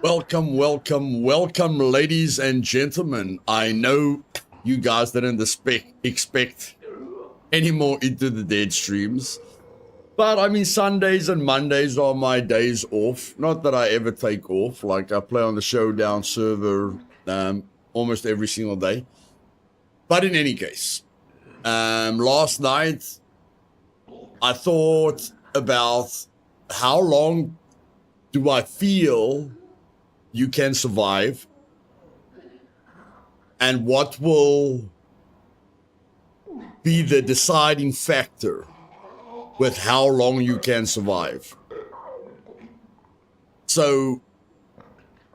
Welcome, welcome, welcome, ladies and gentlemen. I know you guys didn't expect any more Into the Dead streams, but I mean, Sundays and Mondays are my days off. Not that I ever take off, like I play on the Showdown server almost every single day. But in any case, last night I thought about how long do I feel you can survive, and what will be the deciding factor with how long you can survive. So,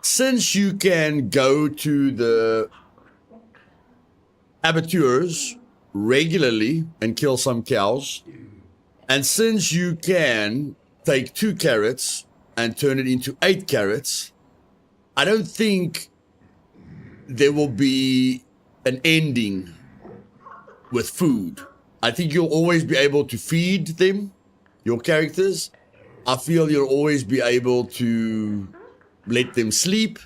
since you can go to the abattoirs regularly and kill some cows, and since you can take 2 carrots and turn it into 8 carrots, I don't think there will be an ending with food. I think you'll always be able to feed them, your characters. I feel you'll always be able to let them sleep.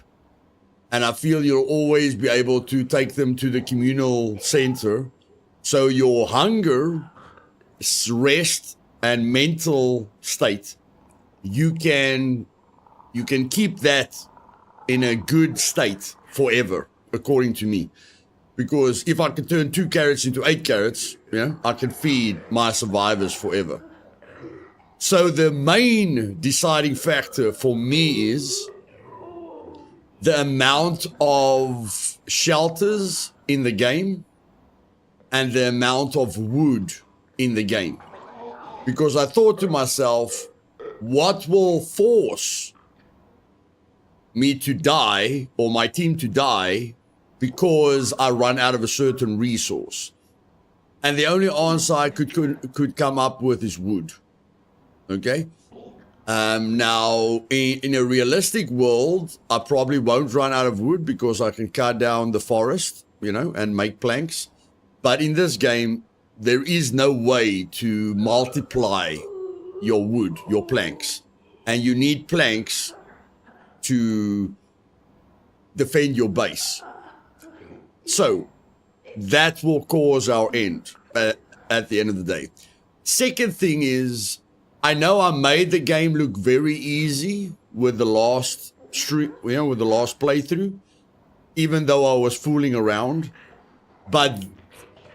And I feel you'll always be able to take them to the communal center. So your hunger, rest, and mental state, you can keep that in a good state forever, according to me. Because if I can turn 2 carrots into 8 carrots, I can feed my survivors forever. So the main deciding factor for me is the amount of shelters in the game and the amount of wood in the game. Because I thought to myself, what will force me to die, or my team to die, because I run out of a certain resource? And the only answer I could come up with is wood. Okay? Now, in a realistic world, I probably won't run out of wood because I can cut down the forest, and make planks. But in this game, there is no way to multiply your wood, your planks. And you need planks to defend your base. So that will cause our end at the end of the day. Second thing is, I know I made the game look very easy with the last with the last playthrough, even though I was fooling around. But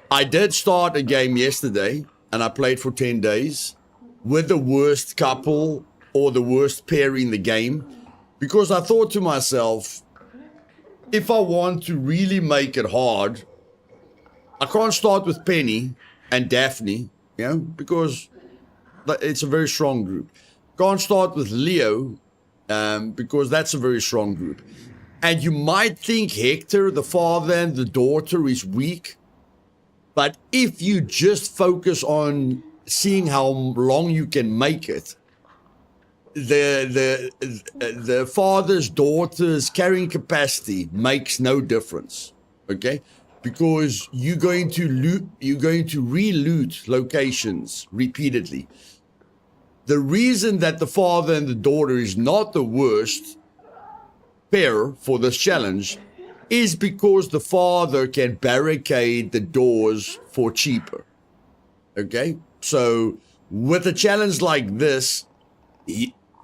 I did start a game yesterday and I played for 10 days with the worst couple or the worst pair in the game. Because I thought to myself, if I want to really make it hard, I can't start with Penny and Daphne, because it's a very strong group. Can't start with Leo, because that's a very strong group. And you might think Hector, the father and the daughter, is weak. But if you just focus on seeing how long you can make it, the father's daughter's carrying capacity makes no difference, okay? Because you're going to re-loot locations repeatedly. The reason that the father and the daughter is not the worst pair for this challenge is because the father can barricade the doors for cheaper, okay? So with a challenge like this,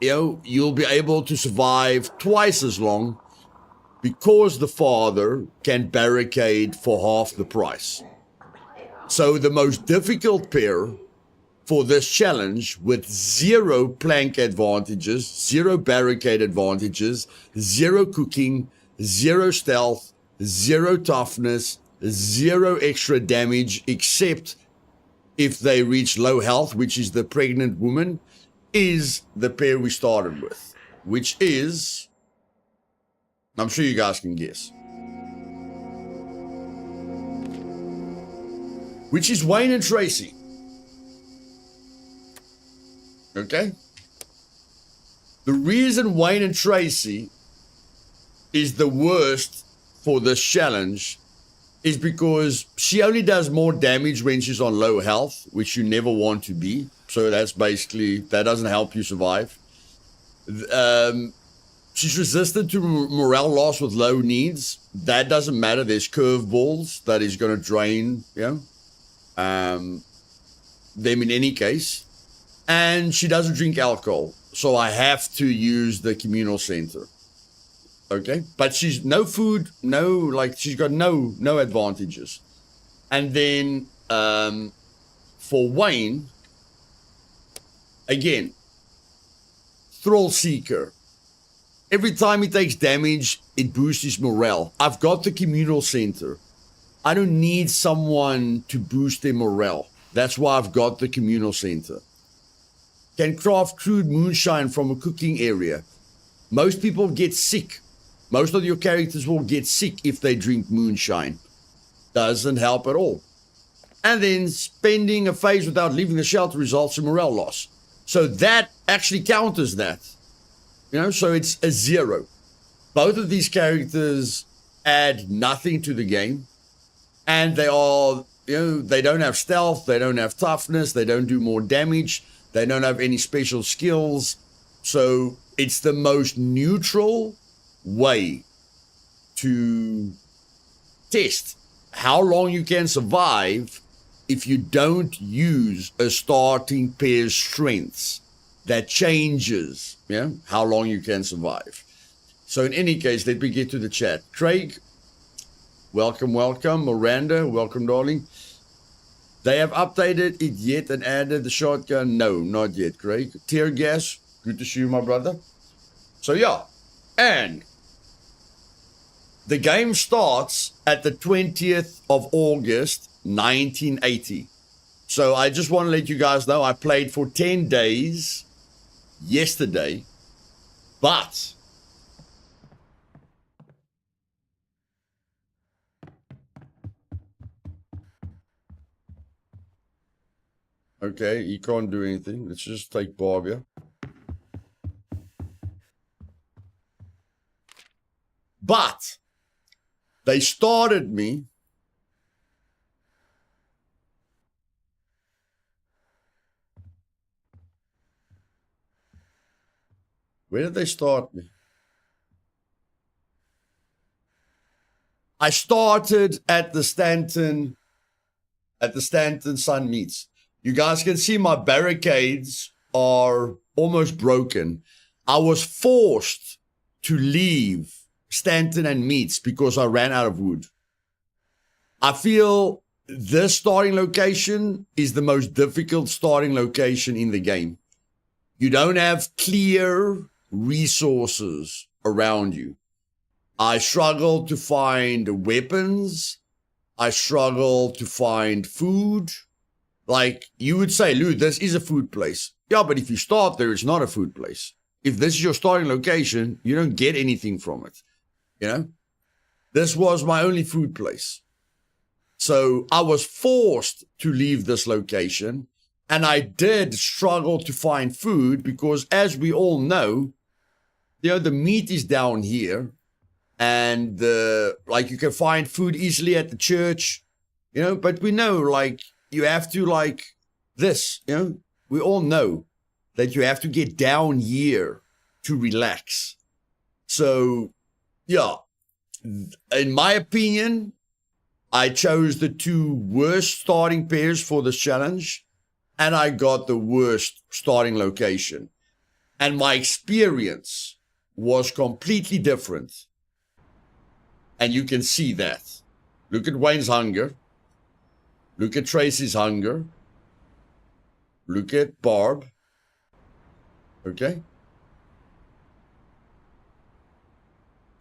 you'll be able to survive twice as long because the father can barricade for half the price. So the most difficult pair for this challenge, with 0 plank advantages, 0 barricade advantages, 0 cooking, 0 stealth, 0 toughness, 0 extra damage, except if they reach low health, which is the pregnant woman, is the pair we started with, which is, I'm sure you guys can guess, which is Wayne and Tracy. Okay? The reason Wayne and Tracy is the worst for this challenge is because she only does more damage when she's on low health, which you never want to be. So that's basically, that doesn't help you survive. She's resistant to morale loss with low needs. That doesn't matter. There's curveballs that is going to drain, them in any case. And she doesn't drink alcohol. So I have to use the communal center. Okay. But she's no food, she's got no advantages. And then for Wayne, again, Thrill Seeker. Every time he takes damage, it boosts his morale. I've got the communal center. I don't need someone to boost their morale. That's why I've got the communal center. Can craft crude moonshine from a cooking area. Most people get sick. Most of your characters will get sick if they drink moonshine. Doesn't help at all. And then spending a phase without leaving the shelter results in morale loss. So that actually counters that. So it's a 0. Both of these characters add nothing to the game. And they are, they don't have stealth, they don't have toughness, they don't do more damage, they don't have any special skills. So it's the most neutral way to test how long you can survive if you don't use a starting pair's strengths. That changes, how long you can survive. So in any case, let me get to the chat. Craig, welcome. Miranda, welcome, darling. They have updated it yet and added the shotgun? No, not yet, Craig. Tear gas, good to see you, my brother. So and the game starts at the 20th of August, 1980. So I just want to let you guys know I played for 10 days yesterday, but okay, he can't do anything. Let's just take Barbia. But they started me Where did they start me? I started at the Stanton Sun Meats. You guys can see my barricades are almost broken. I was forced to leave Stanton and Meats because I ran out of wood. I feel this starting location is the most difficult starting location in the game. You don't have clear resources around you. I struggle to find weapons. I struggle to find food. Like you would say, Lou, this is a food place. Yeah, but if you start there, it's not a food place. If this is your starting location, you don't get anything from it. This was my only food place. So I was forced to leave this location, and I did struggle to find food because, as we all know, the meat is down here, and you can find food easily at the church, but we know, you have to, we all know that you have to get down here to relax. So, in my opinion, I chose the 2 worst starting pairs for this challenge, and I got the worst starting location. And my experience was completely different. And you can see that. Look at Wayne's hunger. Look at Tracy's hunger. Look at Barb. Okay?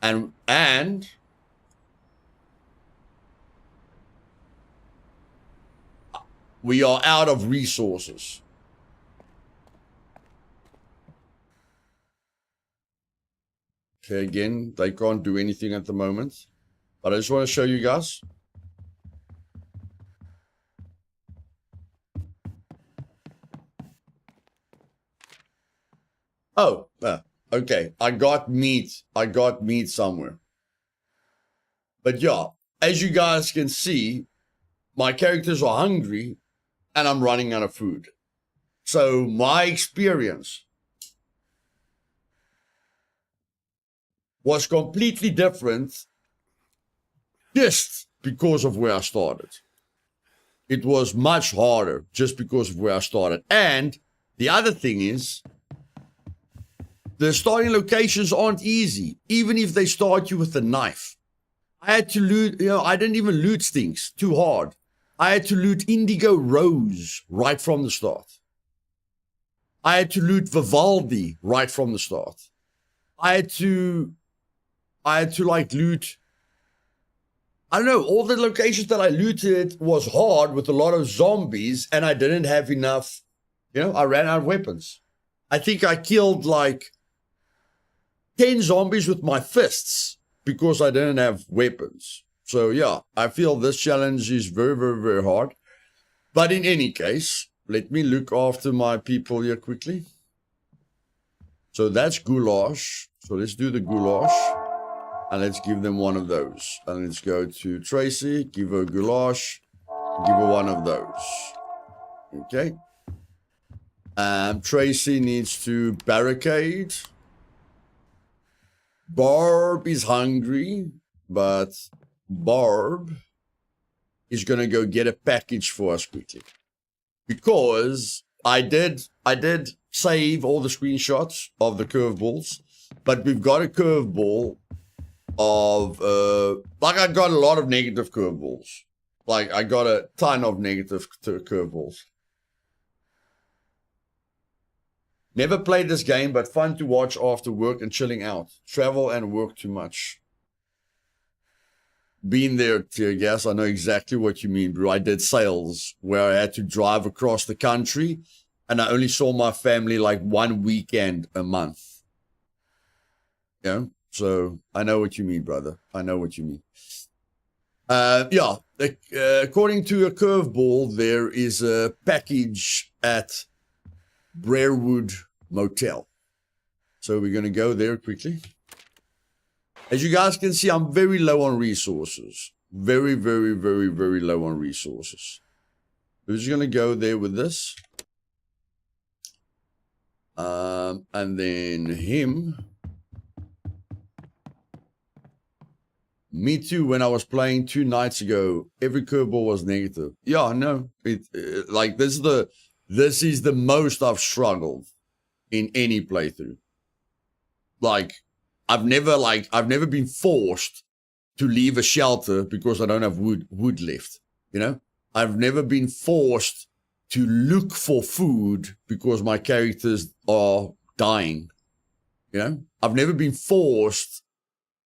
And we are out of resources. Okay, again, they can't do anything at the moment. But I just want to show you guys. Oh, okay. I got meat. I got meat somewhere. But as you guys can see, my characters are hungry and I'm running out of food. So my experience was completely different just because of where I started. It was much harder just because of where I started. And the other thing is, the starting locations aren't easy, even if they start you with a knife. I had to loot, I didn't even loot things too hard. I had to loot Indigo Rose right from the start. I had to loot Vivaldi right from the start. I had to like loot, I don't know, all the locations that I looted was hard with a lot of zombies, and I didn't have enough, I ran out of weapons. I think I killed like 10 zombies with my fists because I didn't have weapons. So yeah, I feel this challenge is very, very, very hard. But in any case, let me look after my people here quickly. So that's goulash. So let's do the goulash. And let's give them one of those. And let's go to Tracy, give her goulash, give her one of those. Okay. Tracy needs to barricade. Barb is hungry, but Barb is going to go get a package for us quickly. Because I did save all the screenshots of the curveballs, but we've got a curveball of, I got a lot of negative curveballs. Like, I got a ton of negative curveballs. Never played this game, but fun to watch after work and chilling out. Travel and work too much. Been there, Tear Gas. I know exactly what you mean, bro. I did sales where I had to drive across the country, and I only saw my family like one weekend a month. So I know what you mean, brother. I know what you mean. According to a curveball, there is a package at Briarwood Motel. So we're going to go there quickly. As you guys can see, I'm very low on resources. Very, very, very, very low on resources. We're just going to go there with this. And then him. Me too, when I was playing 2 nights ago, every curveball was negative. Yeah, no. Like, this is the most I've struggled in any playthrough. Like, I've never been forced to leave a shelter because I don't have wood left. I've never been forced to look for food because my characters are dying. I've never been forced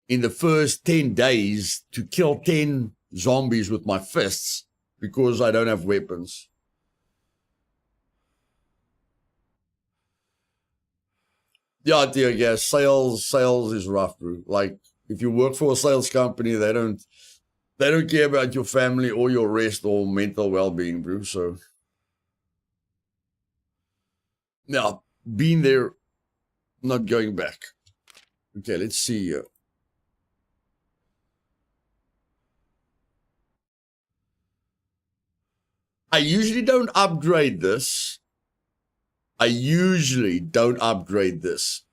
in the first 10 days to kill 10 zombies with my fists because I don't have weapons. Yeah, dear, yeah, sales is rough, bro. Like, if you work for a sales company, they don't care about your family or your rest or mental well-being, bro. So, now, being there, not going back. Okay, let's see here. I usually don't upgrade this.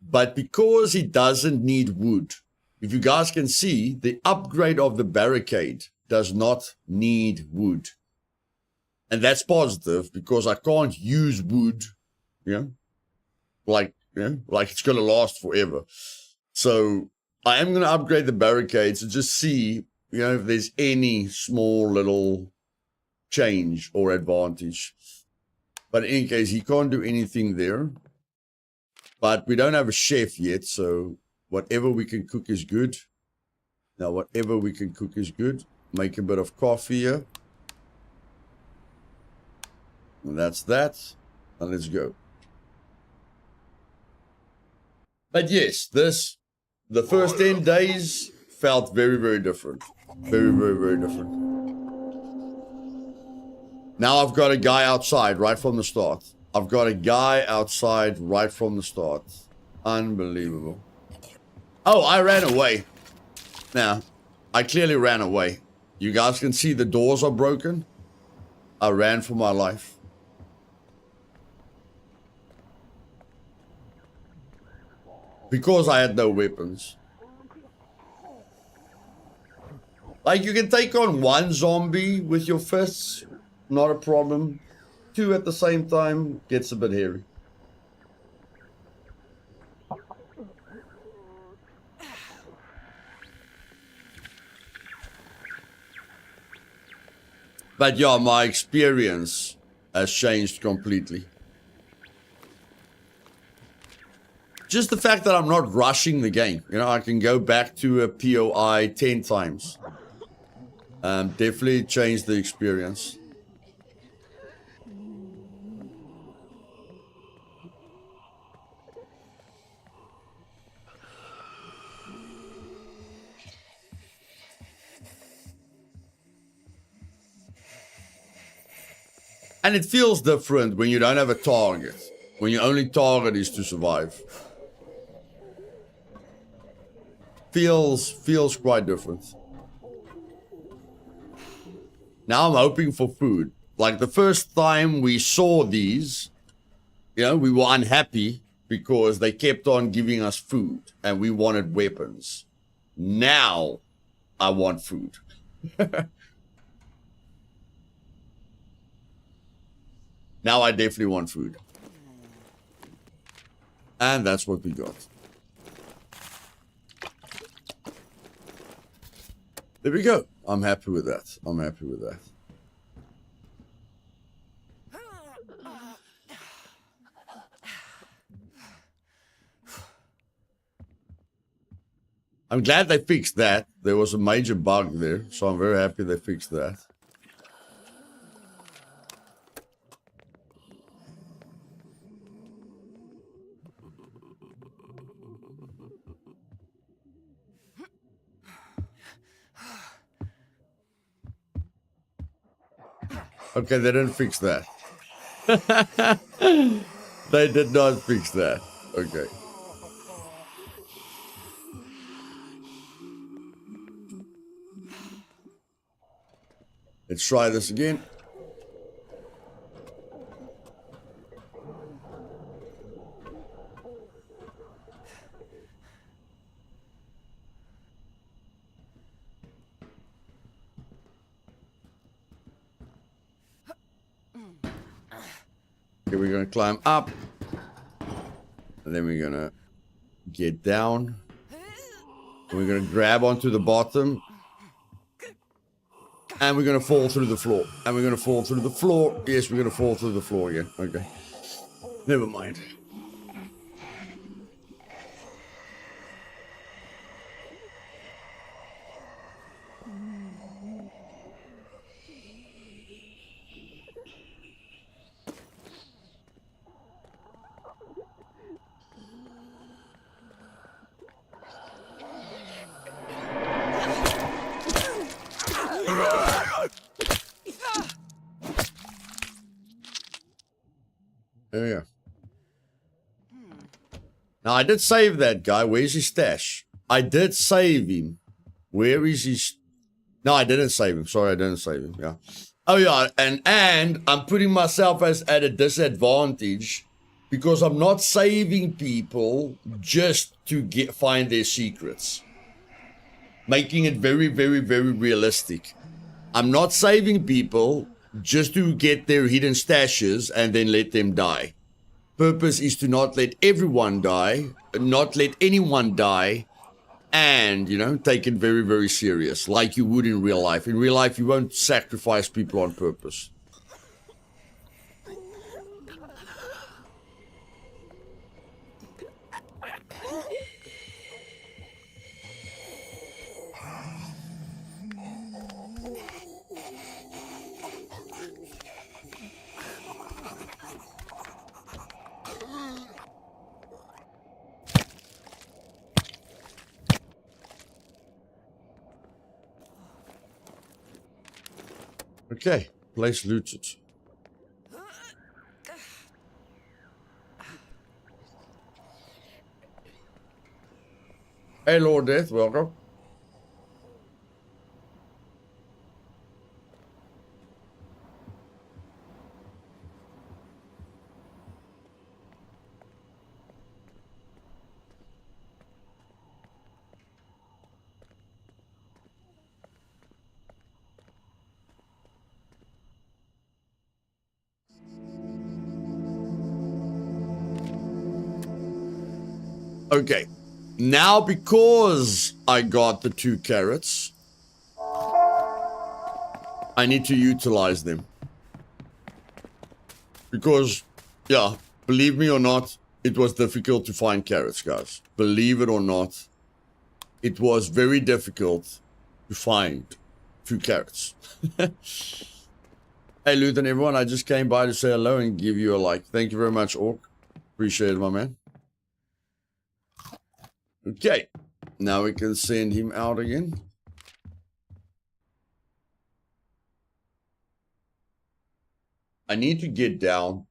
But because it doesn't need wood, if you guys can see, the upgrade of the barricade does not need wood. And that's positive because I can't use wood, like it's going to last forever. So I am going to upgrade the barricades and just see, if there's any small little change or advantage. But in any case, he can't do anything there. But we don't have a chef yet, so whatever we can cook is good. Now, whatever we can cook is good. Make a bit of coffee here. And that's that. And let's go. But yes, the first 10 days felt very, very different. Very, very, very different. Now I've got a guy outside right from the start. Unbelievable. Oh, I ran away. Now, I clearly ran away. You guys can see the doors are broken. I ran for my life. Because I had no weapons. Like, you can take on one zombie with your fists, not a problem. Two at the same time gets a bit hairy. But yeah, my experience has changed completely. Just the fact that I'm not rushing the game. You know, I can go back to a POI 10 times. Definitely changed the experience. And it feels different when you don't have a target. When your only target is to survive. Feels quite different. Now I'm hoping for food. Like the first time we saw these, you know, we were unhappy because they kept on giving us food and we wanted weapons. Now I want food. Now I definitely want food. And that's what we got. There we go. I'm happy with that. I'm happy with that. I'm glad they fixed that. There was a major bug there, so I'm very happy they fixed that. Okay, they didn't fix that. They did not fix that. Okay. Let's try this again. Okay, we're gonna climb up. And then we're gonna get down. And we're gonna grab onto the bottom. And we're gonna fall through the floor. And we're gonna fall through the floor. Yes, we're gonna fall through the floor again. Okay. Never mind. There we go. Now, I did save that guy. Where's his stash? I did save him. Where is his... No, I didn't save him. Sorry, I didn't save him. Yeah. Oh, yeah. And I'm putting myself at a disadvantage because I'm not saving people just to find their secrets. Making it very, very, very realistic. I'm not saving people just to get their hidden stashes and then let them die. Purpose is to not let everyone die, not let anyone die, and, you know, take it very, very serious, like you would in real life. In real life, you won't sacrifice people on purpose. Okay, place looted. Hey, Lord Death, welcome. Okay. Now, because I got the 2 carrots, I need to utilize them. Because, yeah, believe me or not, it was difficult to find carrots, guys. Believe it or not, it was very difficult to find 2 carrots. Hey, Luth and everyone, I just came by to say hello and give you a like. Thank you very much, Orc. Appreciate it, my man. Okay, now we can send him out again. I need to get down.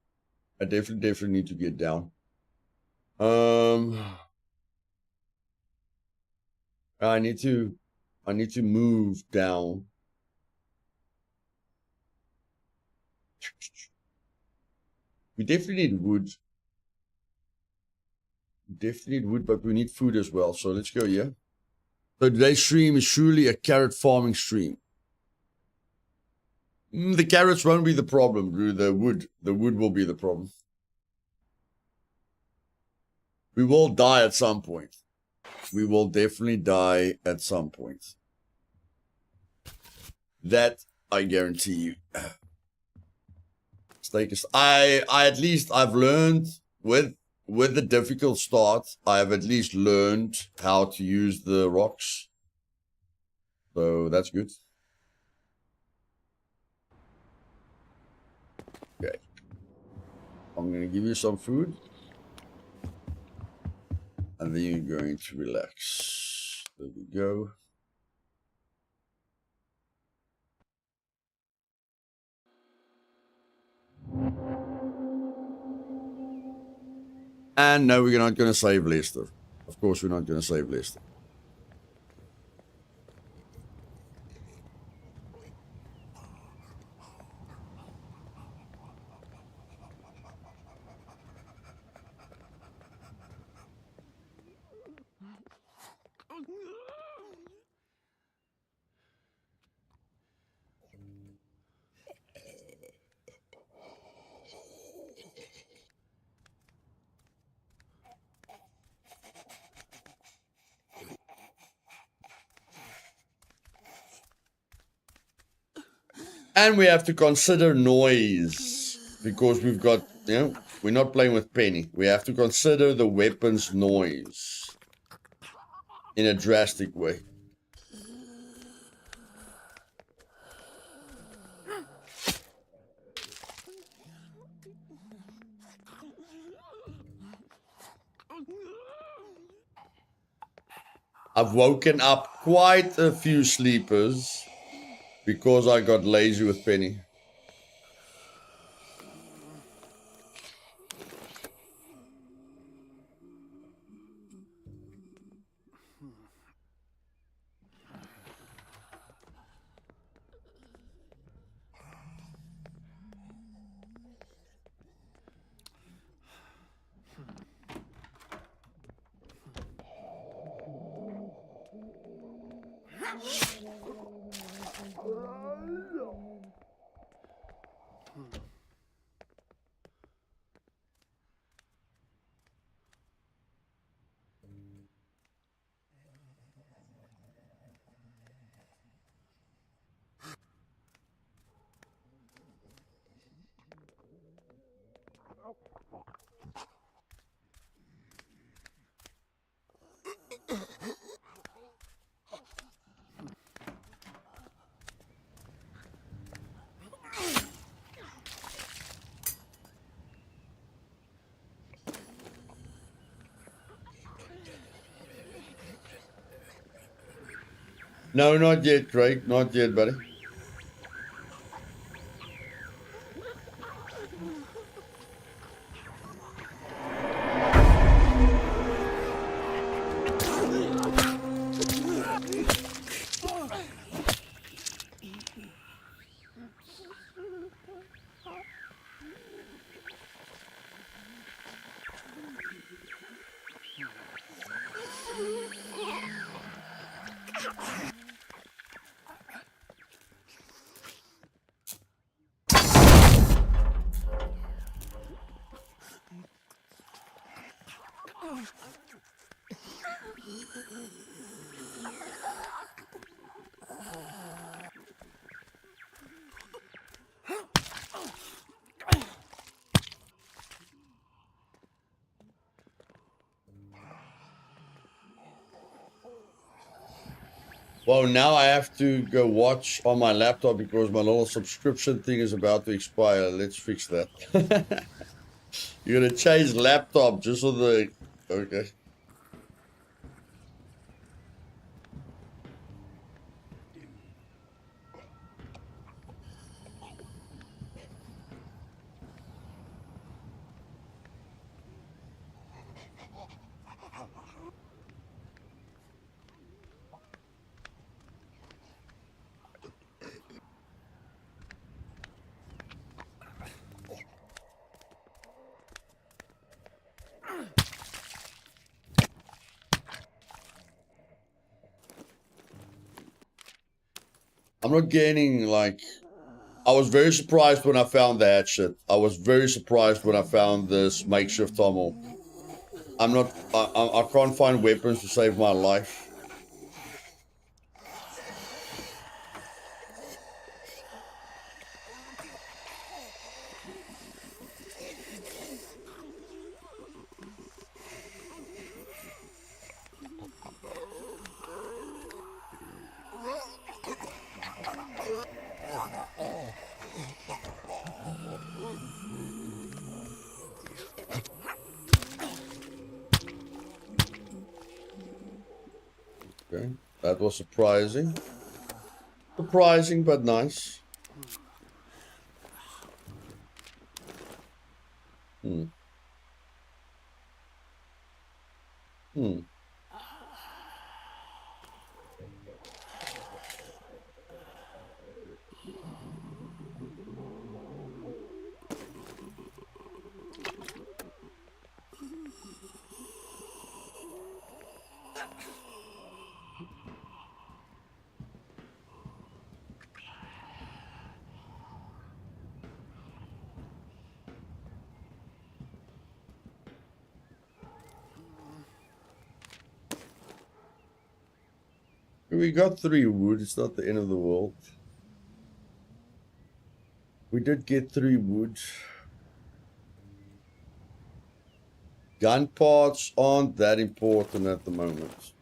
I definitely need to get down. I need to move down. We definitely need wood. Definitely need wood, but we need food as well. So let's go here. So today's stream is surely a carrot farming stream. The carrots won't be the problem, Drew. The wood will be the problem. We will die at some point. We will definitely die at some point. That I guarantee you. I've learned with the difficult start, I've at least learned how to use the rocks. So that's good. Okay. I'm going to give you some food. And then you're going to relax. There we go. And no, we're not going to save Leicester. Of course, we're not going to save Leicester. And we have to consider noise. Because we've got, we're not playing with Penny. We have to consider the weapon's noise. In a drastic way. I've woken up quite a few sleepers because I got lazy with Penny. No, not yet, Craig. Not yet, buddy. Well, now I have to go watch on my laptop because my little subscription thing is about to expire. Let's fix that. You're gonna change laptop just for the... Okay. I'm not gaining, like... I was very surprised when I found the hatchet. I was very surprised when I found this makeshift tomahawk. I'm not... I can't find weapons to save my life. Okay, that was surprising. Surprising, but nice. Hmm. Hmm. We got 3 wood. It's not the end of the world. We did get 3 wood. Gun parts aren't that important at the moment.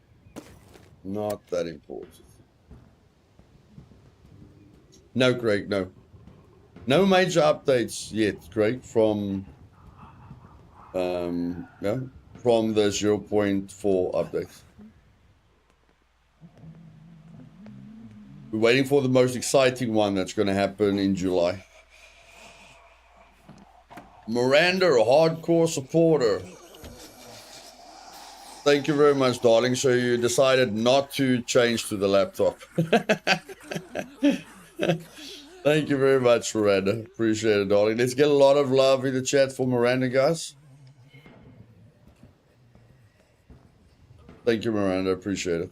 Not that important. No, Craig, no. No major updates yet, Craig, from yeah, from the 0.4 update. We're waiting for the most exciting one that's going to happen in July. Miranda, a hardcore supporter. Thank you very much, darling. So you decided not to change to the laptop. Thank you very much, Miranda. Appreciate it, darling. Let's get a lot of love in the chat for Miranda, guys. Thank you, Miranda. Appreciate it.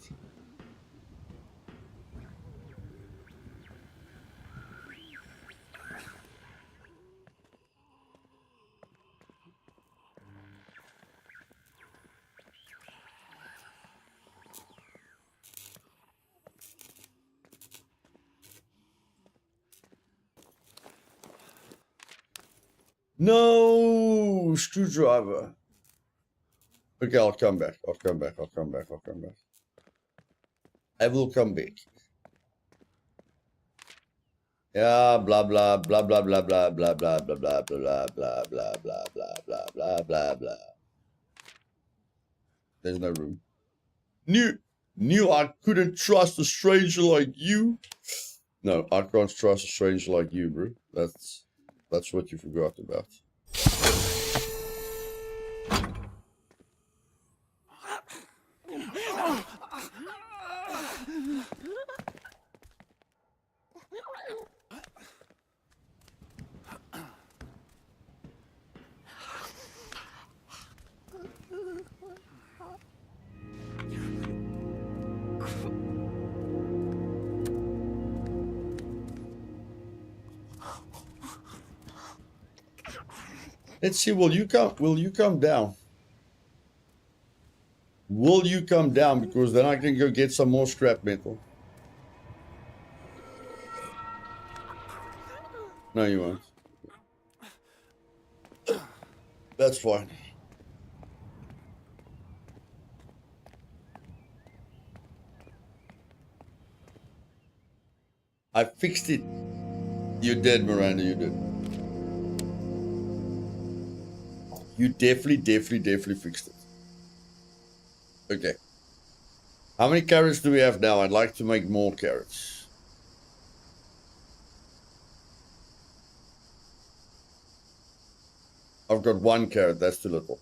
No screwdriver. Okay, I'll come back. I'll come back. I'll come back. I'll come back. I will come back. Yeah, blah blah blah blah blah blah blah blah blah blah blah blah blah blah blah blah blah blah blah. There's no room. Knew I couldn't trust a stranger like you. No, I can't trust a stranger like you, bro. That's what you forgot about. Let's see. Will you come down? Will you come down? Because then I can go get some more scrap metal. No, you won't. That's fine. I fixed it. You did, Miranda, you did. You definitely fixed it. Okay. How many carrots do we have now? I'd like to make more carrots. I've got 1 carrot. That's too little.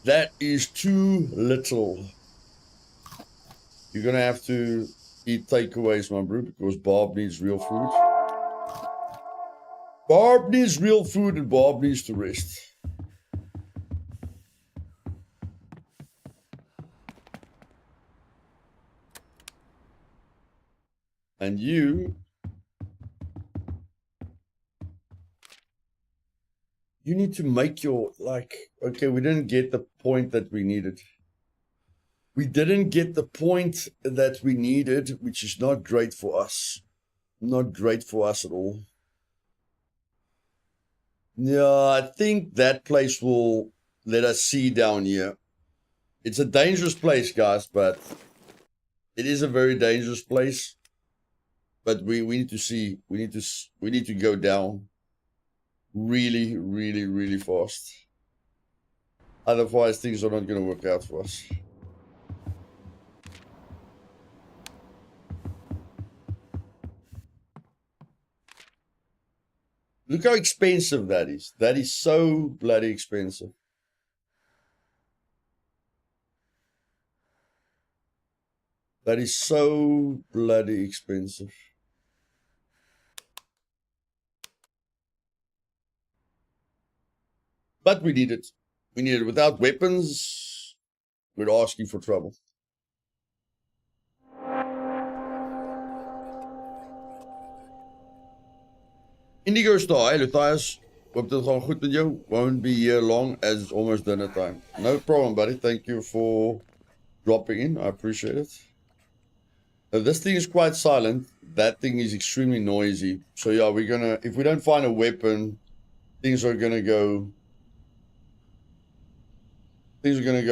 That is too little. You're going to have to eat takeaways, my bro, because Bob needs real food. Barb needs real food and Bob needs to rest. And you need to make your, like, okay, we didn't get the point that we needed. We didn't get the point that we needed, which is not great for us. Not great for us at all. Yeah, I think that place will let us see down here. It's a dangerous place, guys, but it is a very dangerous place. But we need to see. We need to go down really fast. Otherwise, things are not going to work out for us. Look how expensive that is. That is so bloody expensive. That is so bloody expensive. But we need it. We need it. Without weapons, we're asking for trouble. Indigo Star, hey Luthais. Hope dit gaan goed met jou. Won't be here long as it's almost dinner time. No problem, buddy. Thank you for dropping in. I appreciate it. This thing is quite silent. That thing is extremely noisy. So yeah, we're gonna, if we don't find a weapon, things are gonna go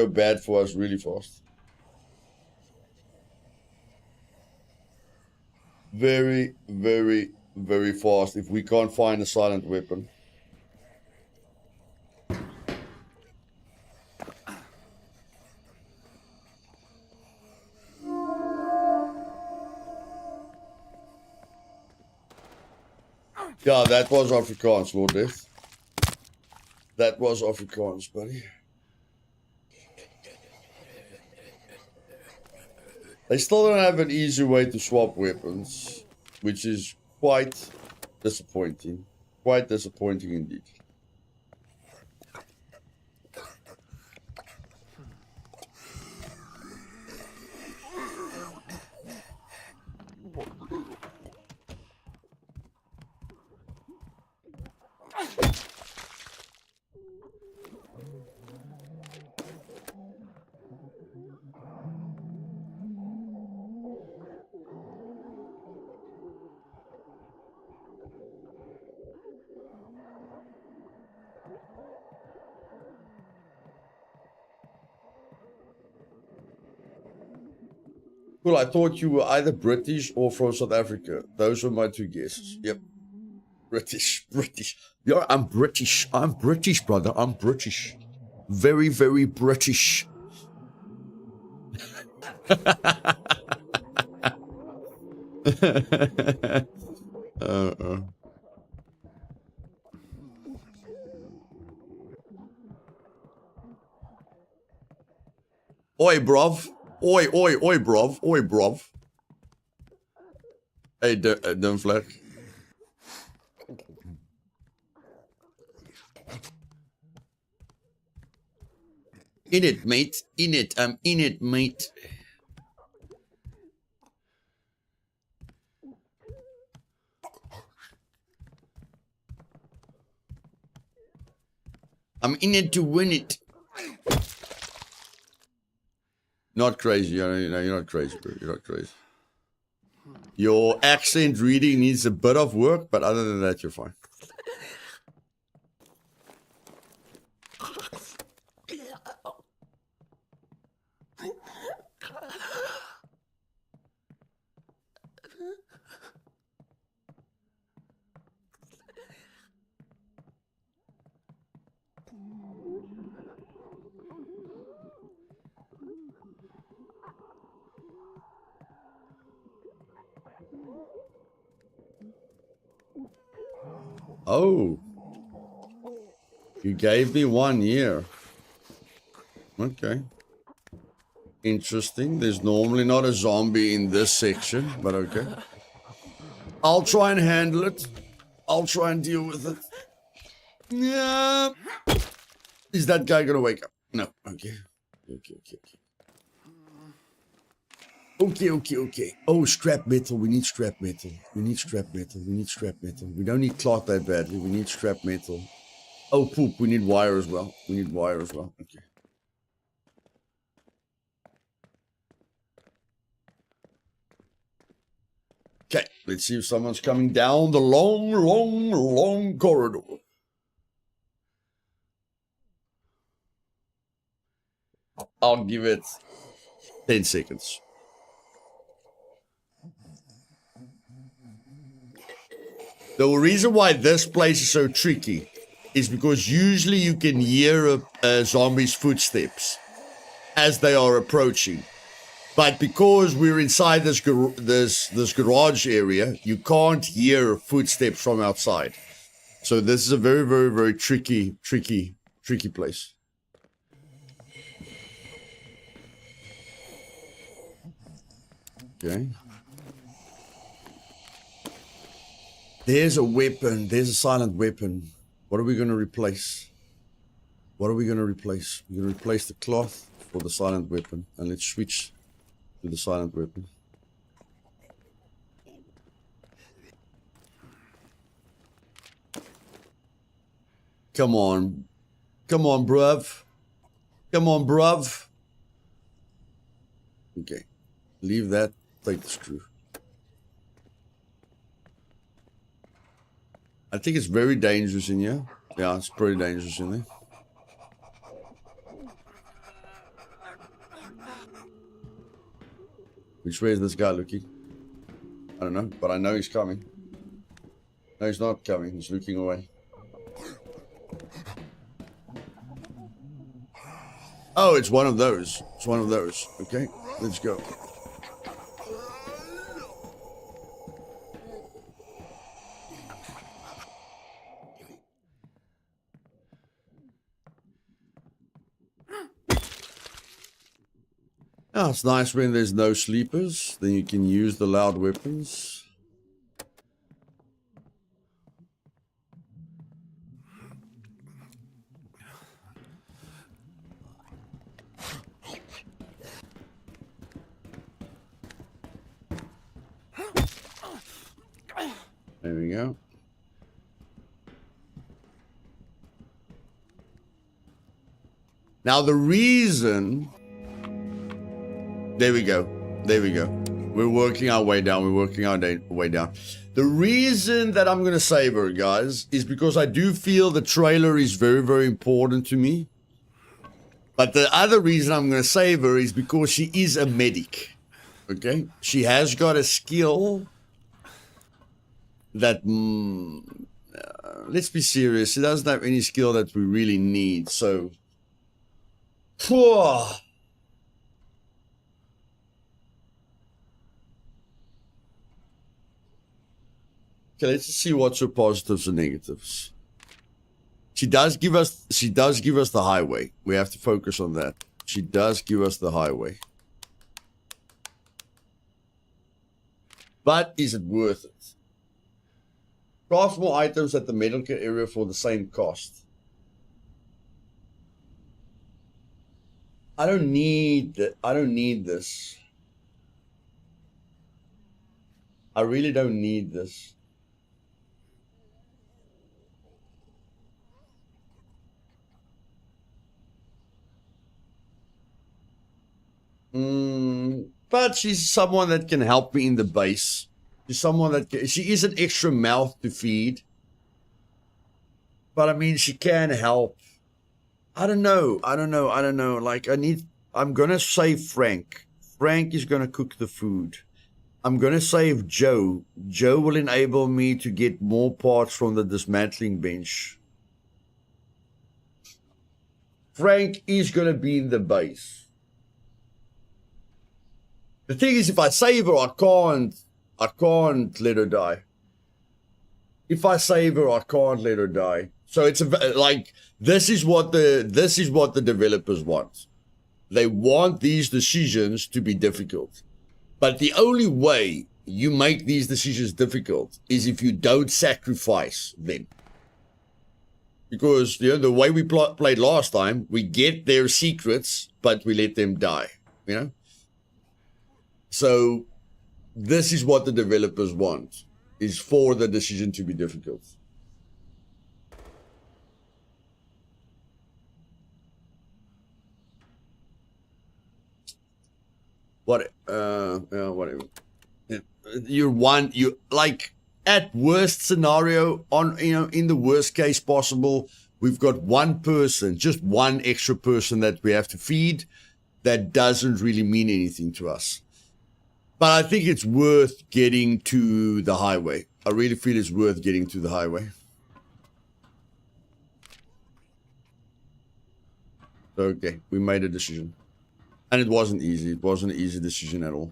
bad for us really fast. Very fast if we can't find a silent weapon. Yeah, that was Afrikaans, Lord Death. That was Afrikaans, buddy. They still don't have an easy way to swap weapons, which is quite disappointing. Quite disappointing indeed. Well, I thought you were either British or from South Africa. Those were my 2 guesses. Yep. British. Yeah, I'm British. I'm British, brother. I'm British. Very British. Oi, bruv. Oi, bruv. Oi, bruv. Hey, don't flag. In it, mate. In it. I'm in it, mate. I'm in it to win it. Not crazy. You're not crazy, bro. You're not crazy. Your accent reading needs a bit of work, but other than that, you're fine. Oh. You gave me 1 year. Okay. Interesting. There's normally not a zombie in this section, but okay. I'll try and handle it. I'll try and deal with it. Yeah. Is that guy gonna wake up? No. Okay. Okay. Oh, scrap metal. We need scrap metal. We don't need cloth that badly. We need scrap metal. Oh, poop. We need wire as well. Okay. Okay, let's see if someone's coming down the long corridor. I'll give it 10 seconds. The reason why this place is so tricky is because usually you can hear a zombie's footsteps as they are approaching. But because we're inside this garage area, you can't hear footsteps from outside. So this is a very tricky place. Okay. There's a weapon. There's a silent weapon. What are we going to replace? We're going to replace the cloth for the silent weapon. And let's switch to the silent weapon. Come on, bruv. Okay. Leave that. Take the screw. I think it's very dangerous in here. Yeah, it's pretty dangerous in there. Which way is this guy looking? I don't know, but I know he's coming. No, he's not coming. He's looking away. Oh, it's one of those. Okay, let's go. Oh, it's nice when there's no sleepers. Then you can use the loud weapons. There we go. Now the reason... There we go. We're working our way down. The reason that I'm going to save her, guys, is because I do feel the trailer is very important to me. But the other reason I'm going to save her is because she is a medic. Okay? She has got a skill that... let's be serious. She doesn't have any skill that we really need. So... Okay, let's see what's her positives and negatives. She does give us the highway. We have to focus on that. She does give us the highway. But is it worth it? Craft more items at the medical area for the same cost. I don't need this. I really don't need this. But she's someone that can help me in the base. She's someone that she is an extra mouth to feed. But I mean, she can help. I don't know. Like, I'm gonna save Frank. Frank is gonna cook the food. I'm gonna save Joe. Joe will enable me to get more parts from the dismantling bench. Frank is gonna be in the base. The thing is, if I save her, I can't let her die. If I save her, I can't let her die. So it's like, this is what the developers want. They want these decisions to be difficult. But the only way you make these decisions difficult is if you don't sacrifice them. Because, the way we played last time, we get their secrets, but we let them die, So this is what the developers want, is for the decision to be difficult. Whatever. You like, at worst scenario, in the worst case possible, we've got one person, just one extra person that we have to feed. That doesn't really mean anything to us. But I think it's worth getting to the highway. I really feel it's worth getting to the highway. Okay, we made a decision. And it wasn't easy. It wasn't an easy decision at all.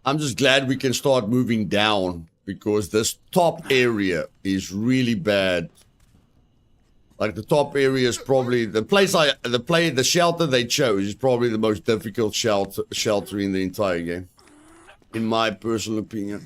I'm just glad we can start moving down, because this top area is really bad. Like, the top area is probably the shelter they chose is probably the most difficult shelter in the entire game, in my personal opinion.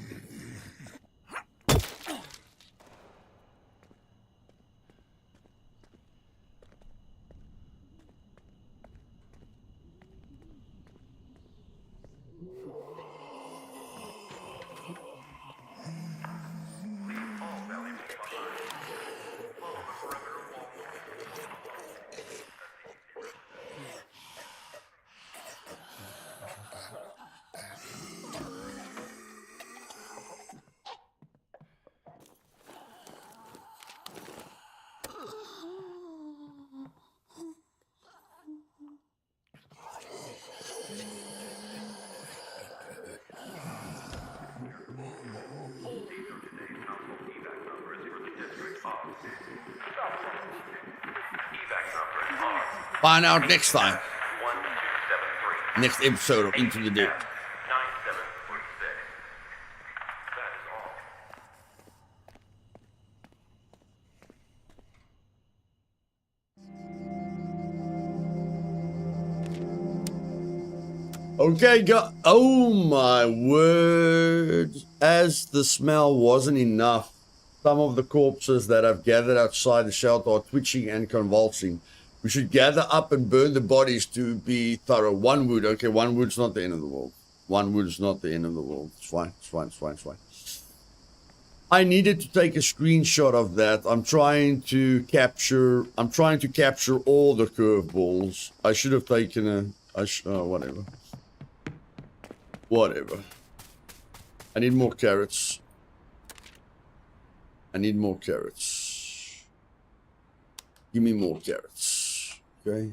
Find out next time. Next episode of Into the Dirt. Okay, oh my word. As the smell wasn't enough, some of the corpses that have gathered outside the shelter are twitching and convulsing. We should gather up and burn the bodies to be thorough. 1 wood. Okay, 1 wood's not the end of the world. 1 wood is not the end of the world. It's fine. I needed to take a screenshot of that. I'm trying to capture all the curveballs. I should have taken whatever. Whatever. I need more carrots. Give me more carrots. Okay.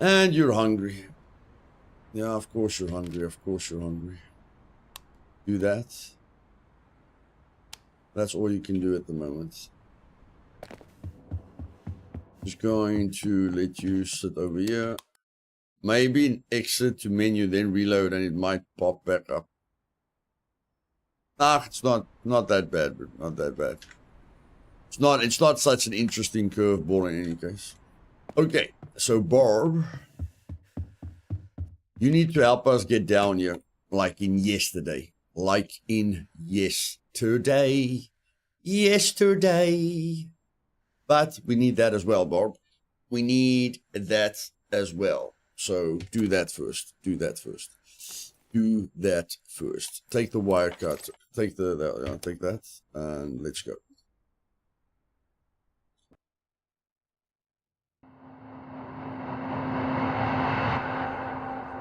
And you're hungry. Yeah, of course you're hungry. Do that. That's all you can do at the moment. Just going to let you sit over here. Maybe exit to menu, then reload, and it might pop back up. It's not that bad, but not that bad. It's not such an interesting curveball in any case. Okay, so Barb, you need to help us get down here, like in yesterday. Yesterday. But we need that as well, Barb. We need that as well. So do that first. Do that first. Do that first. Take the wire cut. Take take that, and let's go.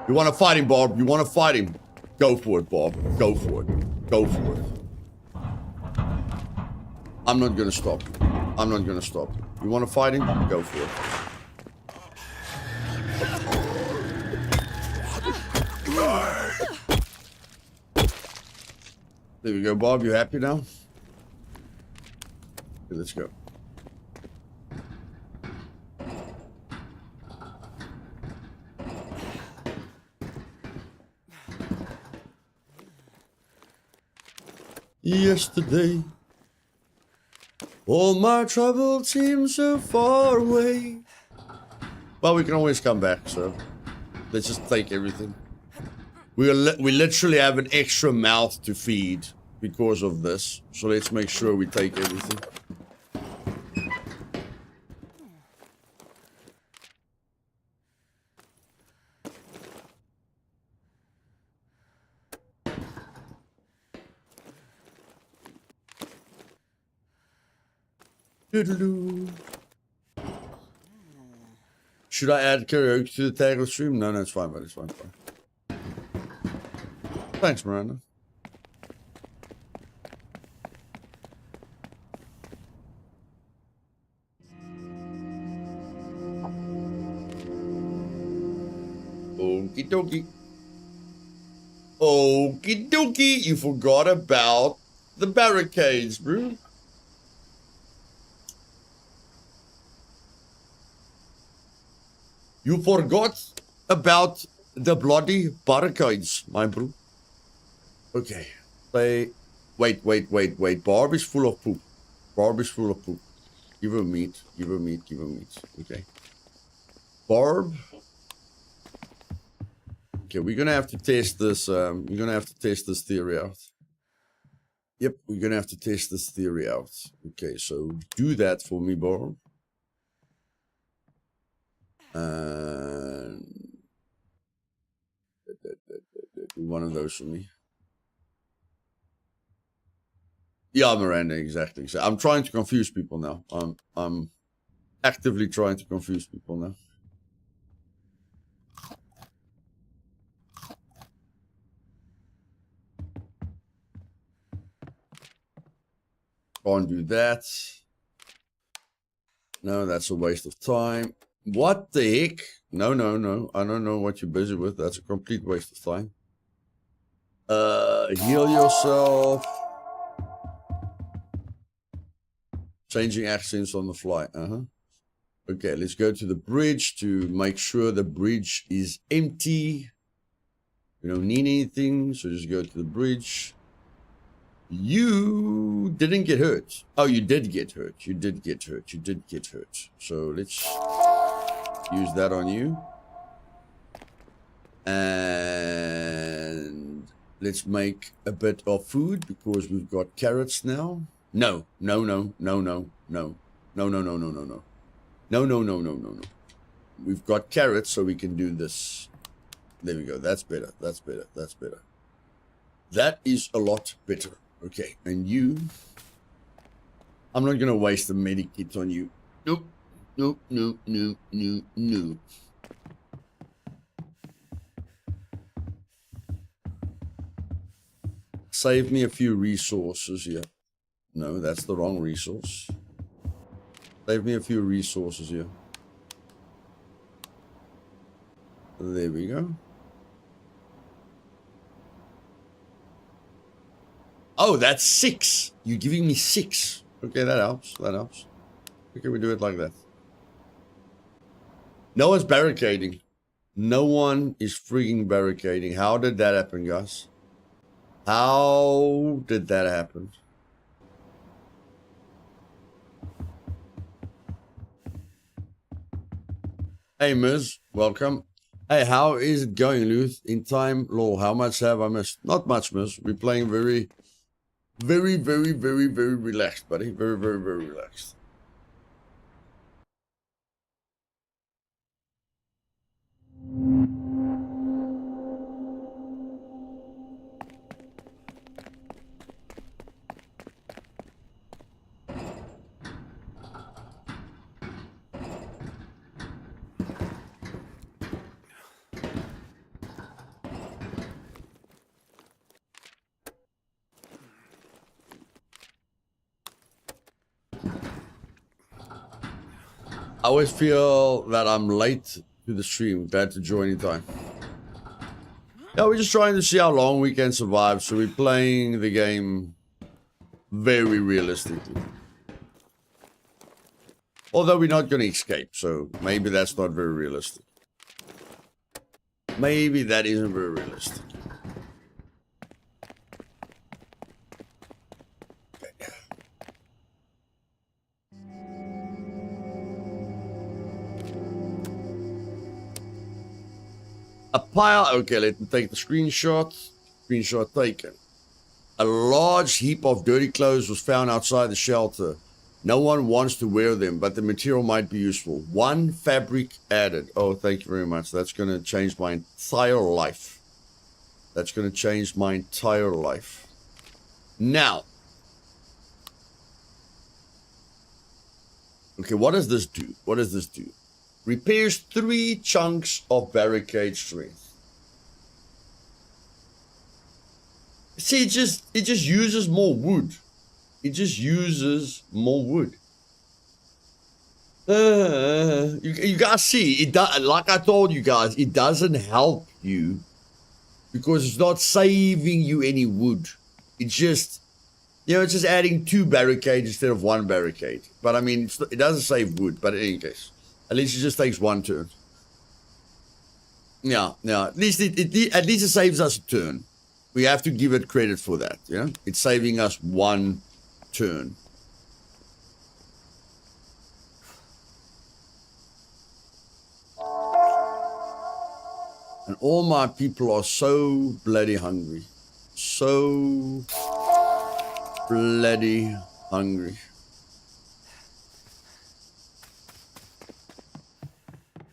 You want to fight him, Bob? You want to fight him? Go for it, Bob. Go for it. Go for it. I'm not gonna stop you. I'm not gonna stop you. You want to fight him? Go for it. There we go, Bob. You happy now? Okay, let's go. Yesterday, all my troubles seem so far away. Well, we can always come back, so let's just take everything. We literally have an extra mouth to feed because of this, so let's make sure we take everything. Doodaloo. Should I add karaoke to the tag of the stream? No, it's fine, but it's fine. Thanks, Miranda. Okie dokie. Okie dokie. You forgot about the barricades, bro. You forgot about the bloody barricades, my bro. Okay. Wait. Barb is full of poop. Barb is full of poop. Give her meat. Give her meat. Give her meat. Okay. Barb. Okay, we're gonna have to test this. We're gonna have to test this theory out. Yep, we're gonna have to test this theory out. Okay, so do that for me, Barb. And do one of those for me. Yeah, Miranda, exactly. So I'm trying to confuse people now. I'm actively trying to confuse people now. Can't do that. No, that's a waste of time. What the heck? No. I don't know what you're busy with. That's a complete waste of time. Heal yourself. Changing accents on the fly. Okay, let's go to the bridge to make sure the bridge is empty. We don't need anything, so just go to the bridge. You didn't get hurt. Oh, you did get hurt. You did get hurt. You did get hurt. So let's use that on you. And let's make a bit of food because we've got carrots now. No. We've got carrots, so we can do this. There we go. That's better. That's better. That's better. That is a lot better. Okay, and you... I'm not going to waste the medikit on you. Nope. Save me a few resources here. No, that's the wrong resource. Save me a few resources here. There we go. Oh, that's 6. You're giving me 6. Okay, that helps. That helps. Okay, we do it like that. No one's barricading. No one is freaking barricading. How did that happen, guys? How did that happen? Hey, Miz. Welcome. Hey, how is it going, Luth? In time, lol. How much have I missed? Not much, Miz. We're playing very relaxed, buddy. Very relaxed. I always feel that I'm late to the stream. Glad to join anytime. Yeah, we're just trying to see how long we can survive. So we're playing the game very realistically. Although we're not going to escape, so maybe that's not very realistic. Maybe that isn't very realistic. A pile. Okay, let me take the screenshot. Screenshot taken. A large heap of dirty clothes was found outside the shelter. No one wants to wear them, but the material might be useful. One fabric added. Oh, thank you very much. That's going to change my entire life. That's going to change my entire life. Now. Okay, what does this do? What does this do? Repairs 3 chunks of barricade strength. See, it just uses more wood. It just uses more wood. You guys see, it does, like I told you guys, it doesn't help you because it's not saving you any wood. It's just, you know, it's just adding 2 barricades instead of 1 barricade. But I mean, it doesn't save wood, but in any case, at least it just takes 1 turn. Yeah, at least it saves us a turn. We have to give it credit for that, you know? It's saving us 1 turn. And all my people are so bloody hungry. So bloody hungry.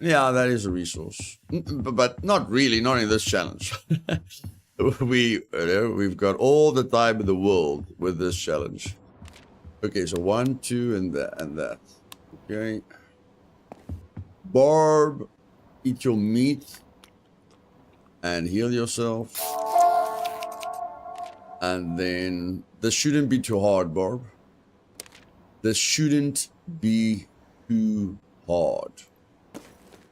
Yeah, that is a resource. But not really, not in this challenge. We've got all the time in the world with this challenge. Okay, so 1, 2, and that. Okay. Barb, eat your meat and heal yourself. And then this shouldn't be too hard, Barb. This shouldn't be too hard.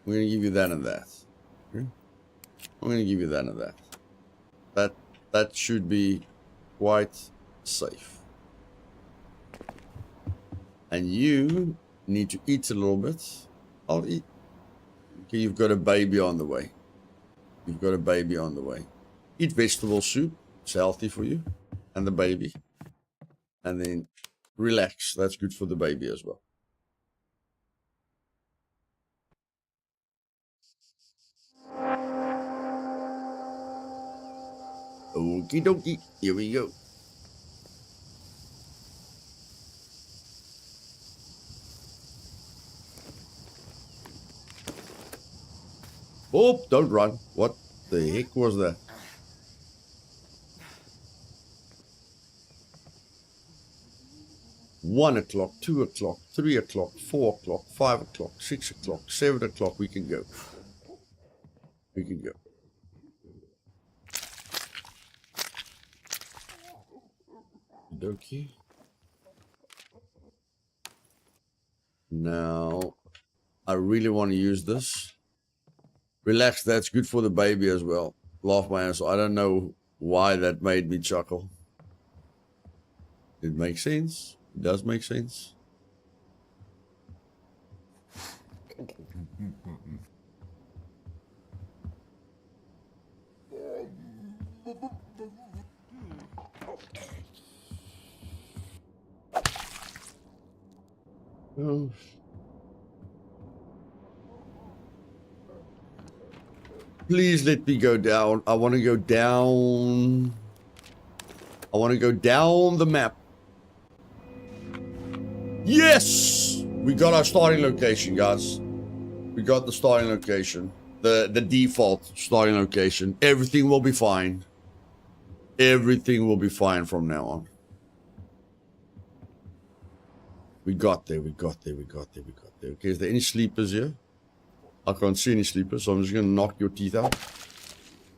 We're gonna give you that and that. Okay? I'm gonna give you that and that. That should be quite safe. And you need to eat a little bit. I'll eat. Okay, you've got a baby on the way. You've got a baby on the way. Eat vegetable soup. It's healthy for you and the baby. And then relax. That's good for the baby as well. Okie dokie. Here we go. Oh, don't run. What the heck was that? One o'clock, 2 o'clock, 3 o'clock, 4 o'clock, 5 o'clock, 6 o'clock, 7 o'clock. We can go. We can go. Dokie. Now, I really want to use this. Relax, that's good for the baby as well. Laugh my ass. I don't know why that made me chuckle. It makes sense. It does make sense. Oh. Please let me go down. I want to go down. I want to go down the map. Yes! We got our starting location, guys. We got the starting location. The default starting location. Everything will be fine. Everything will be fine from now on. We got there, we got there, we got there, we got there. Okay, is there any sleepers here? I can't see any sleepers, so I'm just going to knock your teeth out.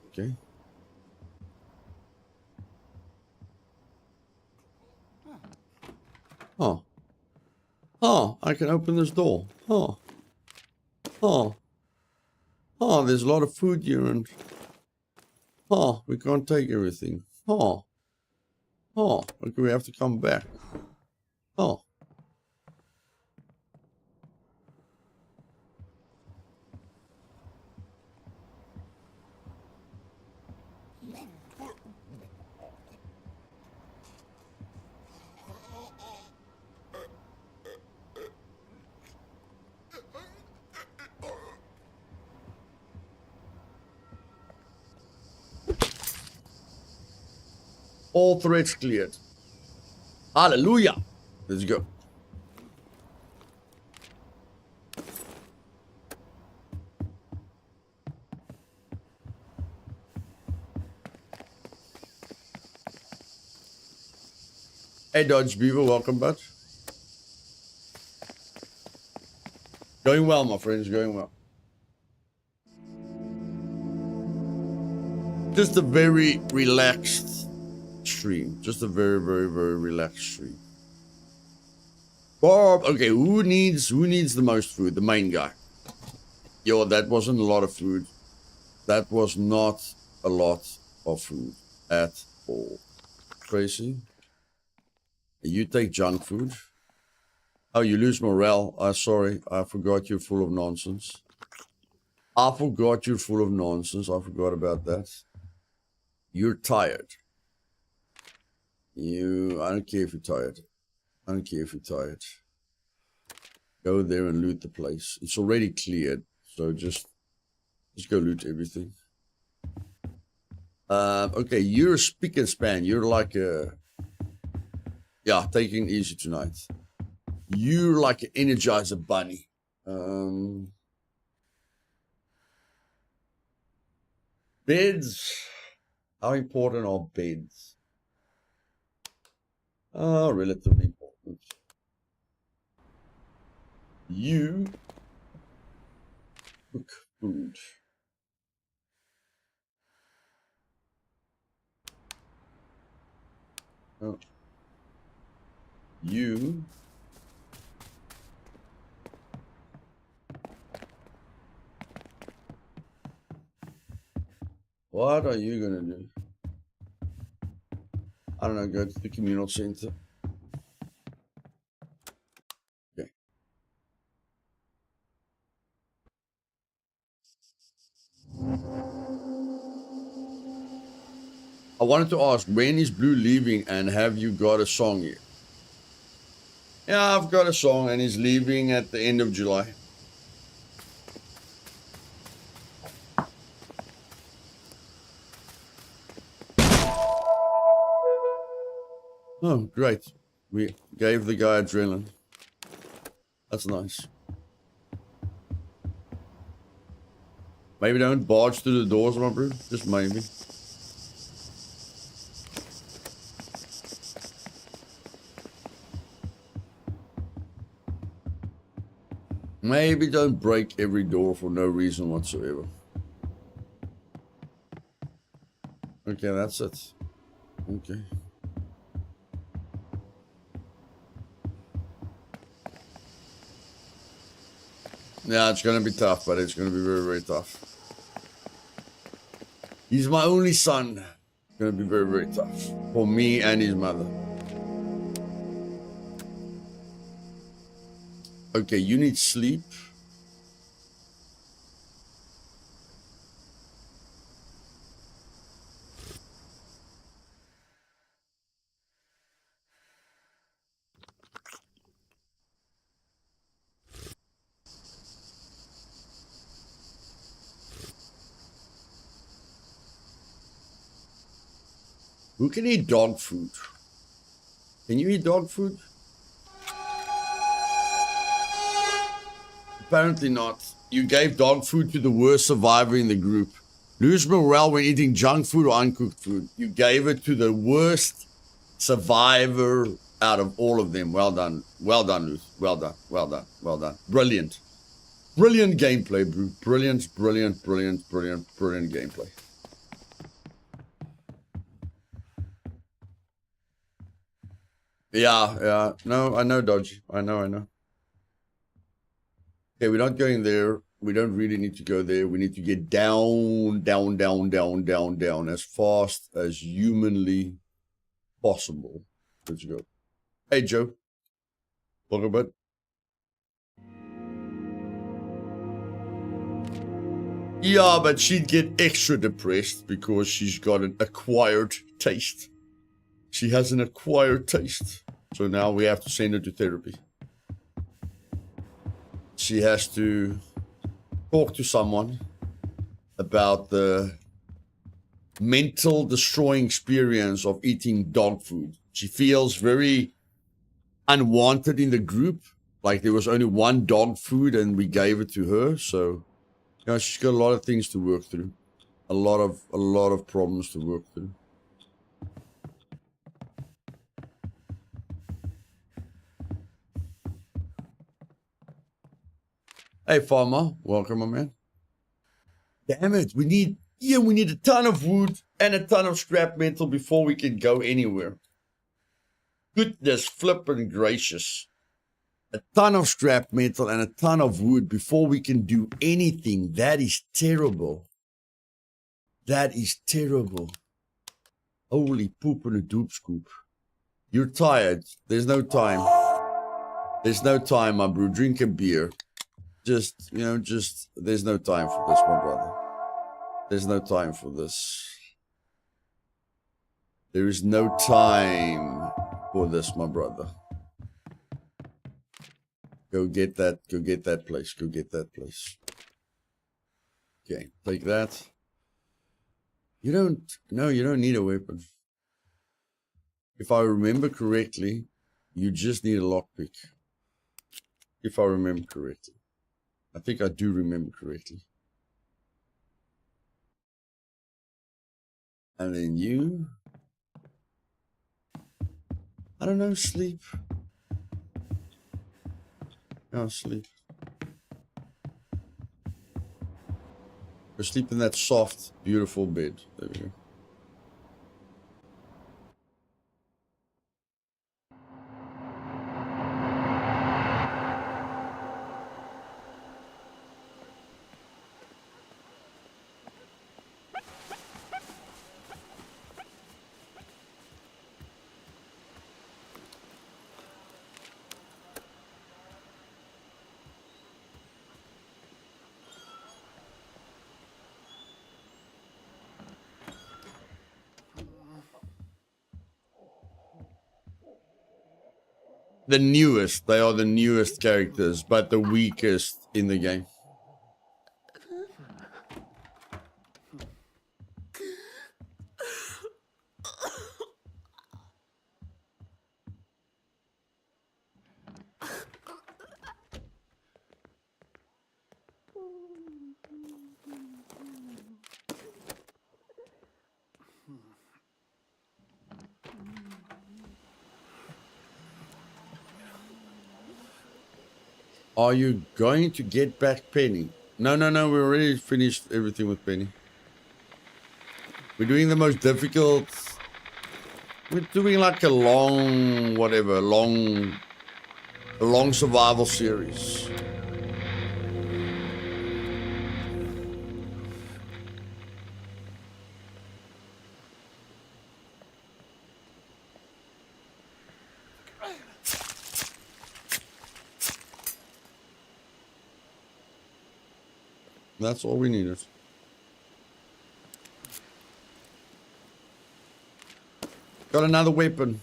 Okay. Oh. Oh, I can open this door. Oh, Oh. Oh, there's a lot of food here and... Oh, we can't take everything. Oh. Oh, okay, we have to come back. Oh. All threats cleared. Hallelujah. Let's go. Hey, Dodge Beaver, welcome back. Going well, my friends, going well. Just a very relaxed stream. Just a very, very, very relaxed stream. Bob, okay, who needs the most food? The main guy. Yo, that wasn't a lot of food. That was not a lot of food at all. Tracy, you take junk food. Oh, you lose morale. Sorry, I forgot you're full of nonsense. I forgot you're full of nonsense. I forgot about that. You're tired. I don't care if you're tired. I don't care if you're tired. Go there and loot the place. It's already cleared, so just go loot everything. Okay, you're a spick and span. You're like a... Yeah, taking it easy tonight. You're like an Energizer bunny. Beds. How important are beds? Relatively important. You cook food. Oh. You what are you gonna do? I don't know, go to the communal center. Okay. I wanted to ask, when is Blue leaving and have you got a song yet? Yeah, I've got a song and he's leaving at the end of July. Oh, great. We gave the guy adrenaline. That's nice. Maybe don't barge through the doors, my bro. Just maybe. Maybe don't break every door for no reason whatsoever. Okay, that's it. Okay. Yeah, it's gonna be tough, but it's gonna be very, very tough. He's my only son. It's gonna be very, very tough for me and his mother. Okay, you need sleep. Who can eat dog food? Can you eat dog food? Apparently not. You gave dog food to the worst survivor in the group. Lose morale when eating junk food or uncooked food. You gave it to the worst survivor out of all of them. Well done. Well done, Luth. Well done. Well done. Well done. Brilliant. Brilliant gameplay, bro. Brilliant, brilliant, brilliant, brilliant, brilliant gameplay. Yeah. No, I know, Dodge. I know. Okay, we're not going there. We don't really need to go there. We need to get down, down, down, down, down, down as fast as humanly possible. Let's go. Hey, Joe. Welcome back. Yeah, but she'd get extra depressed because she's got an acquired taste. She has an acquired taste. So now we have to send her to therapy. She has to talk to someone about the mental destroying experience of eating dog food. She feels very unwanted in the group. Like there was only one dog food and we gave it to her. So, you know, she's got a lot of things to work through. A lot of problems to work through. Hey, farmer. Welcome, my man. Damn it. We need a ton of wood and a ton of scrap metal before we can go anywhere. Goodness flippin' gracious. A ton of scrap metal and a ton of wood before we can do anything. That is terrible. That is terrible. Holy poop in a doop scoop. You're tired. There's no time. There's no time, my bro. Drink a beer. Just, there's no time for this, my brother. There's no time for this. There is no time for this, my brother. Go get that place. Go get that place. Okay, take that. You don't need a weapon. If I remember correctly, you just need a lockpick. If I remember correctly. I think I do remember correctly. And then you... I don't know, sleep. No, sleep. Go sleep in that soft, beautiful bed. There we go. The newest. They are the newest characters, but the weakest in the game. Are you going to get back Penny? No, we already finished everything with Penny. We're doing the most difficult... We're doing like a long survival series. That's all we needed. Got another weapon.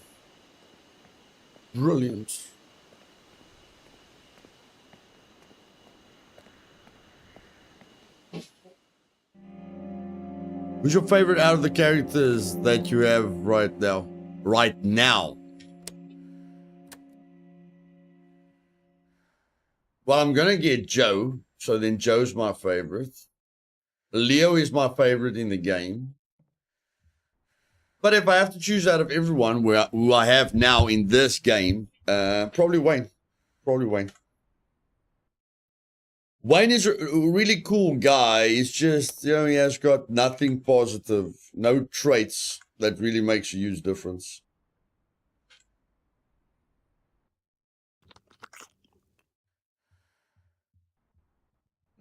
Brilliant. Who's your favorite out of the characters that you have right now? Right now. Well, I'm gonna get Joe. So then Joe's my favorite. Leo is my favorite in the game. But if I have to choose out of everyone who I have now in this game, probably Wayne. Probably Wayne. Wayne is a really cool guy. He's just, he has got nothing positive, no traits that really makes a huge difference.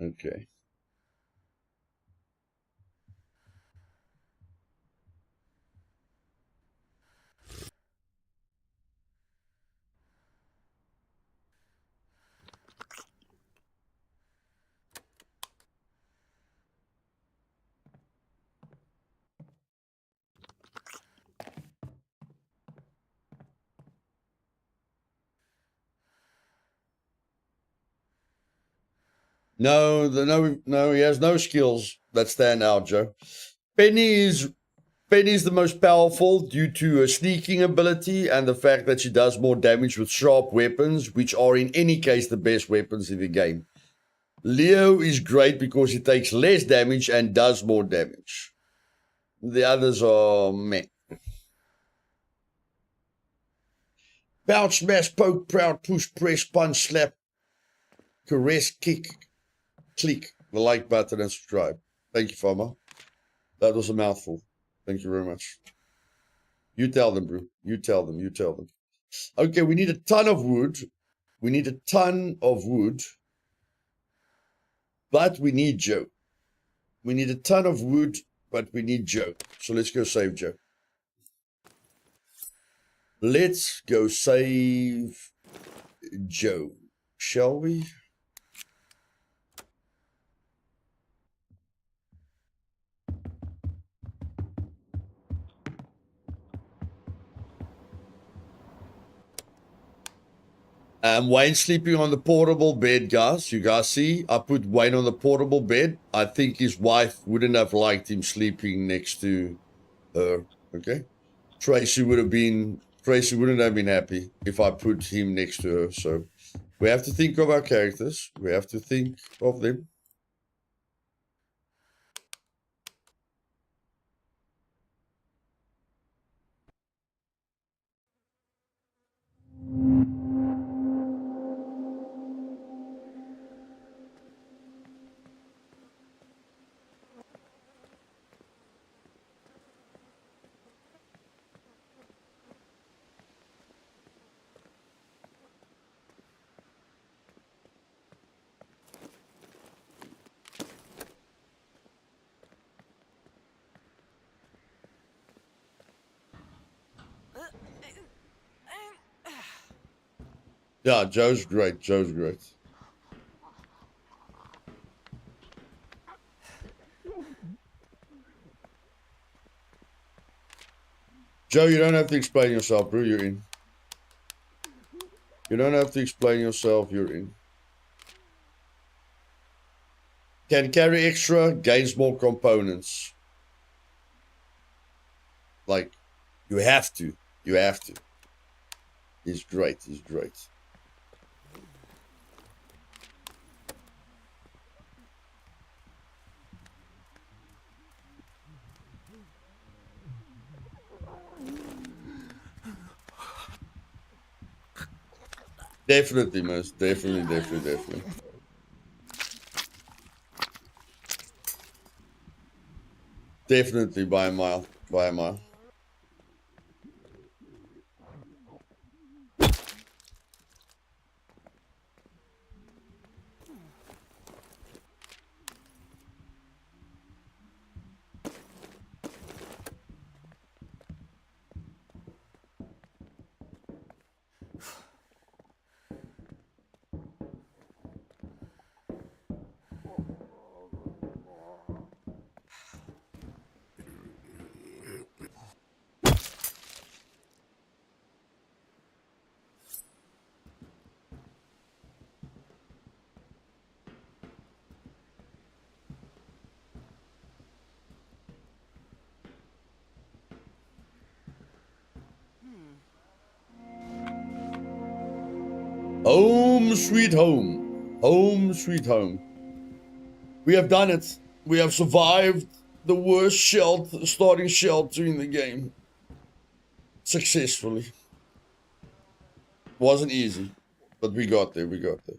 Okay. No, he has no skills that stand out, Joe. Penny is the most powerful due to her sneaking ability and the fact that she does more damage with sharp weapons, which are in any case the best weapons in the game. Leo is great because he takes less damage and does more damage. The others are meh. Bounce, smash, poke, proud, push, press, punch, slap, caress, kick, click the like button and subscribe. Thank you, Farmer. That was a mouthful. Thank you very much. You tell them, bro. You tell them. You tell them. Okay, we need a ton of wood. We need a ton of wood. But we need Joe. We need a ton of wood, but we need Joe. So let's go save Joe. Let's go save Joe. Shall we? Wayne's sleeping on the portable bed, guys. You guys see? I put Wayne on the portable bed. I think his wife wouldn't have liked him sleeping next to her. Okay? Tracy wouldn't have been happy if I put him next to her. So we have to think of our characters. We have to think of them. Yeah, Joe's great. Joe's great. Joe, you don't have to explain yourself, bro. You're in. You don't have to explain yourself. You're in. Can carry extra, gains more components. Like, you have to. You have to. He's great. He's great. Definitely, most definitely. Definitely by a mile. By a mile. Home sweet home. Home sweet home. We have done it. We have survived the worst starting shelter in the game. Successfully. Wasn't easy, but we got there. We got there.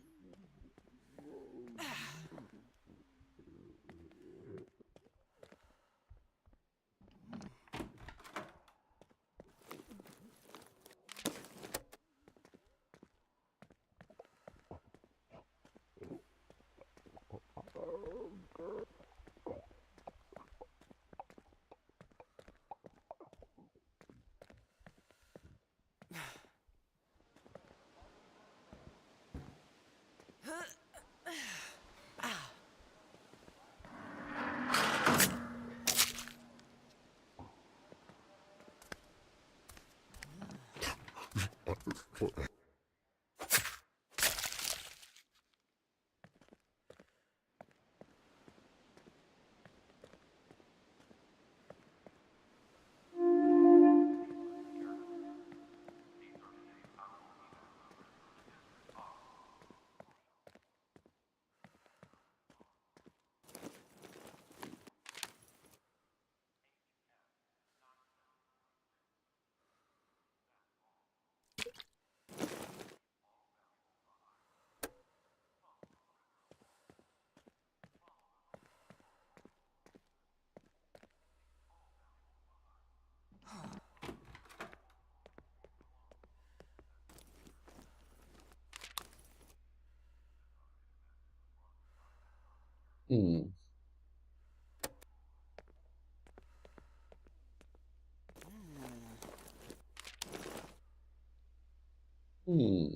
Hmm. Hmm.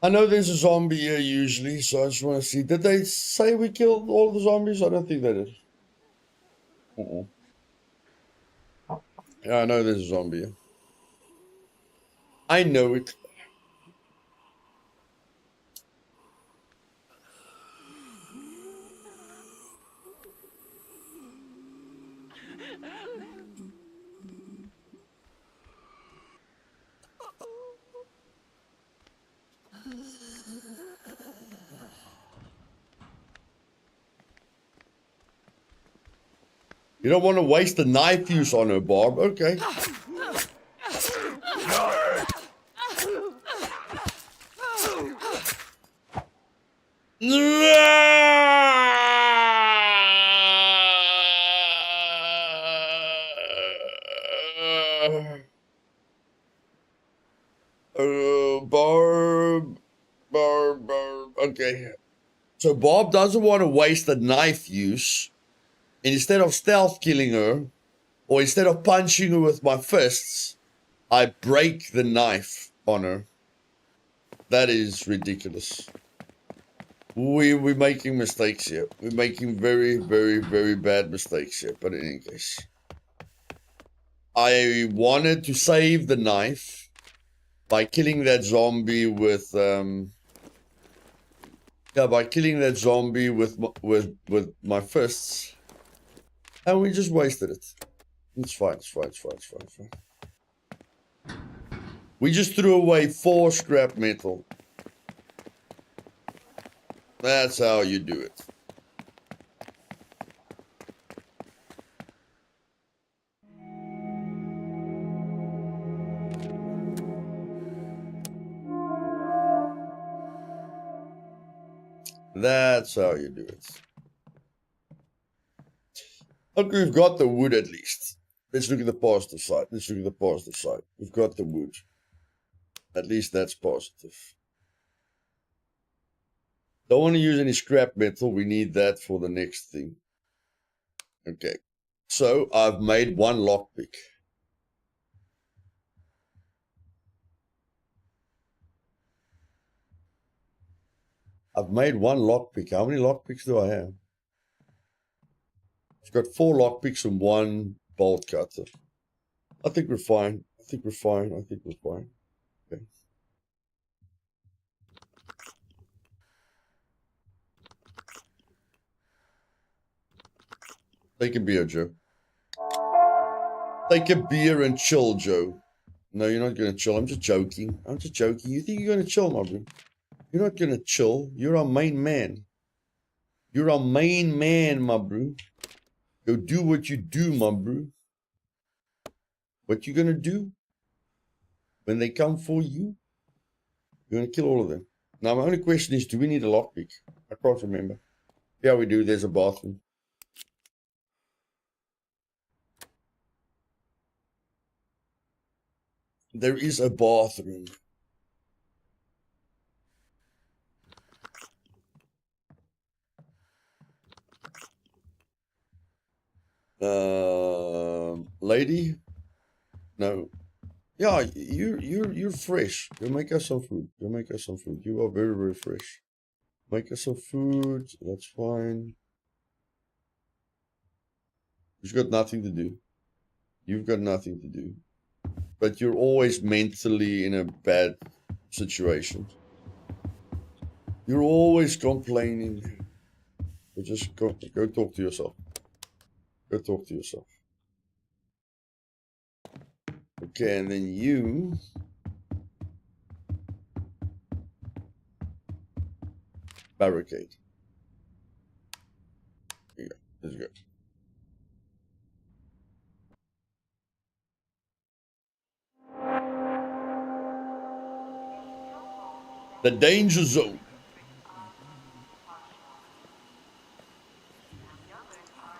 I know there's a zombie here usually, so I just want to see. Did they say we killed all the zombies? I don't think they did. Uh-uh. Yeah, I know there's a zombie here. I know it. You don't want to waste the knife use on her, Barb. Okay. Barb. Okay. So Bob doesn't want to waste the knife use. And instead of stealth killing her, or instead of punching her with my fists, I break the knife on her. That is ridiculous. We're making mistakes here. We're making very, very, very bad mistakes here. But in any case, I wanted to save the knife by killing that zombie with by killing that zombie with my fists, and we just wasted it. It's fine. It's fine. It's fine. It's fine. It's fine. We just threw away 4 scrap metal. That's how you do it. That's how you do it. Okay, we've got the wood at least. Let's look at the positive side. Let's look at the positive side. We've got the wood. At least that's positive. Don't want to use any scrap metal. We need that for the next thing. Okay. So I've made 1 lockpick. I've made 1 lockpick. How many lockpicks do I have? I've got 4 lockpicks and 1 bolt cutter. I think we're fine. I think we're fine. I think we're fine. Okay. Take a beer, Joe. Take a beer and chill, Joe. No, you're not going to chill. I'm just joking. I'm just joking. You think you're going to chill, my bro? You're not going to chill. You're our main man. You're our main man, my bro. Go do what you do, my bro. What you going to do? When they come for you, you're going to kill all of them. Now, my only question is, do we need a lockpick? I can't remember. Yeah, we do. There's a bathroom. There is a bathroom. Lady? No. Yeah, you're fresh. You make us some food. You make us some food. You are very, very fresh. Make us some food. That's fine. You've got nothing to do. You've got nothing to do. But you're always mentally in a bad situation. You're always complaining. So just go talk to yourself. Go talk to yourself. Okay, and then you barricade. Here you go. There you go. The danger zone.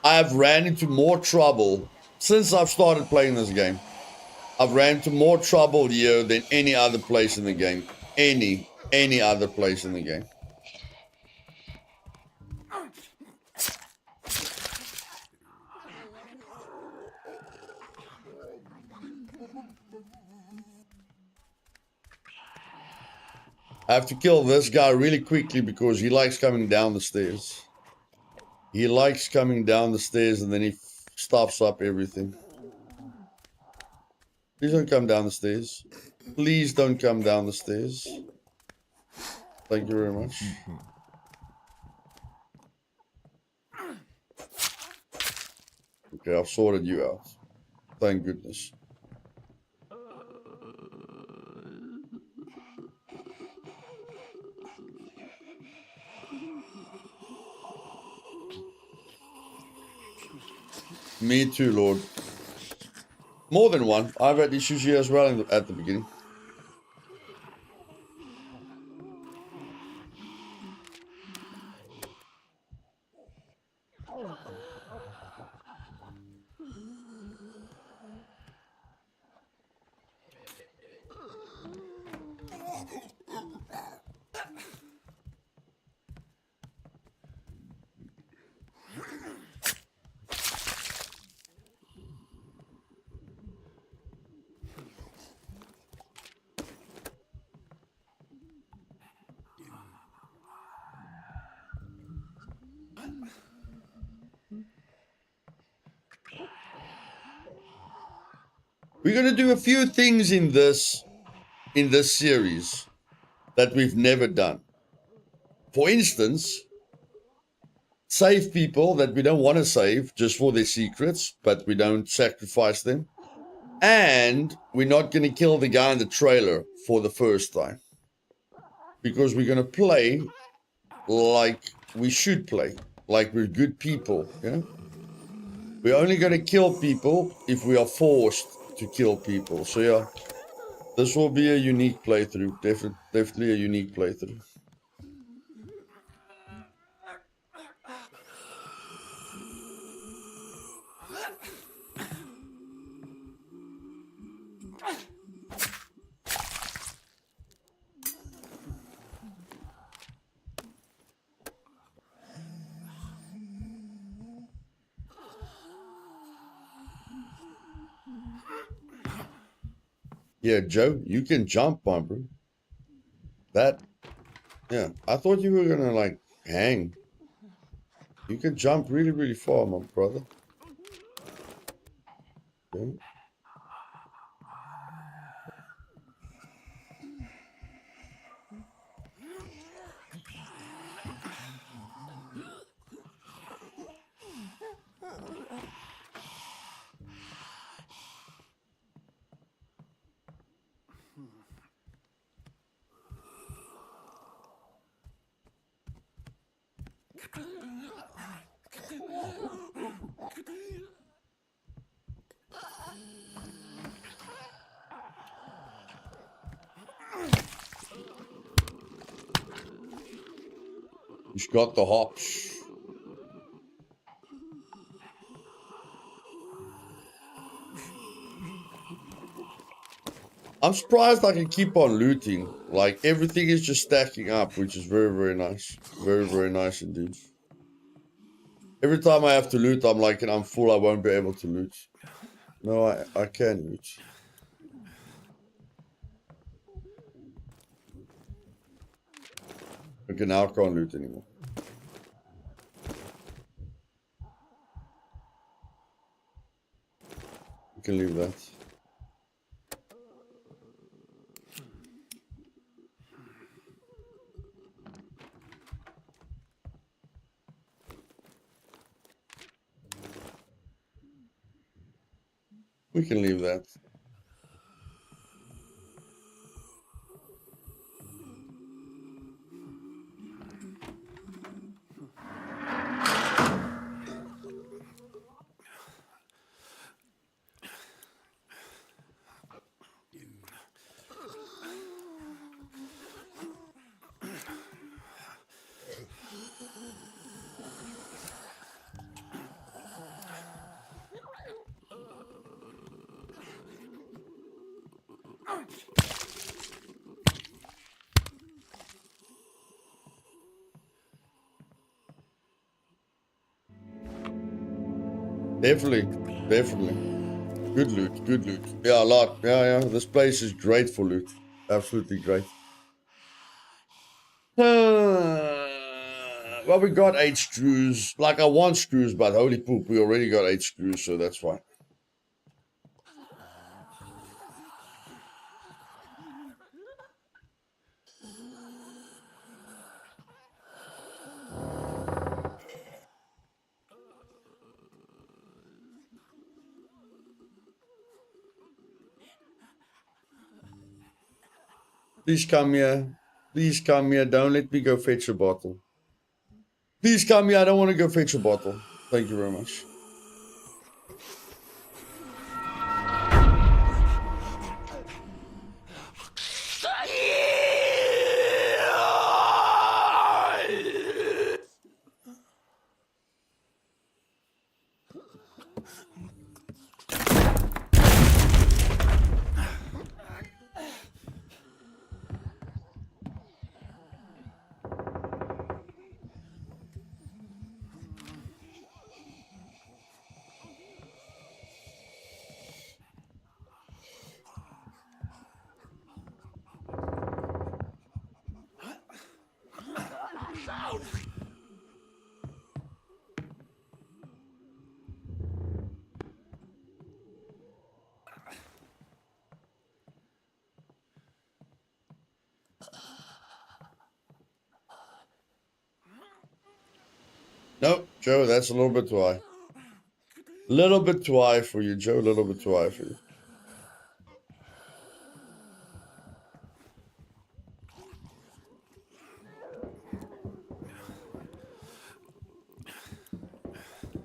I have ran into more trouble since I've started playing this game. I've ran into more trouble here than any other place in the game. Any other place in the game. I have to kill this guy really quickly because he likes coming down the stairs. He likes coming down the stairs and then he stops up everything. Please don't come down the stairs. Please don't come down the stairs. Thank you very much. Okay, I've sorted you out. Thank goodness. Me too, Lord. More than one. I've had issues here as well at the beginning. We're going to do a few things in this series that we've never done. For instance, save people that we don't want to save just for their secrets, but we don't sacrifice them. And we're not going to kill the guy in the trailer for the first time. Because we're going to play like we should play. Like we're good people, you know? We're only going to kill people if we are forced to kill people. So yeah, this will be a unique playthrough. Definitely a unique playthrough. Yeah, Joe, you can jump, my bro. Yeah, I thought you were gonna like hang. You can jump really, really far, my brother. Yeah. He's got the hops. I'm surprised I can keep on looting. Like, everything is just stacking up, which is very, very nice. Very, very nice indeed. Every time I have to loot, I'm like, and I'm full, I won't be able to loot. No, I can loot. Okay, now I can't loot anymore. You can leave that. We can leave that. Definitely, definitely. Good loot, good loot. Yeah, a lot. Yeah, yeah. This place is great for loot. Absolutely great. Well, we got 8 screws. Like, I want screws, but holy poop, we already got 8 screws, so that's fine. Please come here. Please come here. Don't let me go fetch a bottle. Please come here. I don't want to go fetch a bottle. Thank you very much. No, Joe, that's a little bit too high. Little bit too high for you, Joe. A little bit too high for you.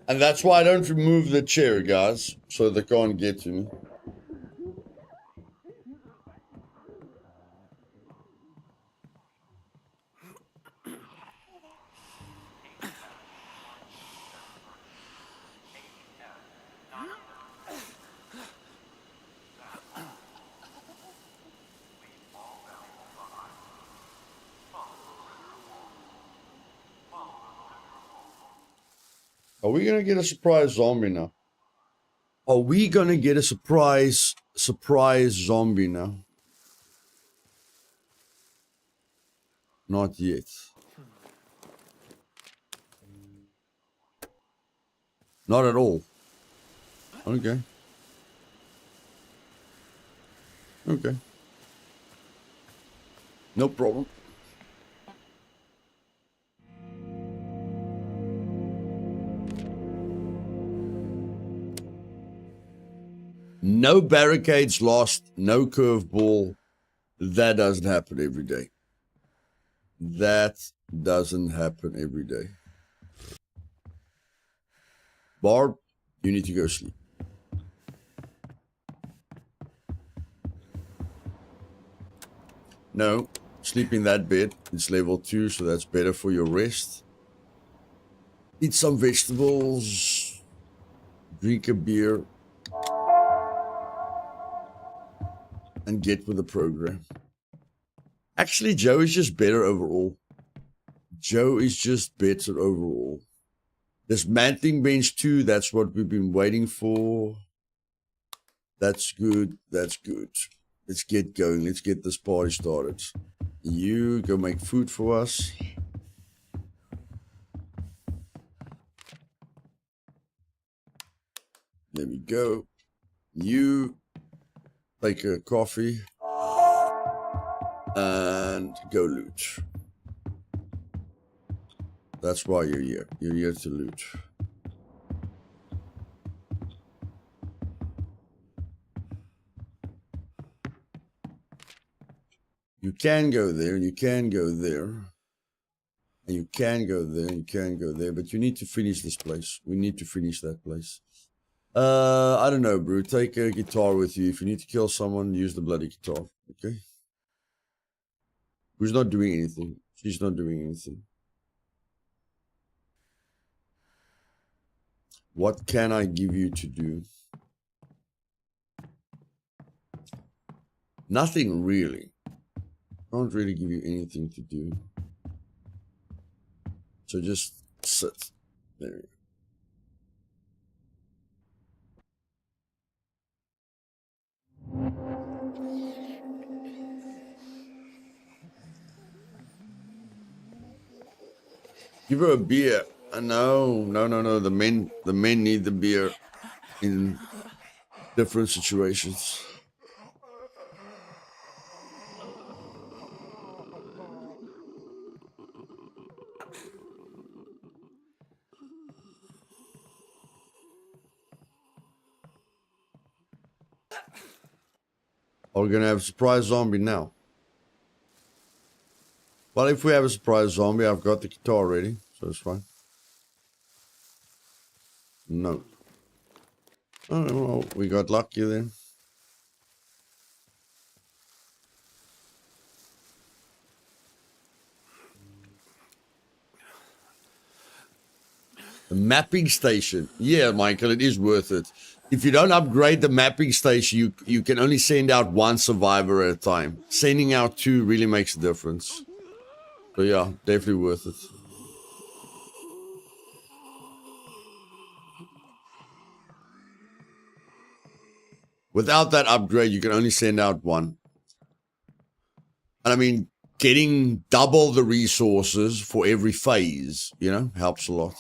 And that's why I don't remove the chair, guys, so they can't get to me. Are we gonna get a surprise zombie now? Are we gonna get a surprise zombie now? Not yet. Not at all. Okay. Okay. No problem. No barricades lost, no curveball. That doesn't happen every day. That doesn't happen every day. Barb, you need to go sleep. No, sleep in that bed. It's level 2, so that's better for your rest. Eat some vegetables. Drink a beer. And get with the program. Actually, Joe is just better overall. Joe is just better overall. Dismantling bench 2, that's what we've been waiting for. That's good. That's good. Let's get going. Let's get this party started. You go make food for us. There we go. You take a coffee and go loot. That's why you're here. You're here to loot. You can go there, and you can go there. And you can go there, and you can go there, but you need to finish this place. We need to finish that place. I don't know, bro. Take a guitar with you. If you need to kill someone, use the bloody guitar, okay? Who's not doing anything? She's not doing anything. What can I give you to do? Nothing really. Can't really give you anything to do. So just sit. There you go. Give her a beer. No. The men need the beer in different situations. Are we gonna have a surprise zombie now? Well, if we have a surprise zombie, I've got the guitar ready, so it's fine. No. Oh, well, we got lucky then. The mapping station. Yeah, Michael, it is worth it. If you don't upgrade the mapping station, you can only send out one survivor at a time. Sending out two really makes a difference. So yeah, definitely worth it. Without that upgrade, you can only send out one. And I mean, getting double the resources for every phase, you know, helps a lot.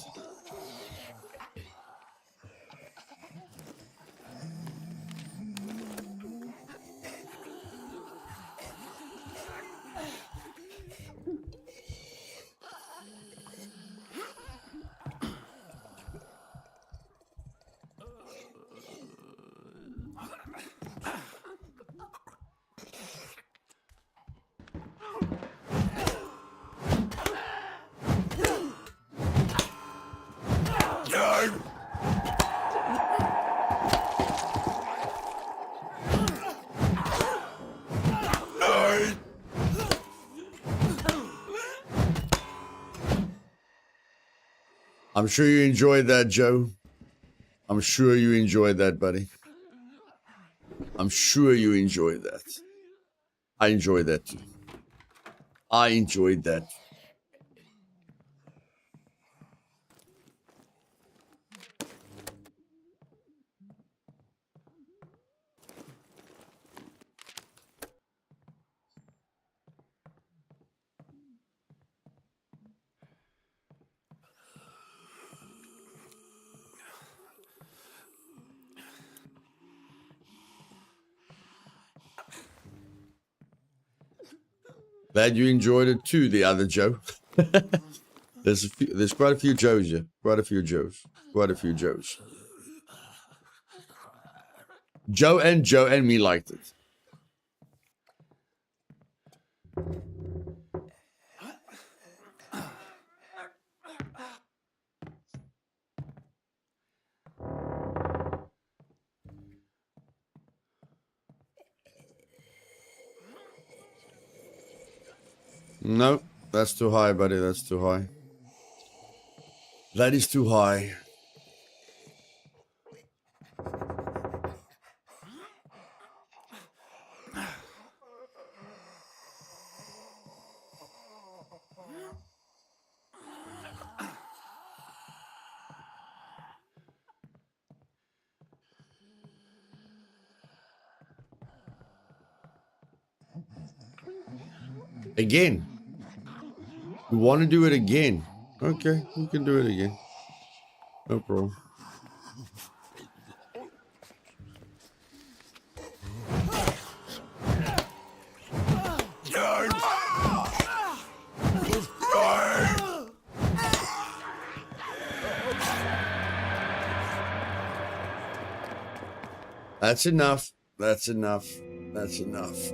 I'm sure you enjoyed that, Joe. I'm sure you enjoyed that, buddy. I'm sure you enjoyed that. I enjoyed that too. I enjoyed that. Glad you enjoyed it too, the other Joe. There's quite a few Joes here. Quite a few Joes. Joe and me liked it. No, that's too high, buddy. That's too high. That is too high. Again. We want to do it again. Okay, we can do it again. No problem. That's enough. That's enough. That's enough.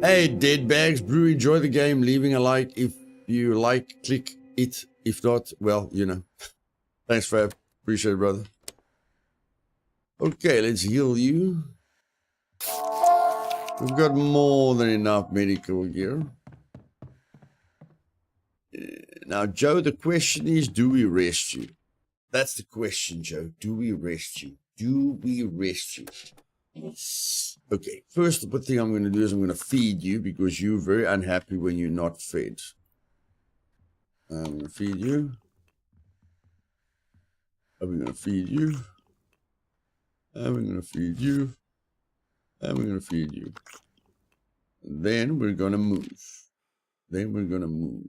Hey, Dead Bags Brew, enjoy the game. Leaving a like if you like, click it. If not, well, you know. Thanks, Fab. Appreciate it, brother. Okay, let's heal you. We've got more than enough medical gear. Now, Joe, the question is, do we rest you? That's the question, Joe. Do we rest you? Do we rest you? Okay, first the thing I'm going to do is I'm going to feed you because you're very unhappy when you're not fed. I'm going to feed you. I'm going to feed you. I'm going to feed you. I'm going to feed you. And then we're going to move. Then we're going to move.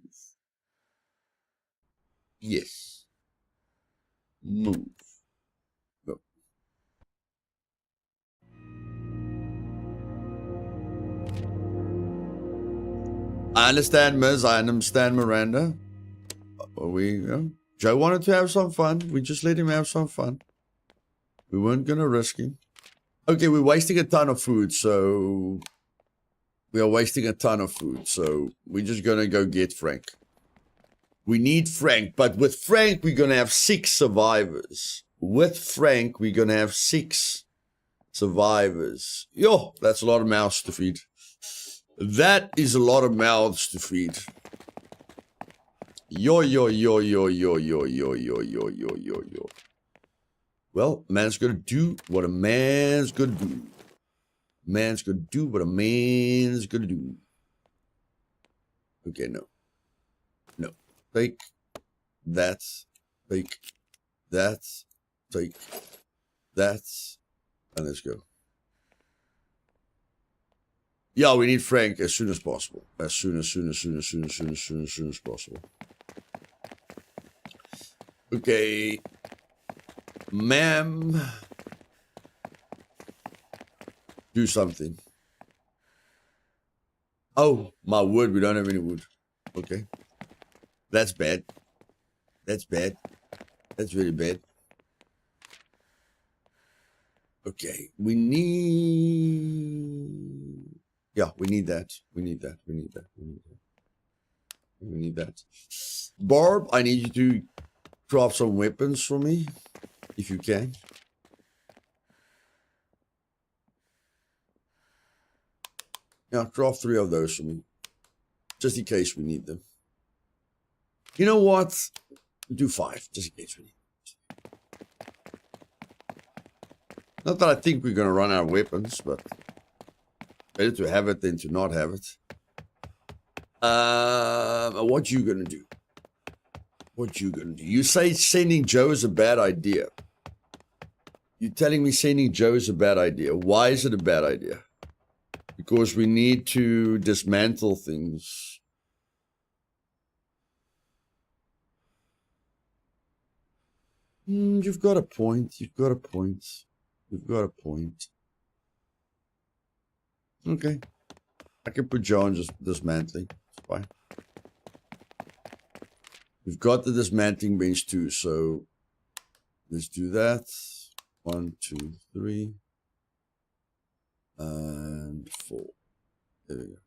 Yes. Move. Go. I understand, Ms. I understand, Miranda. Joe wanted to have some fun. We just let him have some fun. We weren't going to risk him. Okay, we're wasting a ton of food, so... We are wasting a ton of food, so we're just going to go get Frank. We need Frank, but with Frank, we're going to have 6 survivors. With Frank, we're going to have 6 survivors. Yo, that's a lot of mouths to feed. That is a lot of mouths to feed. Yo. Well, man's gonna do what a man's gonna do. Man's gonna do what a man's gonna do. Okay, no. No. Take that. Take that. Take that. And let's go. Yeah, we need Frank as soon as possible. As soon as possible. Okay. Ma'am. Do something. Oh, my wood. We don't have any wood. Okay. That's bad. That's bad. That's really bad. Okay. We need... Yeah, we need that. We need that. We need that. We need that. We need that. Barb, I need you to craft some weapons for me, if you can. Yeah, craft 3 of those for me, just in case we need them. You know what? Do 5, just in case we need them. Not that I think we're going to run out of weapons, but better to have it than to not have it. What you going to do? What you going to do? You say sending Joe is a bad idea. You're telling me sending Joe is a bad idea. Why is it a bad idea? Because we need to dismantle things. You've got a point. You've got a point. You've got a point. Okay. I can put Joe on just dismantling. It's fine. We've got the dismantling bench too, so let's do that. 1, 2, 3. And 4. There we go.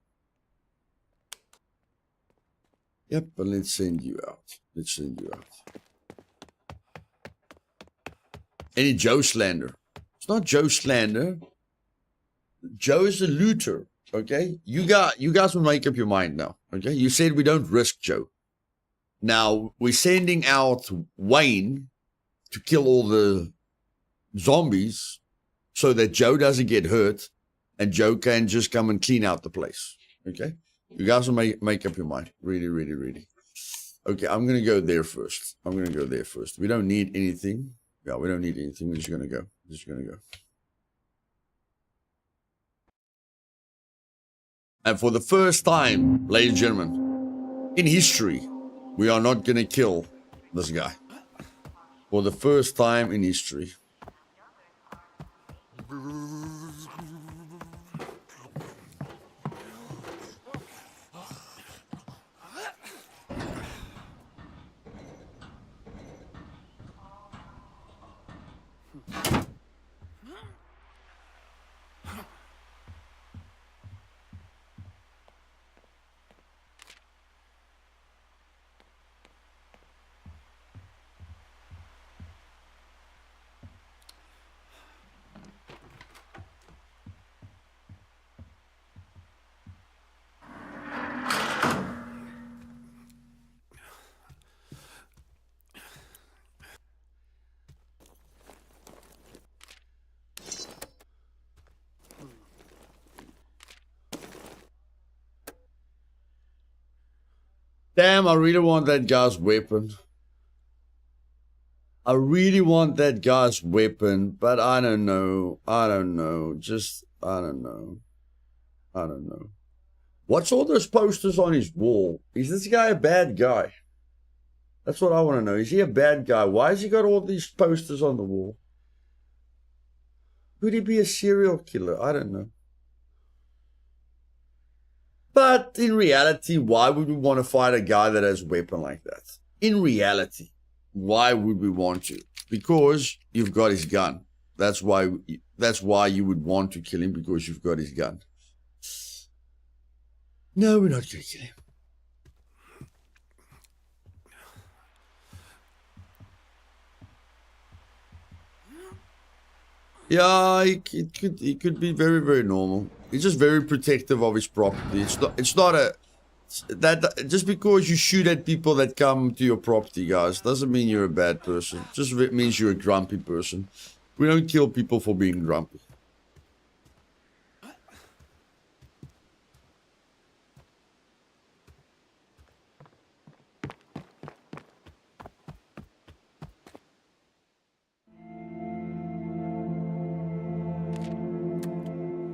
Yep, and let's send you out. Let's send you out. Any Joe slander? It's not Joe slander. Joe is a looter. Okay, you guys will make up your mind now. Okay, you said we don't risk Joe. Now we're sending out Wayne to kill all the zombies so that Joe doesn't get hurt and Joe can just come and clean out the place. Okay, you guys will make up your mind. Really. Okay, I'm gonna go there first. We don't need anything. Yeah, we don't need anything. We're just gonna go. And for the first time, ladies and gentlemen, in history, we are not going to kill this guy. For the first time in history. Damn, I really want that guy's weapon. I really want that guy's weapon, but I don't know. I don't know. Just, I don't know. I don't know. What's all those posters on his wall? Is this guy a bad guy? That's what I want to know. Is he a bad guy? Why has he got all these posters on the wall? Could he be a serial killer? I don't know. But in reality, why would we want to fight a guy that has a weapon like that? In reality, why would we want to? Because you've got his gun. That's why you would want to kill him, because you've got his gun. No, we're not going to kill him. Yeah, he could be very, very normal. He's just very protective of his property. It's not a that just because you shoot at people that come to your property, guys, doesn't mean you're a bad person. Just means you're a grumpy person. We don't kill people for being grumpy.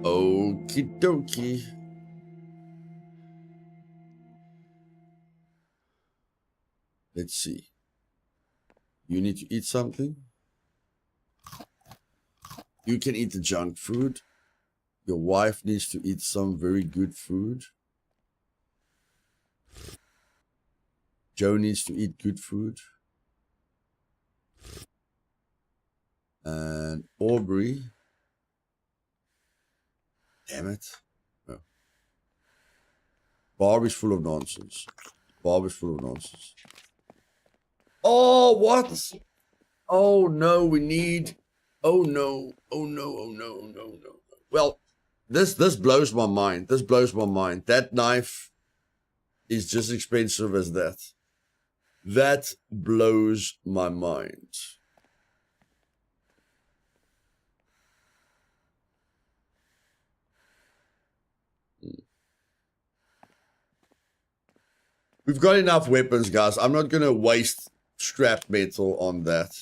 Okie dokie. Let's see. You need to eat something. You can eat the junk food. Your wife needs to eat some very good food. Joe needs to eat good food. And Aubrey. Damn it. No. Barb is full of nonsense. Barb is full of nonsense. Oh, what? Oh, no, we need... Oh, no. Oh, no, oh, no, oh, no, no. Well, this blows my mind. This blows my mind. That knife is just expensive as that. That blows my mind. We've got enough weapons, guys. I'm not going to waste scrap metal on that.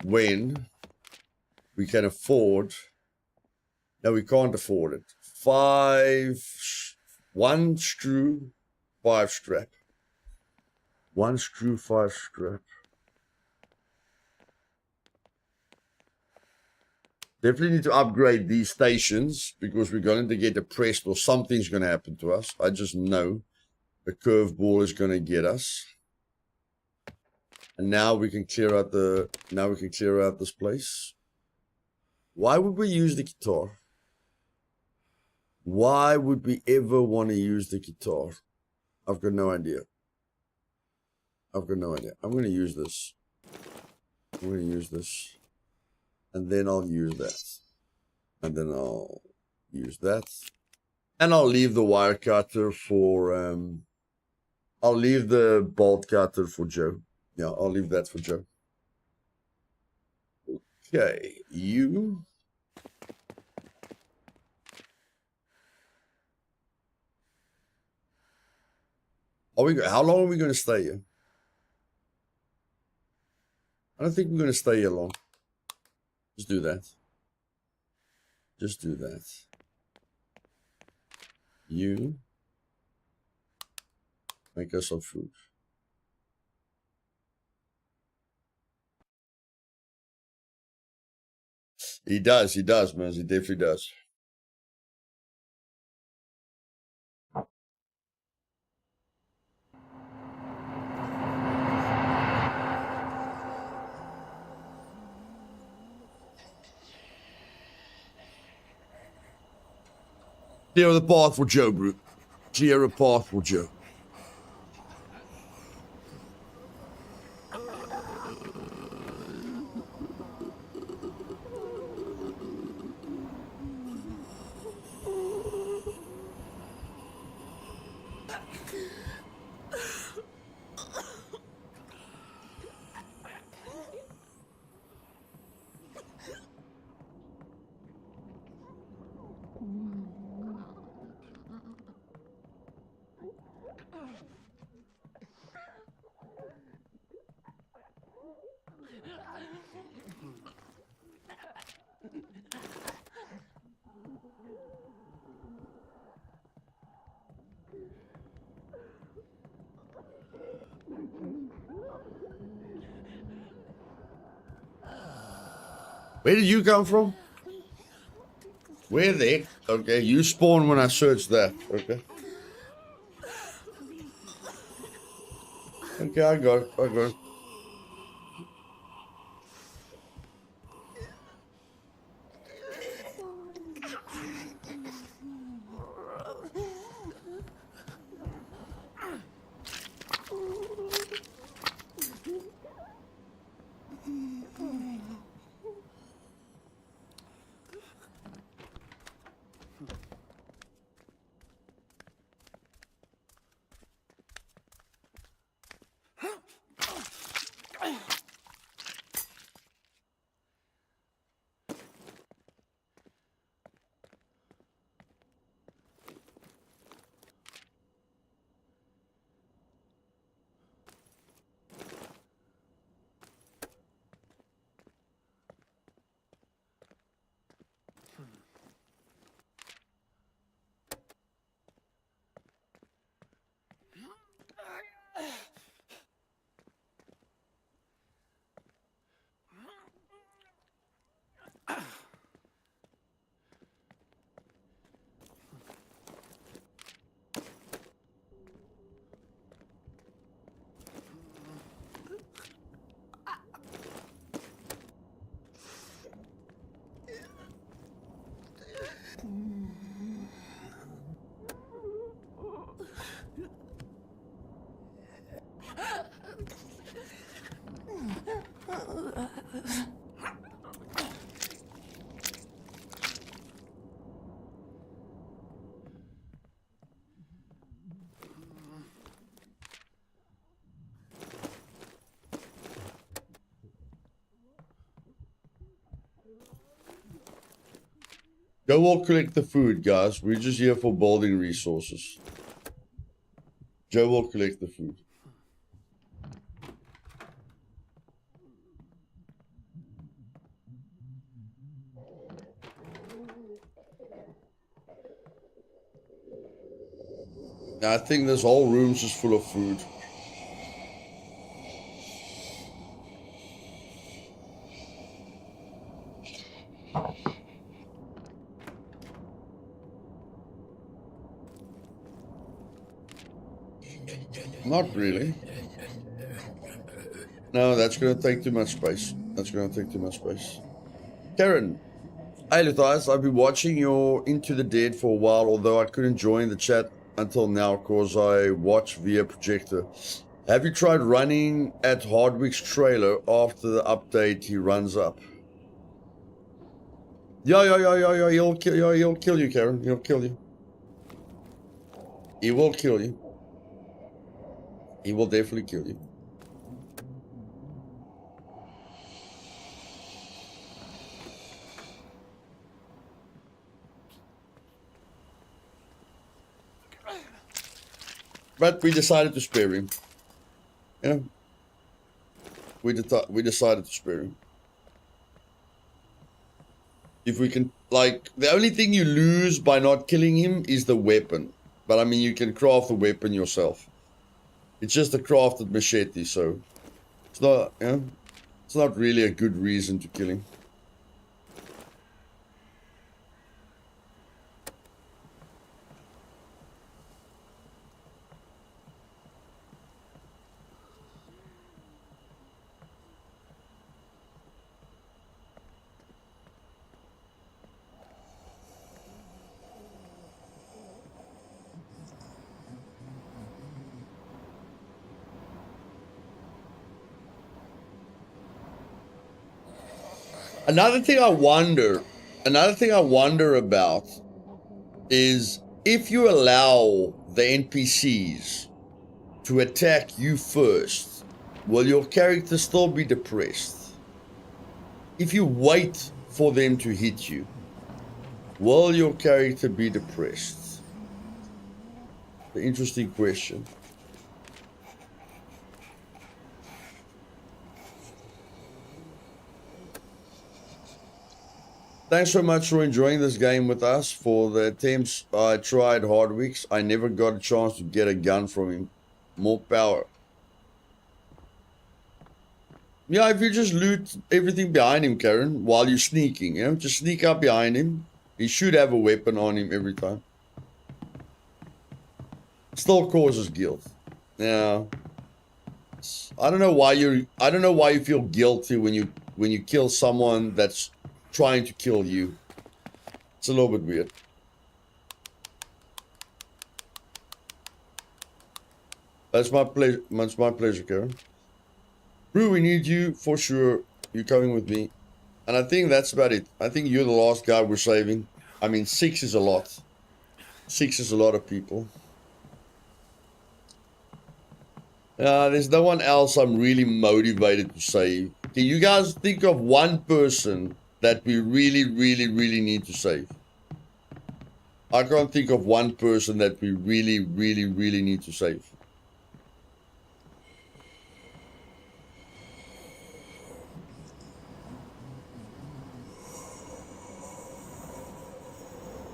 When we can afford... No, we can't afford it. 1 screw, 5 scrap. 1 screw, 5 scrap. Definitely need to upgrade these stations, because we're going to get oppressed or something's going to happen to us. I just know the curveball is going to get us. And now we can clear out this place. Why would we use the guitar? Why would we ever want to use the guitar? I've got no idea. I've got no idea. I'm going to use this. I'm going to use this. And then I'll use that. And then I'll use that. And I'll leave the wire cutter for... I'll leave the bolt cutter for Joe. Yeah, I'll leave that for Joe. Okay, you... How long are we going to stay here? I don't think we're going to stay here long. Just do that. Just do that. You make us some food. He does, man. He definitely does. Clear the path for Joe, bro. Clear a path for Joe. Where did you come from? Where there? Okay, you spawn when I search that. Okay. Okay, I got it. I got it. Go all collect the food, guys. We're just here for building resources. Joe will collect the food. I think this whole room's just full of food. Not really. No, that's going to take too much space. That's going to take too much space. Karen. Hey, Luthais, I've been watching your Into the Dead for a while, although I couldn't join the chat until now because I watch via projector. Have you tried running at Hardwick's trailer after the update he runs up? Yeah, he'll kill you, Karen. He'll kill you. He will kill you. He will definitely kill you. But we decided to spare him. You know? We decided to spare him. If we can, like, the only thing you lose by not killing him is the weapon. But I mean, you can craft the weapon yourself. It's just a crafted machete, so it's not, you know, it's not really a good reason to kill him. Another thing I wonder about is if you allow the NPCs to attack you first, will your character still be depressed? If you wait for them to hit you, will your character be depressed? The interesting question. Thanks so much for enjoying this game with us. For the attempts I tried Hardwicks, I never got a chance to get a gun from him. More power. Yeah, if you just loot everything behind him, Karen, while you're sneaking, you know, just sneak up behind him. He should have a weapon on him every time. Still causes guilt. Yeah. I don't know why you feel guilty when you kill someone that's trying to kill you. It's a little bit weird. That's my pleasure. That's my pleasure, Karen. Brew, we need you for sure. You're coming with me. And I think that's about it. I think you're the last guy we're saving. I mean, 6 is a lot. 6 is a lot of people. There's no one else I'm really motivated to save. Can you guys think of one person that we really, really, really need to save? I can't think of one person that we really, really, really need to save.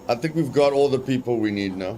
I think we've got all the people we need now.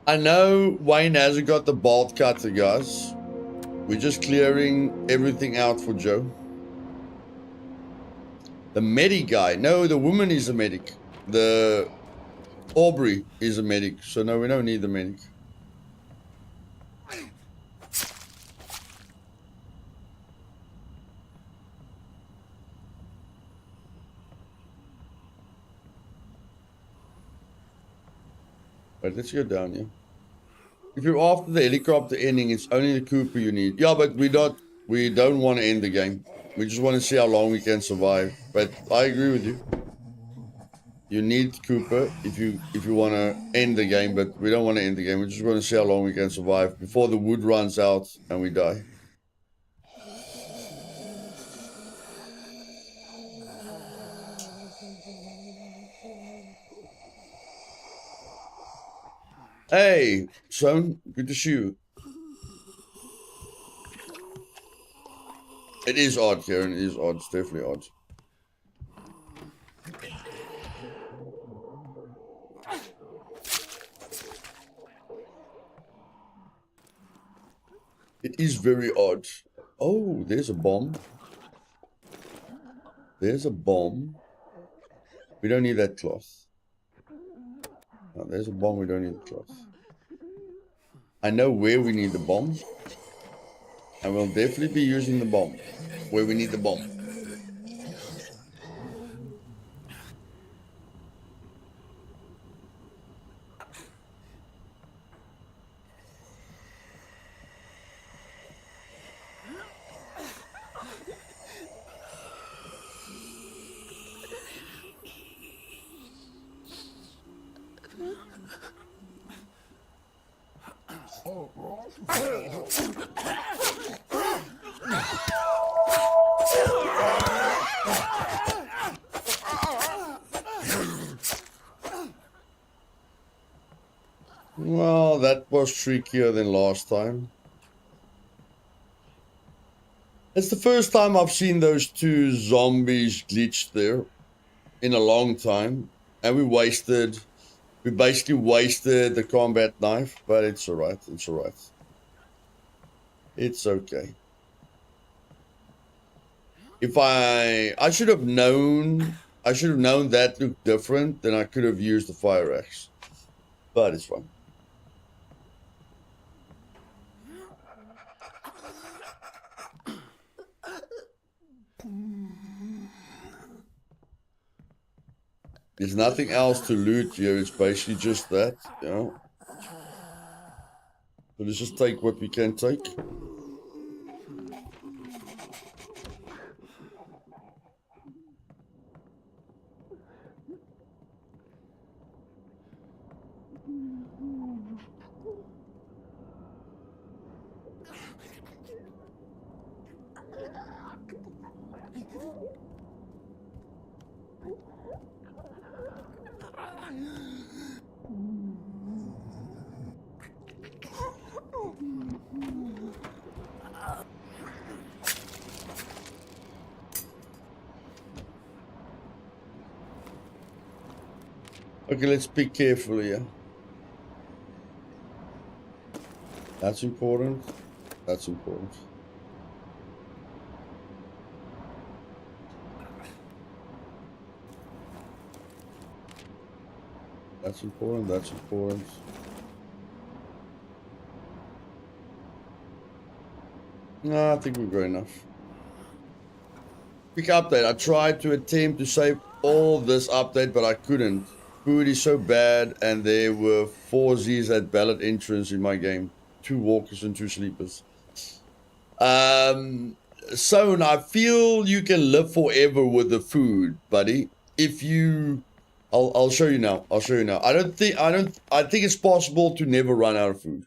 I know Wayne hasn't got the bolt cutter, guys. We're just clearing everything out for Joe. The medic guy. No, the woman is a medic. The Aubrey is a medic. So no, we don't need the medic. Right, let's go down here. If you're after the helicopter ending, it's only the Cooper you need. Yeah, but we don't want to end the game. We just want to see how long we can survive. But I agree with you. You need Cooper if you want to end the game, but we don't want to end the game. We just want to see how long we can survive before the wood runs out and we die. Hey, son, good to see you. It is odd, Karen. It is odd. It's definitely odd. It is very odd. Oh, there's a bomb. There's a bomb. We don't need that cloth. No, there's a bomb. We don't need the cloth. I know where we need the bomb. And we'll definitely be using the bomb. Where we need the bomb. Well, that was trickier than last time. It's the first time I've seen those two zombies glitched there in a long time. And we basically wasted the combat knife, but it's alright, it's alright. It's okay. If I should have known that looked different, then I could have used the fire axe. But it's fine. There's nothing else to loot here. It's basically just that, you know. So let's just take what we can take. Okay, let's pick carefully, yeah. That's important. That's important. That's important. That's important. No, I think we've got enough. Quick update. I tried to attempt to save all this update, but I couldn't. Food is so bad, and there were 4 Z's at ballot entrance in my game. 2 walkers and 2 sleepers. So I feel you can live forever with the food, buddy. If you, I'll show you now. I'll show you now. I think it's possible to never run out of food.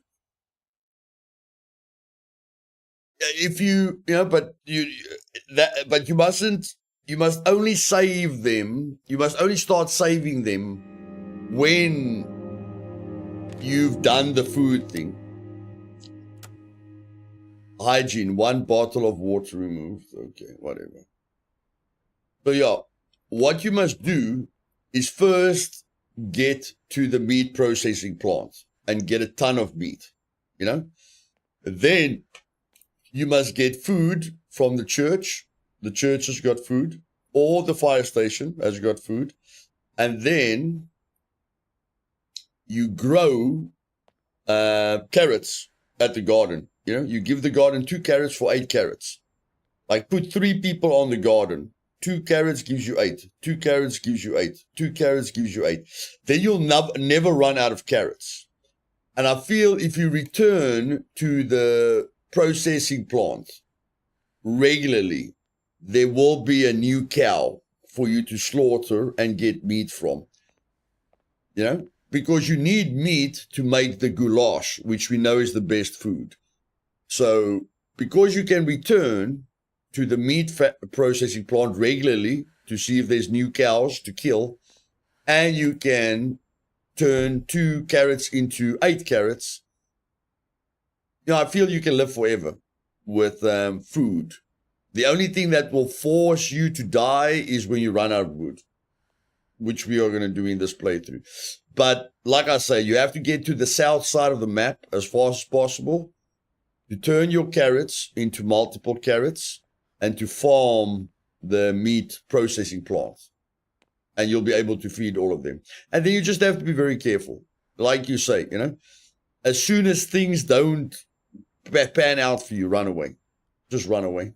If but but you mustn't. You must only save them. You must only start saving them when you've done the food thing. Hygiene, 1 bottle of water removed. Okay, whatever. So yeah, what you must do is first get to the meat processing plant and get a ton of meat, Then you must get food from the church. The church has got food, or the fire station has got food. And then you grow carrots at the garden. You give the garden 2 carrots for 8 carrots. Like put 3 people on the garden. 2 carrots gives you 8. 2 carrots gives you 8. 2 carrots gives you 8. Then you'll never run out of carrots. And I feel if you return to the processing plant regularly, there will be a new cow for you to slaughter and get meat from. Because you need meat to make the goulash, which we know is the best food. So because you can return to the meat processing plant regularly to see if there's new cows to kill, and you can turn 2 carrots into 8 carrots, I feel you can live forever with food. The only thing that will force you to die is when you run out of wood, which we are going to do in this playthrough. But like I say, you have to get to the south side of the map as fast as possible to turn your carrots into multiple carrots and to farm the meat processing plant. And you'll be able to feed all of them. And then you just have to be very careful. Like you say, as soon as things don't pan out for you, run away. Just run away.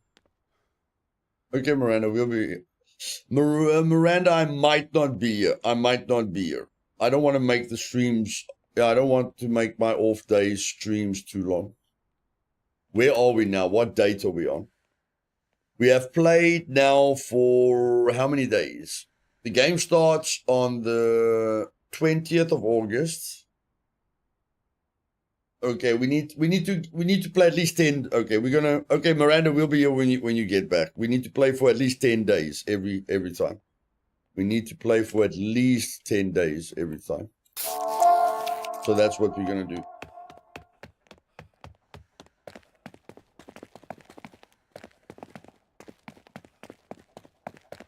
Okay, Miranda, we'll be here. Miranda, I might not be here. I don't want to make the streams. I don't want to make my off days streams too long. Where are we now? What date are we on? We have played now for how many days? The game starts on the 20th of August. Okay, we need to play at least 10. Okay, Miranda, we'll be here when you get back. We need to play for at least 10 days every time. We need to play for at least 10 days every time. So that's what we're gonna do.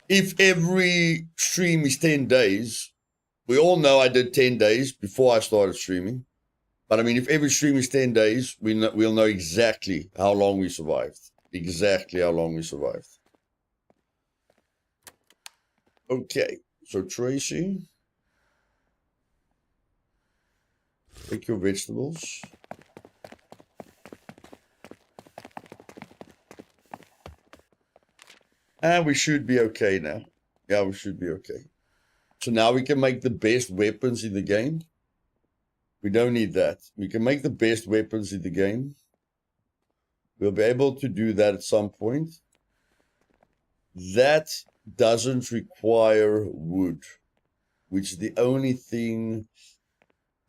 If every stream is 10 days, we all know I did 10 days before I started streaming. But I mean, if every stream is 10 days, we'll know exactly how long we survived. Exactly how long we survived. Okay, so Tracy, take your vegetables. And we should be okay now. Yeah, we should be okay. So now we can make the best weapons in the game. We don't need that. We can make the best weapons in the game. We'll be able to do that at some point. That doesn't require wood, which is the only thing.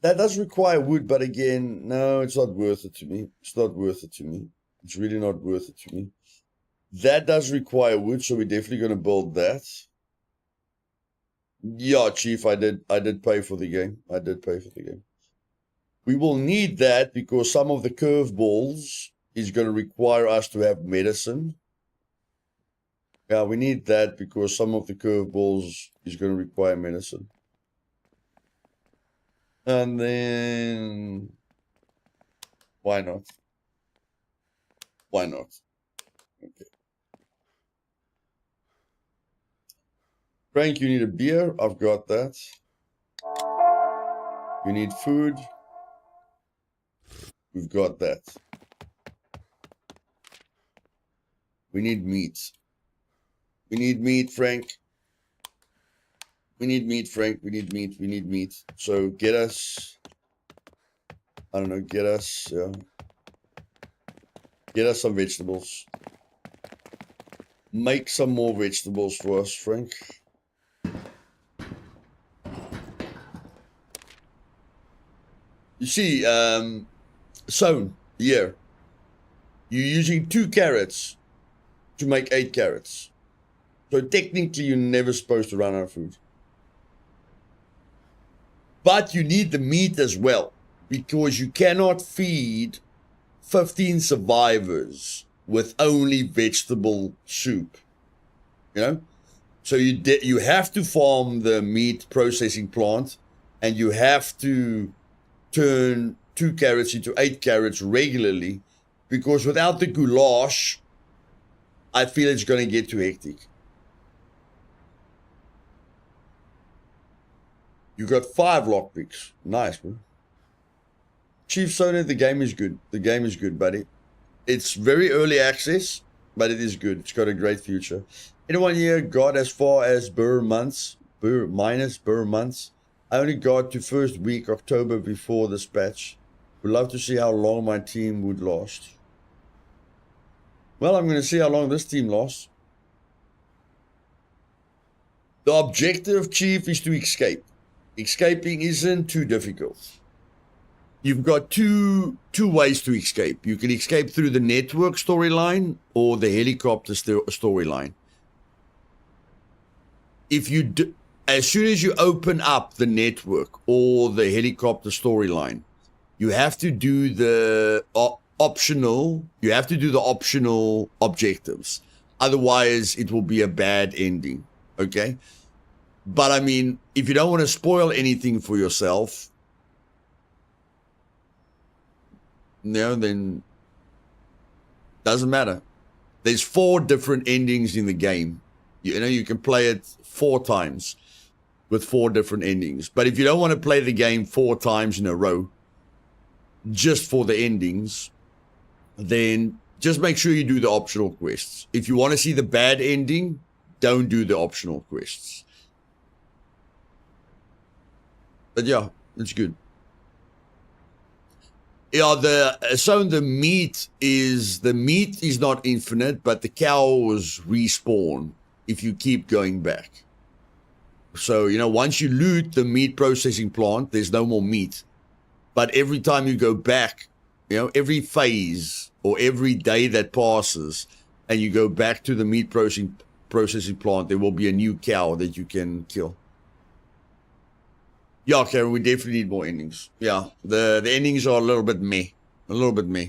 That does require wood, but again, no, it's not worth it to me. It's not worth it to me. It's really not worth it to me. That does require wood, so we're definitely going to build that. Yeah, Chief, I did pay for the game. I did pay for the game. We will need that because some of the curveballs is going to require us to have medicine. Yeah, we need that because some of the curveballs is going to require medicine. And then... why not? Why not? Okay. Frank, you need a beer? I've got that. You need food? We've got that. We need meat. We need meat, Frank. We need meat, Frank. We need meat. We need meat. So get us... I don't know, get us some vegetables. Make some more vegetables for us, Frank. You see, sown here. You're using 2 carrots to make 8 carrots. So technically you're never supposed to run out of food. But you need the meat as well, because you cannot feed 15 survivors with only vegetable soup. You know? So you have to farm the meat processing plant, and you have to turn 2 carrots into 8 carrots regularly, because without the goulash, I feel it's going to get too hectic. You got 5 lockpicks. Nice, man. Chief Soda, the game is good. The game is good, buddy. It's very early access, but it is good. It's got a great future. Anyone here got as far as Burr months? Burr months? I only got to first week October before this patch. Would love to see how long my team would last. Well, I'm going to see how long this team lasts. The objective, Chief, is to escape. Escaping isn't too difficult. You've got two ways to escape. You can escape through the network storyline or the helicopter storyline. If you as soon as you open up the network or the helicopter storyline, you have to do the optional. You have to do the optional objectives. Otherwise, it will be a bad ending. Okay. But I mean, if you don't want to spoil anything for yourself, then doesn't matter. There's 4 different endings in the game. You know, you can play it 4 times with 4 different endings. But if you don't want to play the game 4 times in a row, just for the endings, then just make sure you do the optional quests. If you want to see the bad ending, don't do the optional quests. But yeah, it's good. Yeah, the meat is not infinite, but the cows respawn if you keep going back. So, you know, once you loot the meat processing plant, there's no more meat. But every time you go back, you know, every phase or every day that passes and you go back to the meat processing plant, there will be a new cow that you can kill. Yeah, Karen, we definitely need more endings. Yeah, the endings are a little bit meh. A little bit meh.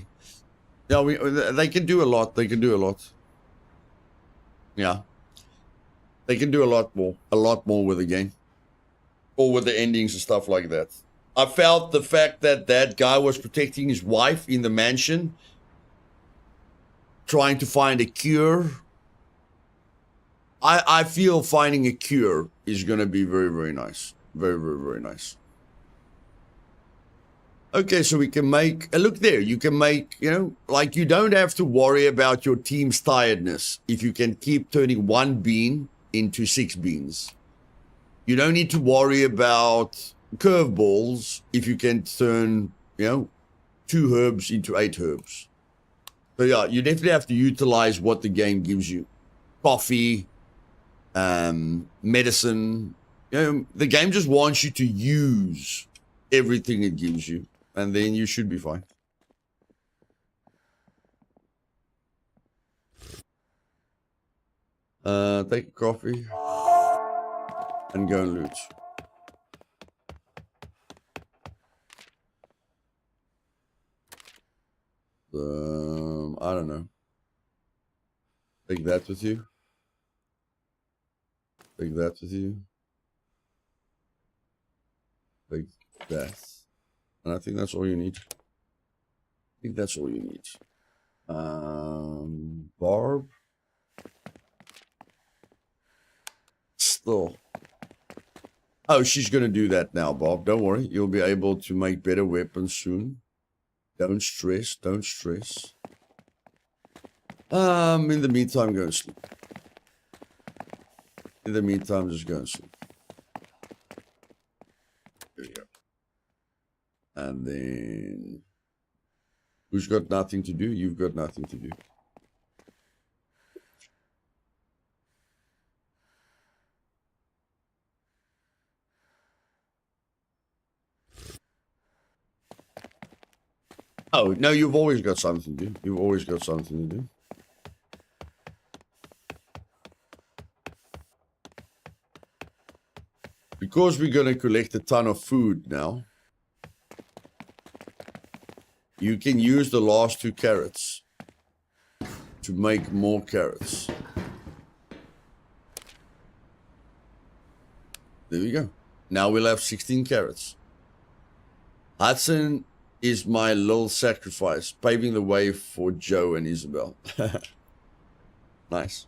Yeah, they can do a lot. They can do a lot. Yeah. They can do a lot more with the game. Or with the endings and stuff like that. I felt the fact that that guy was protecting his wife in the mansion, trying to find a cure. I feel finding a cure is going to be very, very nice. Very, very, very nice. Okay, so we can make, look there, you can make, you know, like you don't have to worry about your team's tiredness if you can keep turning 1 bean into 6 beans. You don't need to worry about curveballs if you can turn, you know, 2 herbs into 8 herbs. So yeah, you definitely have to utilize what the game gives you. Coffee, medicine. You know, the game just wants you to use everything it gives you, and then you should be fine. Take a coffee. and go and loot. I don't know. Take that with you. Take that with you. Take that. And I think that's all you need. I think that's all you need. Barb. Still. Oh, she's gonna do that now, Bob. Don't worry. You'll be able to make better weapons soon. Don't stress. Don't stress. In the meantime, go and sleep. In the meantime, just go and sleep. There you go. And then... Who's got nothing to do? You've got nothing to do. Oh, no, you've always got something to do. You've always got something to do. Because we're going to collect a ton of food now, you can use the last 2 carrots to make more carrots. There we go. Now we'll have 16 carrots. Hudson is my little sacrifice, paving the way for Joe and Isabel. Nice.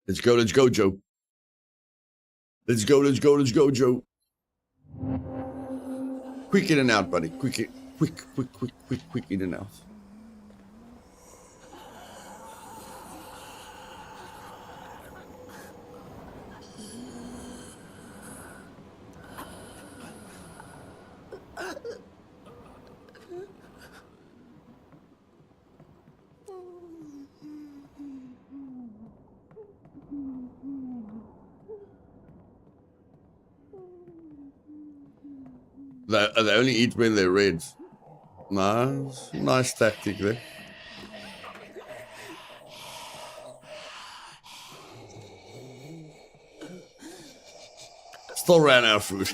Let's go, Joe. Let's go, Joe. Quick in and out, buddy. Quick in and out. They only eat when they're red. Nice tactic there. Still ran out of food.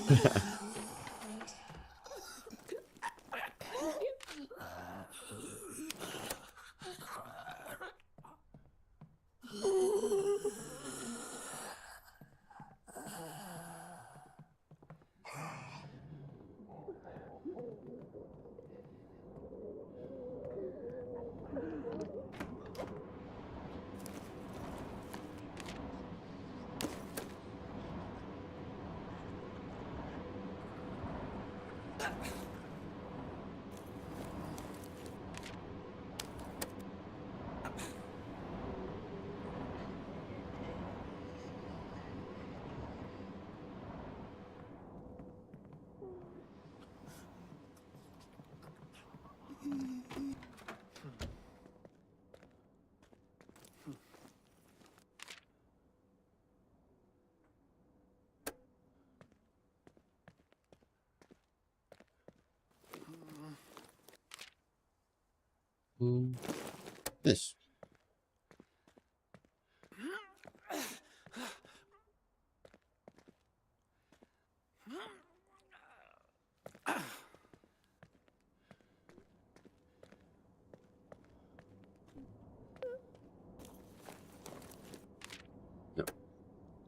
Yes.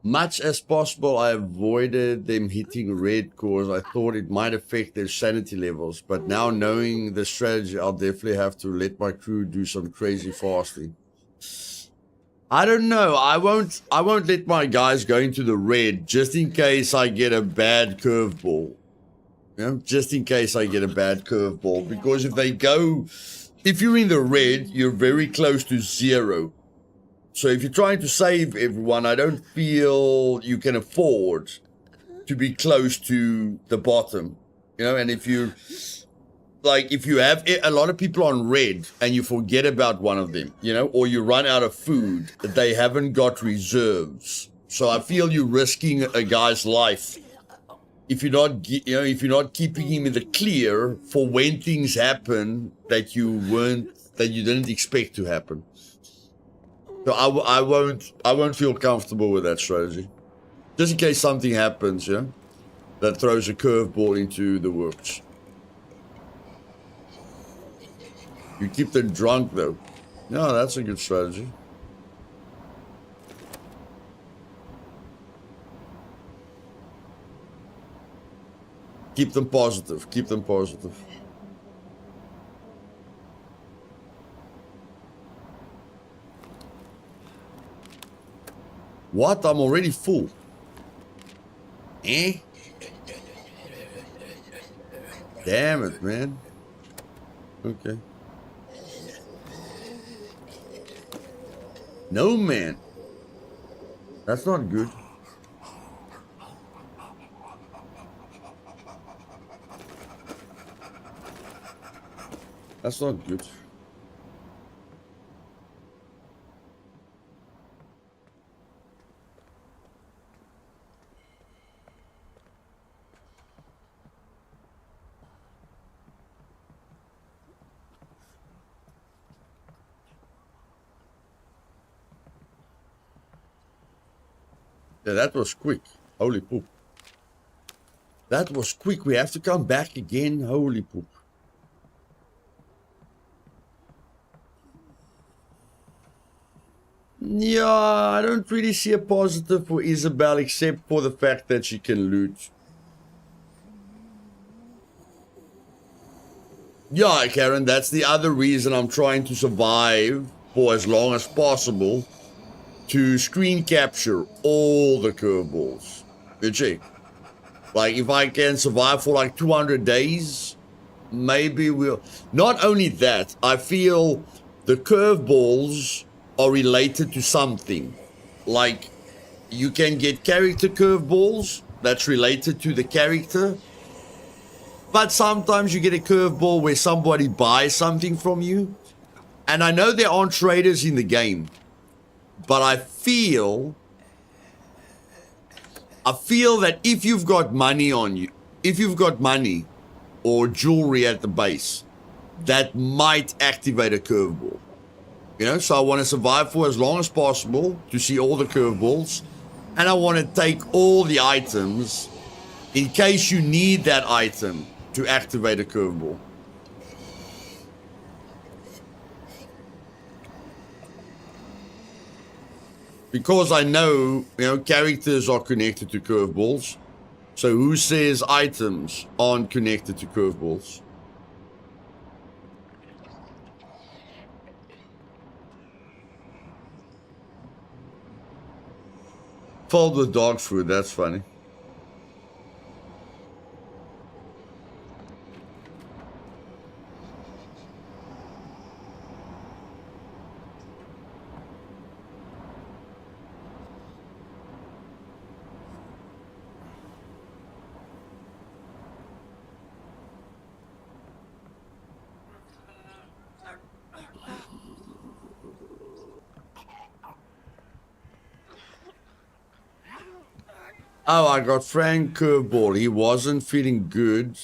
Much as possible, I avoided them hitting red cores. I thought it might affect their sanity levels, but now knowing the strategy, I'll definitely have to let my crew do some crazy fasting. I don't know. I won't let my guys go into the red just in case I get a bad curveball. You know, just in case I get a bad curveball, because if you're in the red, you're very close to 0. So if you're trying to save everyone, I don't feel you can afford to be close to the bottom, you know. And if you have a lot of people on red and you forget about one of them, you know, or you run out of food, they haven't got reserves. So I feel you're risking a guy's life if you're not keeping him in the clear for when things happen that you weren't that you didn't expect to happen. So I won't feel comfortable with that strategy. Just in case something happens, yeah, that throws a curveball into the works. You keep them drunk though. No, that's a good strategy. Keep them positive. Keep them positive. What? I'm already full. Eh? Damn it, man. Okay. No, man. That's not good. That's not good. Yeah, that was quick. Holy poop. That was quick. We have to come back again. Holy poop. Yeah, I don't really see a positive for Isabel except for the fact that she can loot. Yeah, Karen, that's the other reason I'm trying to survive for as long as possible, to screen capture all the curveballs. You see? Like, if I can survive for like 200 days, maybe we'll... Not only that, I feel the curveballs are related to something. Like, you can get character curveballs that's related to the character. But sometimes you get a curveball where somebody buys something from you. And I know there aren't traders in the game. But I feel that if you've got money on you, if you've got money or jewelry at the base, that might activate a curveball. You know, so I want to survive for as long as possible to see all the curveballs. And I want to take all the items in case you need that item to activate a curveball. Because I know, characters are connected to curveballs. So who says items aren't connected to curveballs? Filled with dog food, that's funny. Oh, I got Frank curveball. He wasn't feeling good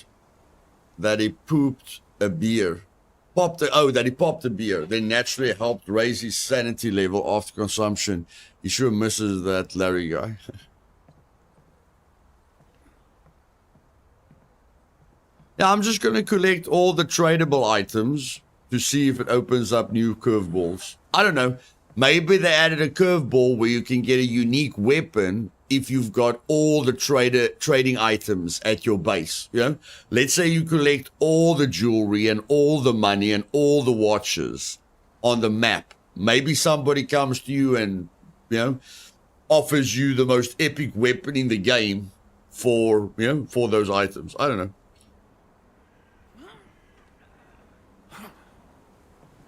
that he pooped a beer. That he popped a beer. Then naturally helped raise his sanity level after consumption. He sure misses that Larry guy. Yeah, I'm just going to collect all the tradable items to see if it opens up new curveballs. I don't know. Maybe they added a curveball where you can get a unique weapon if you've got all the trading items at your base. Let's say you collect all the jewelry and all the money and all the watches on the map. Maybe somebody comes to you and, offers you the most epic weapon in the game for those items. I don't know.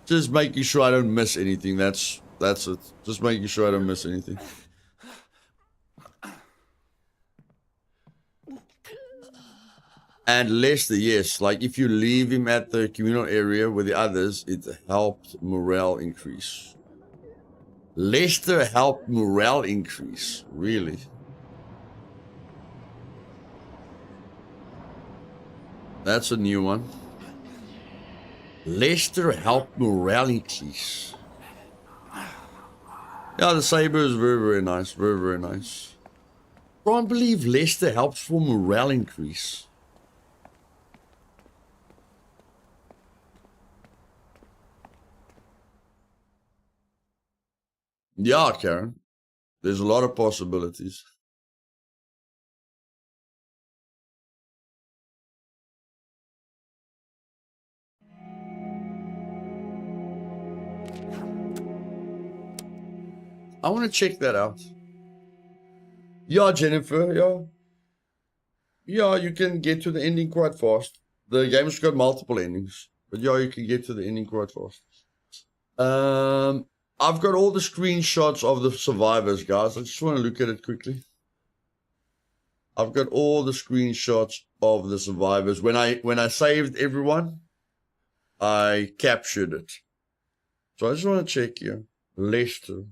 Just making sure I don't miss anything. That's it. Just making sure I don't miss anything. And Lester, yes, like if you leave him at the communal area with the others, it helped morale increase. Lester helped morale increase, really? That's a new one. Leicester helped morale increase. Yeah, the saber is very, very nice. Very, very nice. Can't believe Leicester helps for morale increase. Yeah, Karen. There's a lot of possibilities. I want to check that out. Yeah, Jennifer, yeah. Yeah, you can get to the ending quite fast. The game's got multiple endings. But yeah, you can get to the ending quite fast. I've got all the screenshots of the survivors, guys. I just want to look at it quickly. I've got all the screenshots of the survivors. When I saved everyone, I captured it. So I just want to check here. Leicester.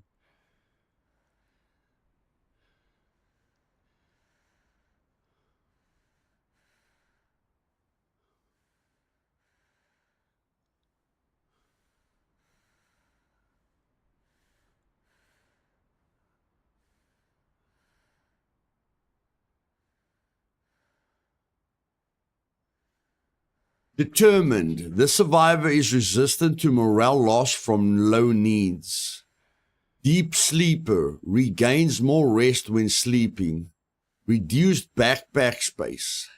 Determined. This survivor is resistant to morale loss from low needs. Deep sleeper. Regains more rest when sleeping. Reduced backpack space.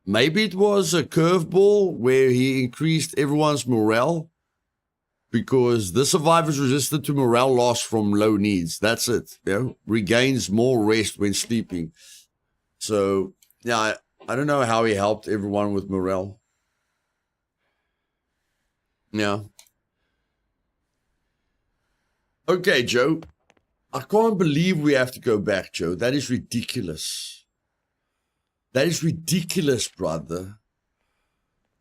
Maybe it was a curveball where he increased everyone's morale. Because the survivor is resistant to morale loss from low needs. That's it. Yeah? Regains more rest when sleeping. So, yeah, I don't know how he helped everyone with morale. Yeah. Okay, Joe. I can't believe we have to go back, Joe. That is ridiculous. That is ridiculous, brother.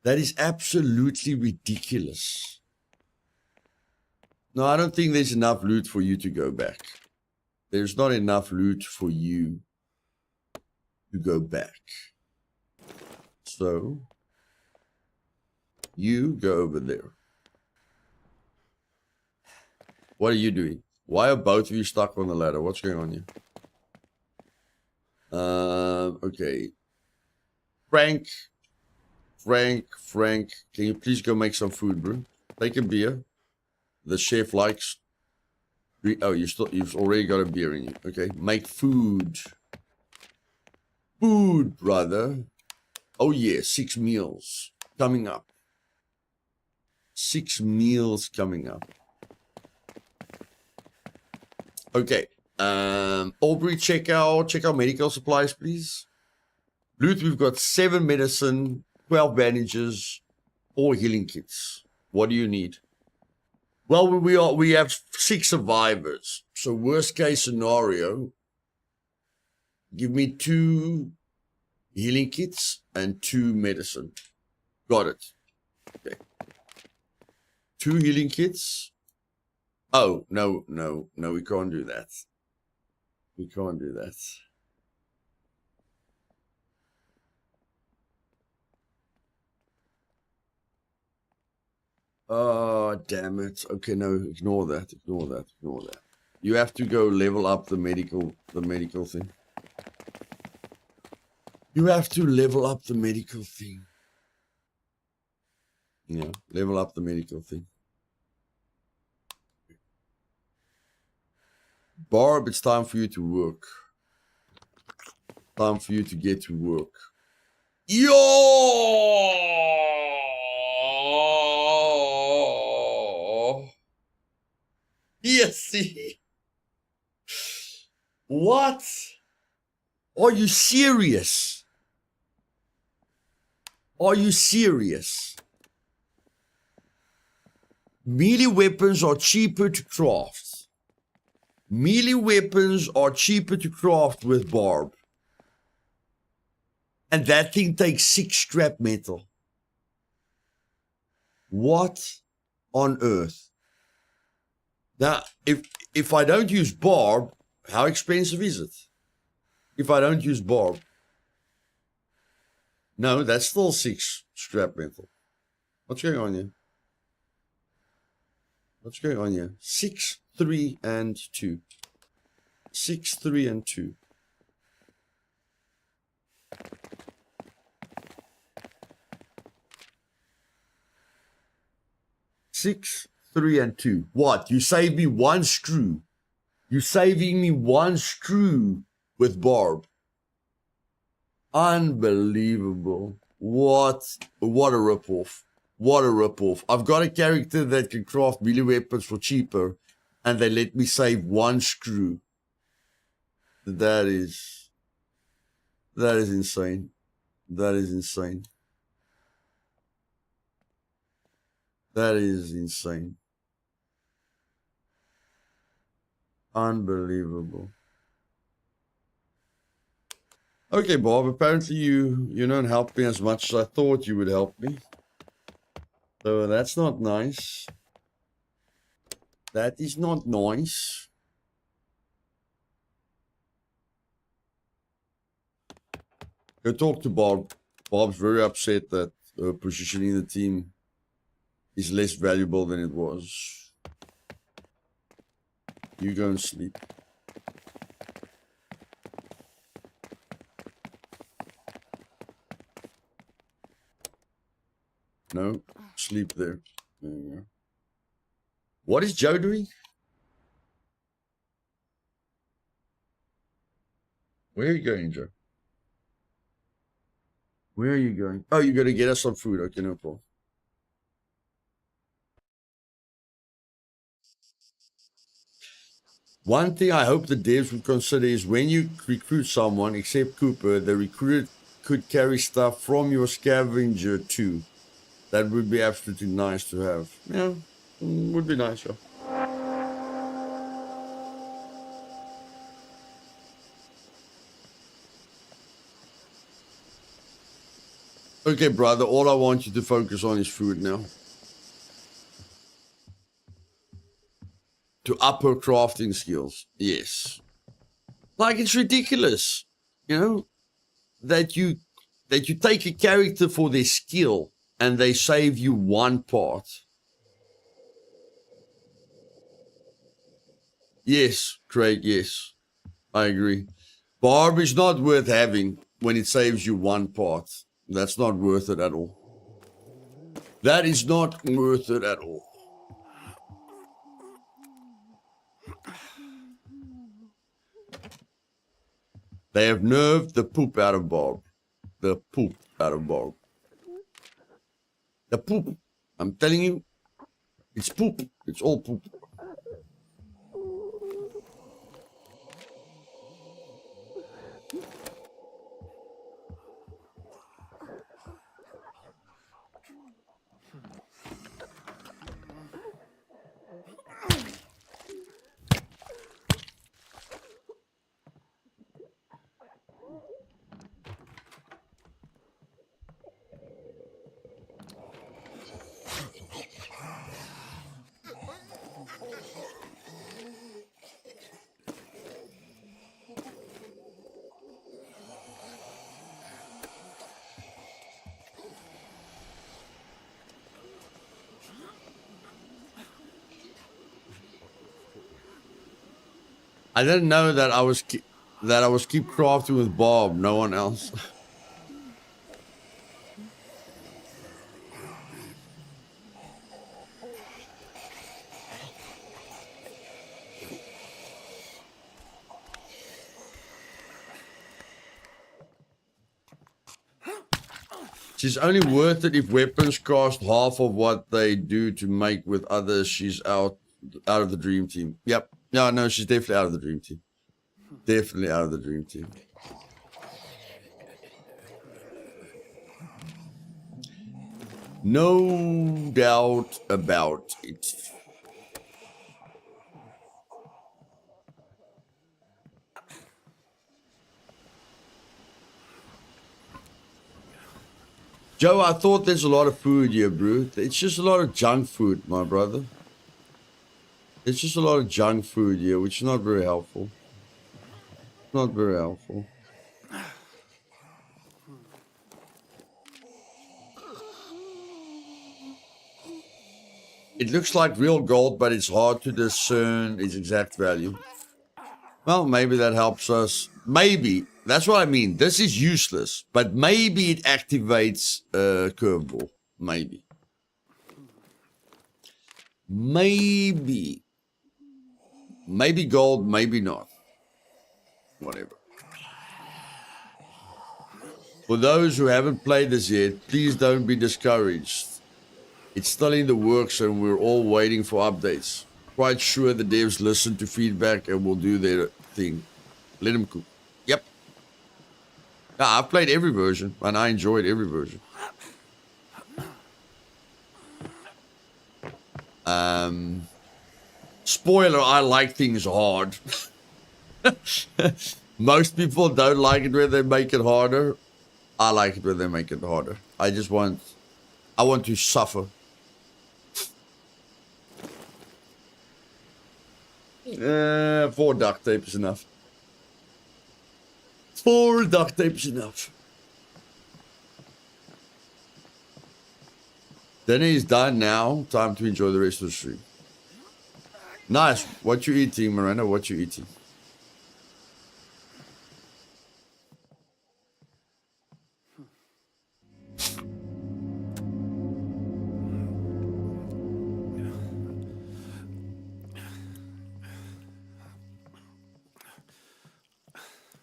That is absolutely ridiculous. No, I don't think there's enough loot for you to go back. There's not enough loot for you to go back. So, you go over there. What are you doing? Why are both of you stuck on the ladder? What's going on here? Okay. Frank, can you please go make some food, bro? Take a beer. The chef likes. Oh, you've already got a beer in you. Okay, make food. Food, brother. Oh yeah, 6 meals coming up. 6 meals coming up. Okay. Aubrey, check our medical supplies, please. Loot, we've got 7 medicine, 12 bandages, 4 healing kits. What do you need? Well, we have 6 survivors. So worst case scenario, give me 2 healing kits and 2 medicine. Got it. Okay. 2 healing kits. Oh, no, we can't do that. We can't do that. Oh, damn it. Okay, no, ignore that. You have to go level up the medical thing. You have to level up the medical thing. Yeah, level up the medical thing. Barb, it's time for you to work. Time for you to get to work. Yo! Yes. What? Are you serious? Are you serious? Melee weapons are cheaper to craft. Melee weapons are cheaper to craft with Barb. And that thing takes 6 scrap metal. What on earth? Now, if I don't use Barb, how expensive is it? If I don't use Barb. No, that's still 6 scrap metal. What's going on here? What's going on here? 6, 3, and 2. 6, 3, and 2. Six, 3, and 2. What? You saved me 1 screw. You saving me 1 screw with Barb. Unbelievable. What a ripoff. What a ripoff. I've got a character that can craft melee weapons for cheaper, and they let me save 1 screw. That is insane. That is insane. That is insane. Unbelievable. Okay, Bob, apparently you don't help me as much as I thought you would help me. So that's not nice. That is not nice. Go talk to Bob. Bob's very upset that her position in the team is less valuable than it was. You go and sleep. No, sleep there. There you go. What is Joe doing? Where are you going, Joe? Where are you going? Oh, you're going to get us some food. Okay, no problem. One thing I hope the devs would consider is when you recruit someone, except Cooper, the recruiter could carry stuff from your scavenger too. That would be absolutely nice to have. Yeah, would be nice, yeah. Okay, brother, all I want you to focus on is food now. To up her crafting skills, yes. Like, it's ridiculous, you know, that you take a character for their skill and they save you 1 part. Yes, Craig, yes. I agree. Barb is not worth having when it saves you 1 part. That's not worth it at all. That is not worth it at all. They have nerfed the poop out of Barb. The poop out of Barb. The poop. I'm telling you, it's poop. It's all poop. I didn't know that I was keep crafting with Bob, no one else. She's only worth it if weapons cost half of what they do to make with others. She's out of the dream team. Yep. No, she's definitely out of the dream team. Definitely out of the dream team. No doubt about it. Joe, I thought there's a lot of food here, bro. It's just a lot of junk food, my brother. It's just a lot of junk food here, which is not very helpful. Not very helpful. It looks like real gold, but it's hard to discern its exact value. Well, maybe that helps us. Maybe. That's what I mean. This is useless, but maybe it activates a curveball. Maybe. Maybe. Maybe gold, maybe not. Whatever. For those who haven't played this yet, please don't be discouraged. It's still in the works and we're all waiting for updates. Quite sure the devs listen to feedback and will do their thing. Let them cook. Yep. Yeah, I've played every version and I enjoyed every version. Spoiler, I like things hard. Most people don't like it when they make it harder. I like it when they make it harder. I want to suffer. 4 duct tape is enough. 4 duct tape is enough. Dinner is done now. Time to enjoy the rest of the stream. Nice. What you eating, Miranda? What you eating?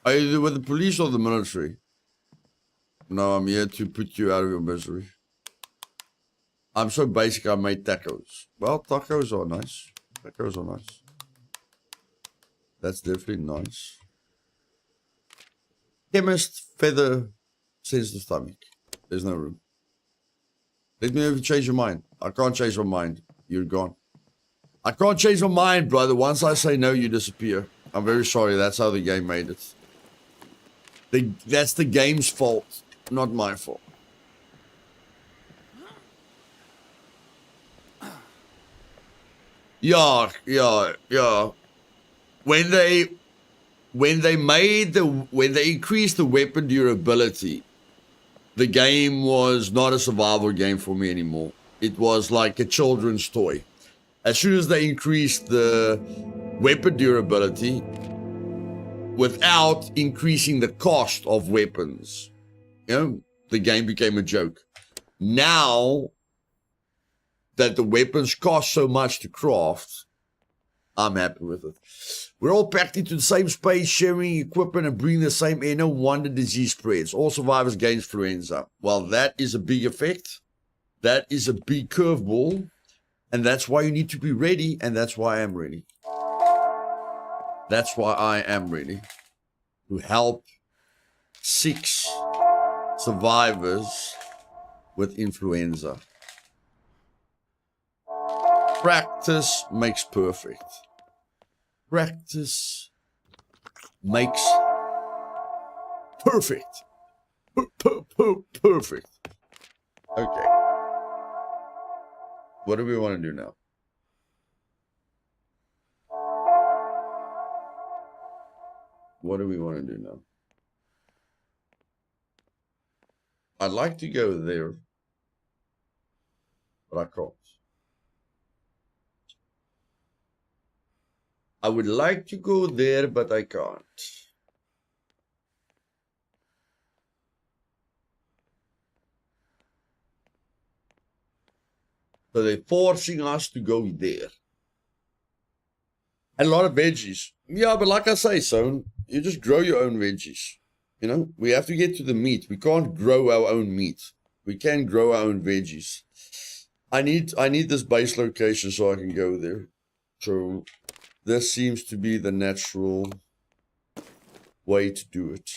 Are you with the police or the military? No, I'm here to put you out of your misery. I'm so basic, I made tacos. Well, tacos are nice. Tacos are nice. That's definitely nice. Chemist, feather, sensitive stomach. There's no room. Let me know if you change your mind. I can't change my mind. You're gone. I can't change my mind, brother. Once I say no, you disappear. I'm very sorry. That's how the game made it. That's the game's fault, not my fault. Yeah. When they increased the weapon durability, the game was not a survival game for me anymore. It was like a children's toy. As soon as they increased the weapon durability, without increasing the cost of weapons, the game became a joke. Now that the weapons cost so much to craft, I'm happy with it. We're all packed into the same space, sharing equipment and breathing the same air. No wonder disease spreads. All survivors gain influenza. Well, that is a big effect. That is a big curveball. And that's why you need to be ready, and that's why I am ready. That's why I am ready to help 6 survivors with influenza. Practice makes perfect. Practice makes perfect. Perfect. Okay. What do we want to do now? What do we want to do now? I'd like to go there, but I can't. I would like to go there, but I can't. So they're forcing us to go there. And a lot of veggies. Yeah, but like I say, son, you just grow your own veggies. We have to get to the meat. We can't grow our own meat. We can grow our own veggies. I need this base location so I can go there. So this seems to be the natural way to do it.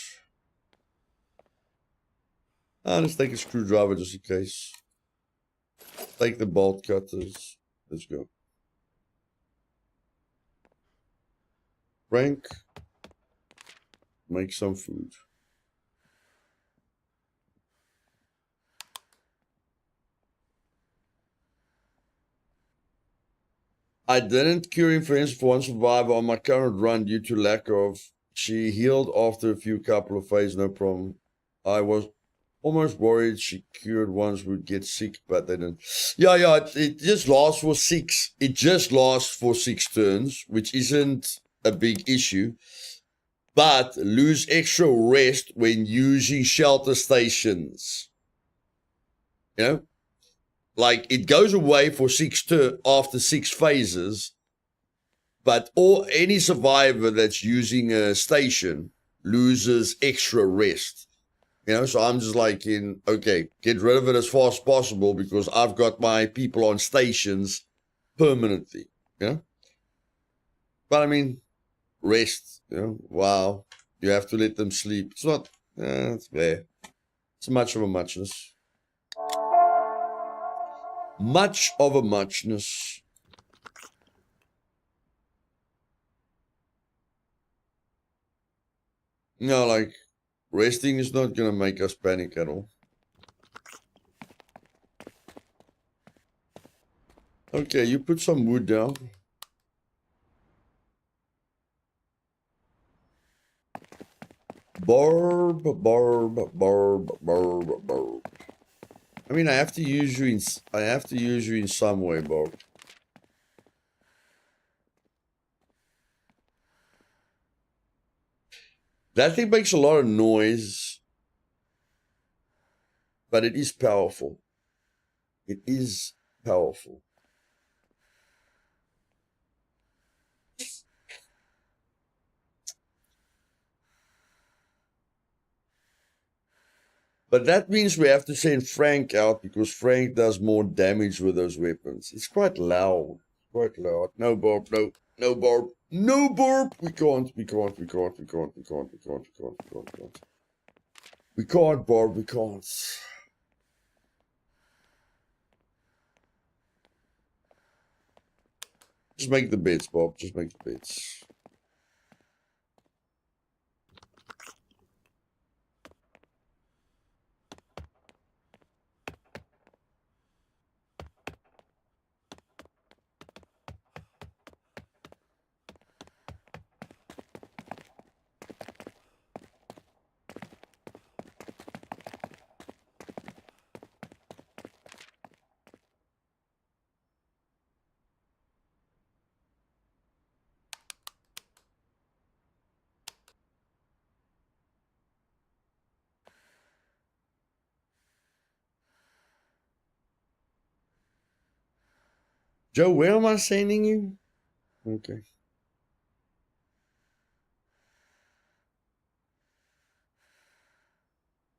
Let's take a screwdriver just in case. Take the bolt cutters. Let's go. Frank, make some food. I didn't cure influenza for one survivor on my current run due to lack of. She healed after a couple of phases, no problem. I was Almost worried secured ones would get sick, but they don't. Yeah, it just lasts for 6. It just lasts for 6 turns, which isn't a big issue. But lose extra rest when using shelter stations. You know? Like, it goes away for 6 turns after 6 phases, but any survivor that's using a station loses extra rest. You know, so I'm just like, okay, get rid of it as fast as possible because I've got my people on stations permanently, you know? But I mean, rest, you know, wow, you have to let them sleep. It's not, it's there. It's much of a muchness. Much of a muchness. No, like, resting is not going to make us panic at all. Okay, you put some wood down. Barb. I mean, I have to use you in some way, Barb. That thing makes a lot of noise, but it is powerful. It is powerful. But that means we have to send Frank out because Frank does more damage with those weapons. It's quite loud. Quite loud. No, Barb. No. No, Barb. No, Barb. We can't, Barb. We can't. Just make the beds, Bob. Just make the beds. Joe, where am I sending you? Okay.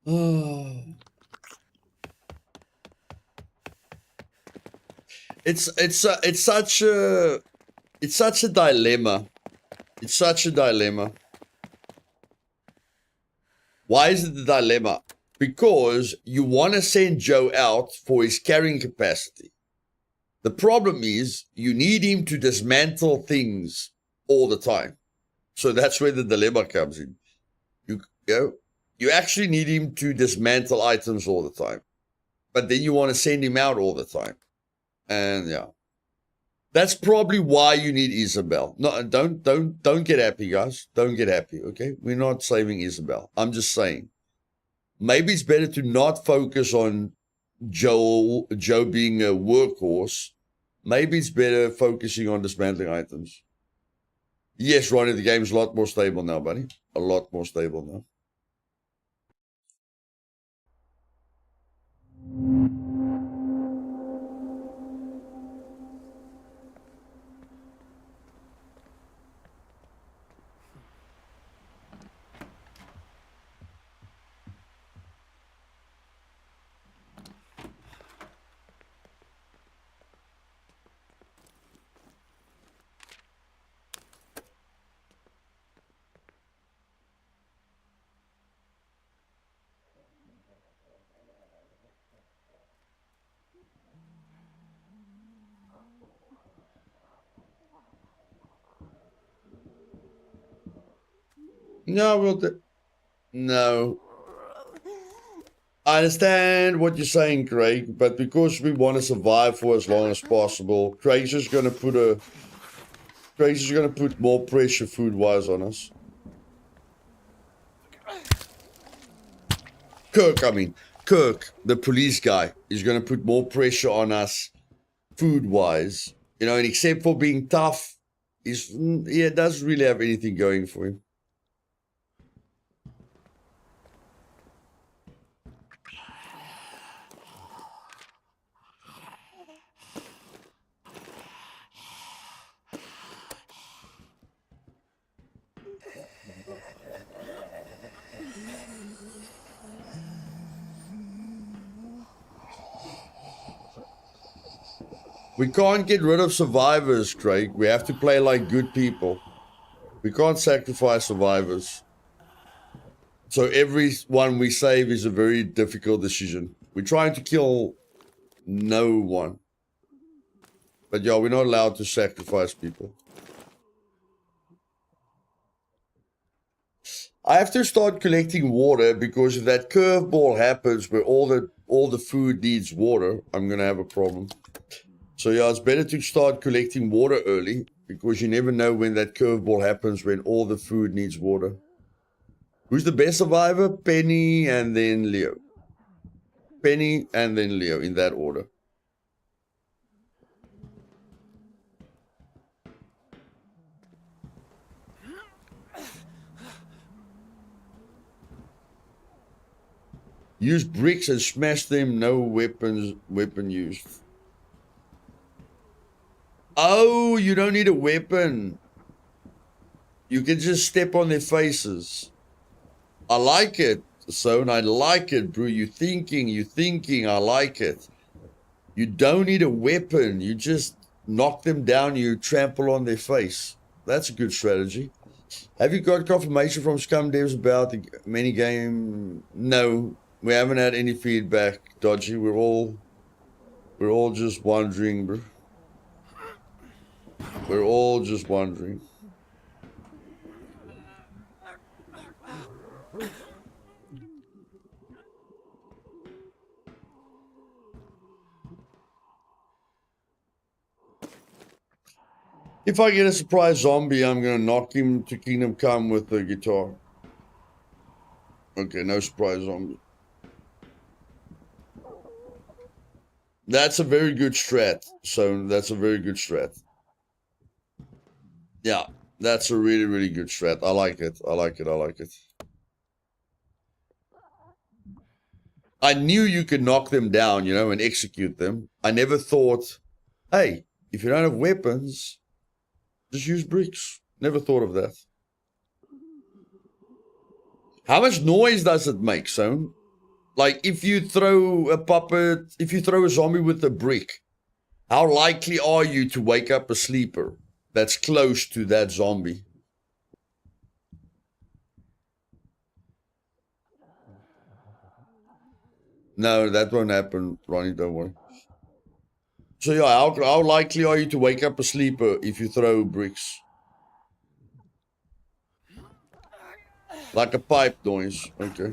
Oh. It's such a dilemma. It's such a dilemma. Why is it a dilemma? Because you want to send Joe out for his carrying capacity. The problem is you need him to dismantle things all the time. So that's where the dilemma comes in. You actually need him to dismantle items all the time. But then you want to send him out all the time. And yeah. That's probably why you need Isabel. No, don't get happy, guys. Don't get happy, okay? We're not saving Isabel. I'm just saying. Maybe it's better to not focus on Joe being a workhorse. Maybe it's better focusing on dismantling items. Yes, Ronnie, the game's a lot more stable now, buddy. A lot more stable now. No, no. I understand what you're saying, Craig, but because we want to survive for as long as possible, Craig's just gonna put more pressure food-wise on us. Kirk, Kirk, the police guy, is going to put more pressure on us food-wise. You know, and except for being tough, he doesn't really have anything going for him. We can't get rid of survivors, Craig. We have to play like good people. We can't sacrifice survivors. So every one we save is a very difficult decision. We're trying to kill no one. But yeah, we're not allowed to sacrifice people. I have to start collecting water because if that curveball happens where all the food needs water, I'm gonna have a problem. So yeah, it's better to start collecting water early because you never know when that curveball happens when all the food needs water. Who's the best survivor? Penny and then Leo. Penny and then Leo in that order. Use bricks and smash them, no weapon used. Oh, you don't need a weapon. You can just step on their faces. I like it, Son. I like it, bro. You thinking. I like it. You don't need a weapon. You just knock them down. You trample on their face. That's a good strategy. Have you got confirmation from Scum Devs about the minigame? No, we haven't had any feedback, Dodgy. We're all just wondering, bro. We're all just wondering. If I get a surprise zombie, I'm gonna knock him to Kingdom Come with the guitar. Okay, no surprise zombie. That's a very good strat. So that's a very good strat. Yeah, that's a really, really good strat. I like it. I like it. I like it. I knew you could knock them down, you know, and execute them. I never thought, hey, if you don't have weapons, just use bricks. Never thought of that. How much noise does it make, Son? Like, if you throw a puppet, if you throw a zombie with a brick, how likely are you to wake up a sleeper that's close to that zombie? No, that won't happen, Ronnie, don't worry. So yeah, how likely are you to wake up a sleeper if you throw bricks? Like a pipe noise, okay.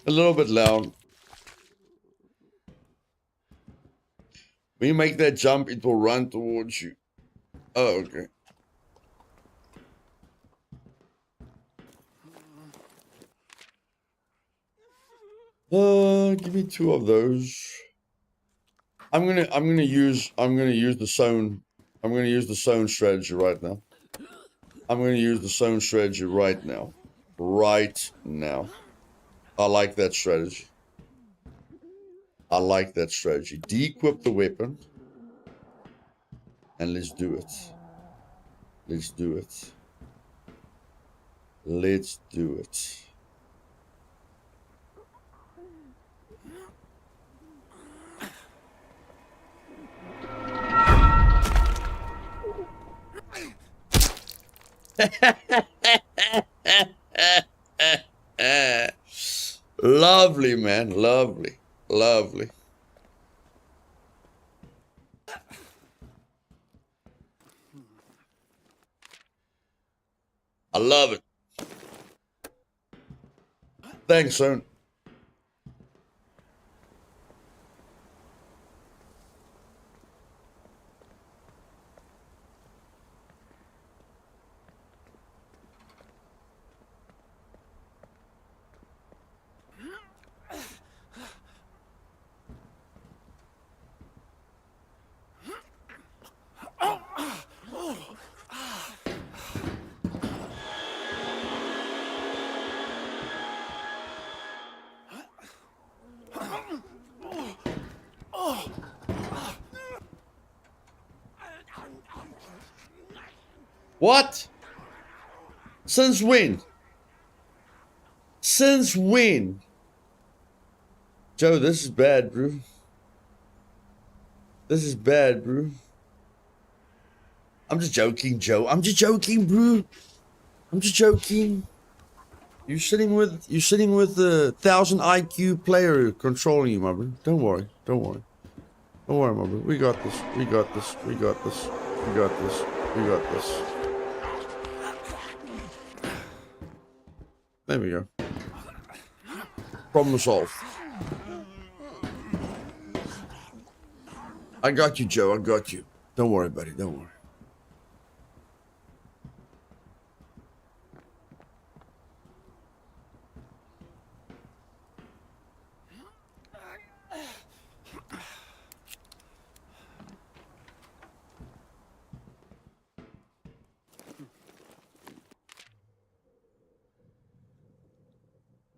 A little bit loud. When you make that jump, it will run towards you. Oh, okay. Give me 2 of those. I'm gonna use the zone strategy right now. I'm gonna use the zone strategy right now. Right now. I like that strategy. I like that strategy. De-equip the weapon. And let's do it. Let's do it. Let's do it. Lovely, man. Lovely. Lovely. I love it. Thanks, son. What? Since when? Since when? Joe, this is bad, bro. This is bad, bro. I'm just joking, Joe. I'm just joking, bro. I'm just joking. You're sitting with the 1,000 IQ player controlling you, my bro. Don't worry. Don't worry. Don't worry, my bro. We got this. We got this. We got this. We got this. We got this. There we go. Problem solved. I got you, Joe. I got you. Don't worry, buddy. Don't worry.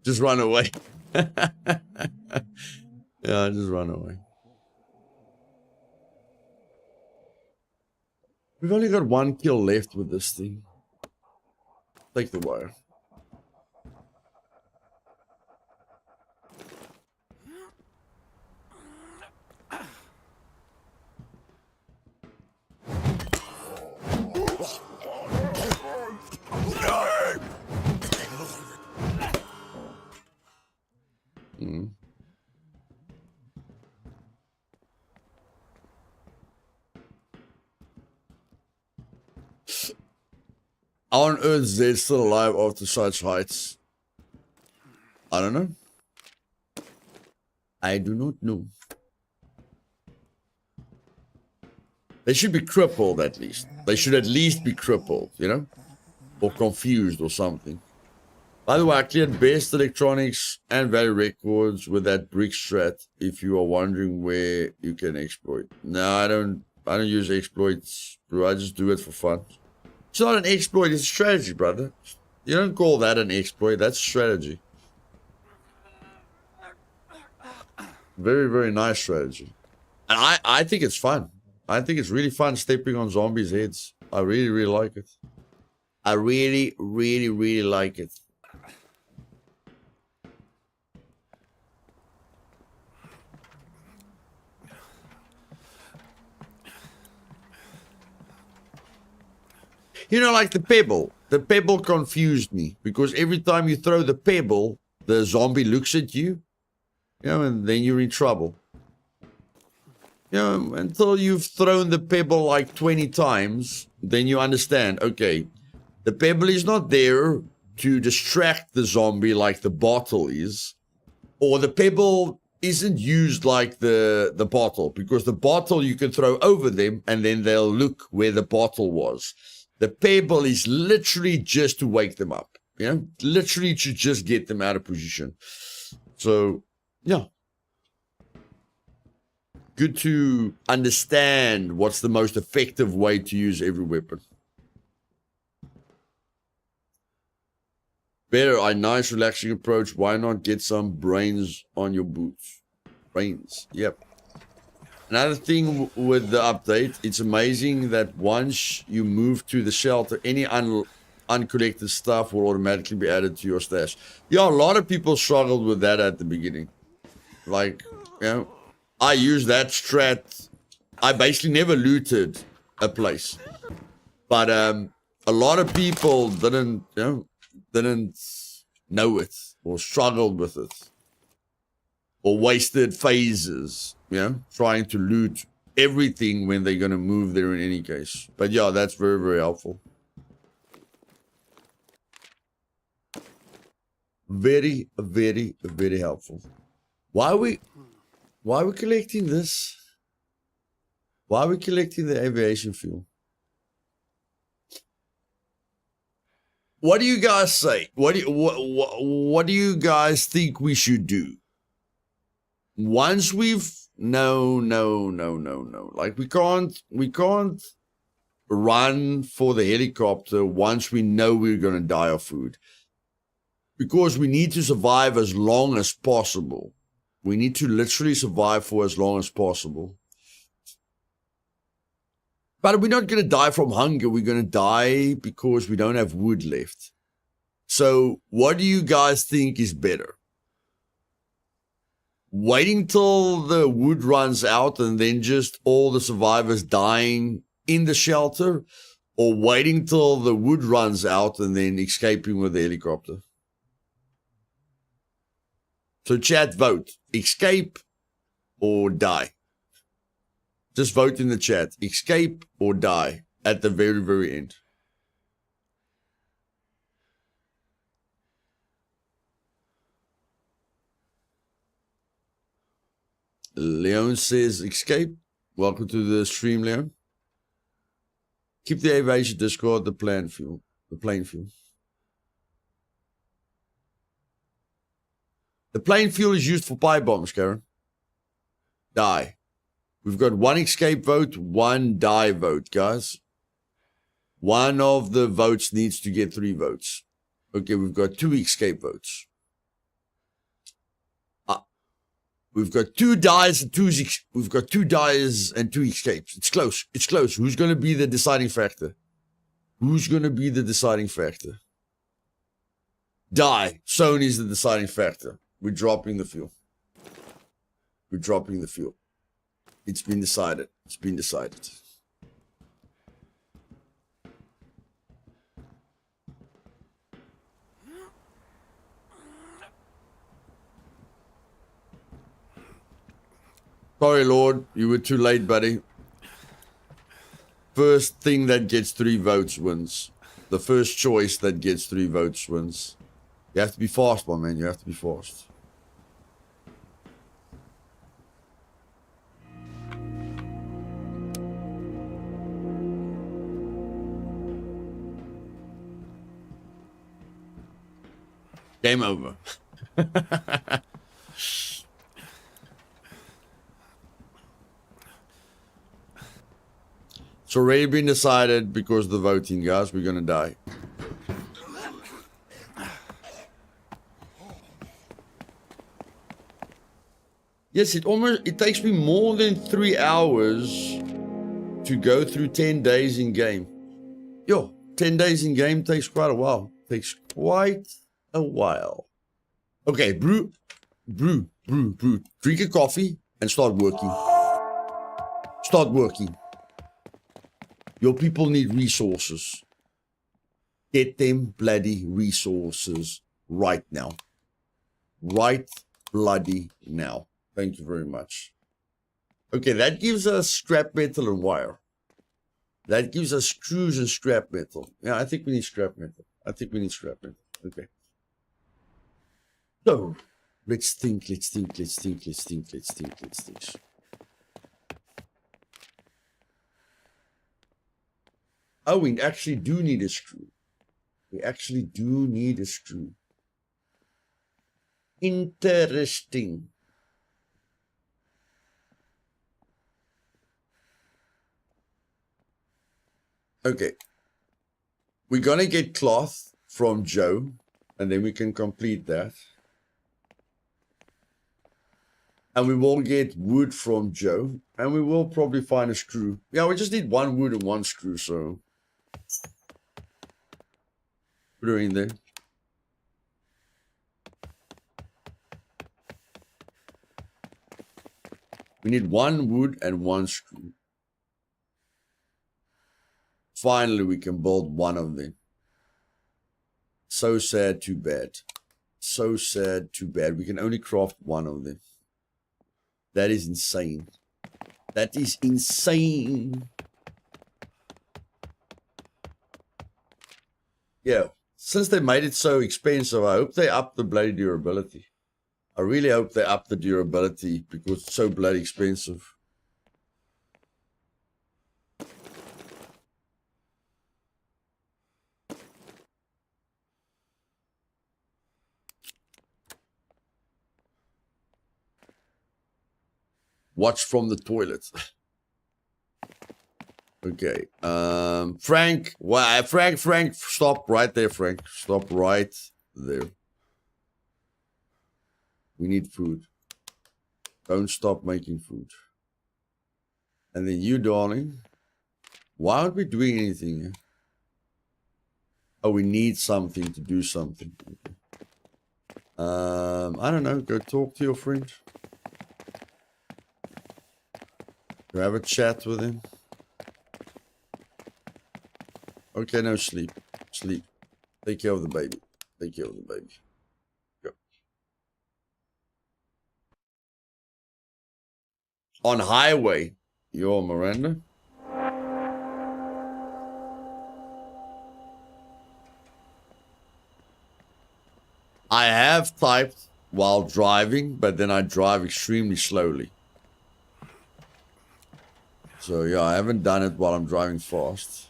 Just run away. Yeah, just run away. We've only got 1 kill left with this thing. Take the wire. How on earth is Zed still alive after such heights? I don't know. I do not know. They should be crippled at least. They should at least be crippled, you know? Or confused or something. By the way, I cleared best electronics and value records with that brick strat if you are wondering where you can exploit. No, I don't use exploits, bro. I just do it for fun. It's not an exploit, it's a strategy, brother. You don't call that an exploit, that's strategy. Very, very nice strategy. And I think it's fun. I think it's really fun stepping on zombies' heads. I really, really like it. I really, really, really like it. You know, like the pebble. The pebble confused me because every time you throw the pebble, the zombie looks at you, you know, and then you're in trouble. You know, until you've thrown the pebble like 20 times, then you understand, okay, the pebble is not there to distract the zombie like the bottle is, or the pebble isn't used like the bottle, because the bottle you can throw over them and then they'll look where the bottle was. The pebble is literally just to wake them up, you know, literally to just get them out of position. So, yeah. Good to understand what's the most effective way to use every weapon. Better, a nice relaxing approach. Why not get some brains on your boots? Brains, yep. Another thing with the update, it's amazing that once you move to the shelter, any uncollected stuff will automatically be added to your stash. Yeah, a lot of people struggled with that at the beginning. Like, you know, I used that strat. I basically never looted a place. But a lot of people didn't know it or struggled with it. Or wasted phases, you know, trying to loot everything when they're going to move there in any case. But yeah, that's very, very helpful. Very, very, very helpful. Why are we collecting this? Why are we collecting the aviation fuel? What do you guys say? What do you guys think we should do? Once we've no. Like we can't run for the helicopter once we know we're gonna die of food. Because we need to survive as long as possible. We need to literally survive for as long as possible. But we're not going to die from hunger. We're going to die because we don't have wood left. So what do you guys think is better? Waiting till the wood runs out and then just all the survivors dying in the shelter, or waiting till the wood runs out and then escaping with the helicopter? So chat, vote. Escape or die? Just vote in the chat. Escape or die at the very, very end. Leon says escape. Welcome to the stream, Leon. Keep the aviation Discord, the plane fuel. The plane fuel. The plane fuel is used for pipe bombs, Karen. Die. We've got one escape vote, one die vote, guys. One of the votes needs to get 3 votes. Okay, we've got 2 escape votes. We've got 2 dies and 2 we've got 2 dies and 2 escapes. It's close. It's close. Who's going to be the deciding factor? Who's going to be the deciding factor? Die. Sony's the deciding factor. We're dropping the fuel. We're dropping the fuel. It's been decided. It's been decided. Sorry, Lord. You were too late, buddy. First thing that gets 3 votes wins. The first choice that gets 3 votes wins. You have to be fast, my man. You have to be fast. Game over. It's already been decided because of the voting, guys. We're gonna die. Yes, it takes me more than 3 hours to go through 10 days in game. Yo, 10 days in game takes quite a while. Takes quite a while. Okay, brew. Drink a coffee and start working. Start working. Your people need resources. Get them bloody resources right now. Right bloody now. Thank you very much. Okay, that gives us scrap metal and wire. That gives us screws and scrap metal. Yeah, I think we need scrap metal. I think we need scrap metal. Okay. So, let's think. Oh, we actually do need a screw. We actually do need a screw. Interesting. Okay. We're going to get cloth from Joe, and then we can complete that. And we will get wood from Joe, and we will probably find a screw. Yeah, we just need 1 wood and 1 screw, so put her in there. We need 1 wood and 1 screw. Finally, we can build 1 of them. So sad, too bad. So sad, too bad. We can only craft 1 of them. That is insane. That is insane. Yeah, since they made it so expensive, I hope they up the bloody durability. I really hope they up the durability because it's so bloody expensive. Watch from the toilet. Okay. Frank. Well, Frank, stop right there, Frank. Stop right there. We need food. Don't stop making food. And then you, darling. Why aren't we doing anything here? Oh, we need something to do something. Okay. I don't know. Go talk to your friend. Go have a chat with him. Okay, no, sleep. Sleep. Take care of the baby. Take care of the baby. Go. On highway. You're Miranda. I have typed while driving, but then I drive extremely slowly. So yeah, I haven't done it while I'm driving fast.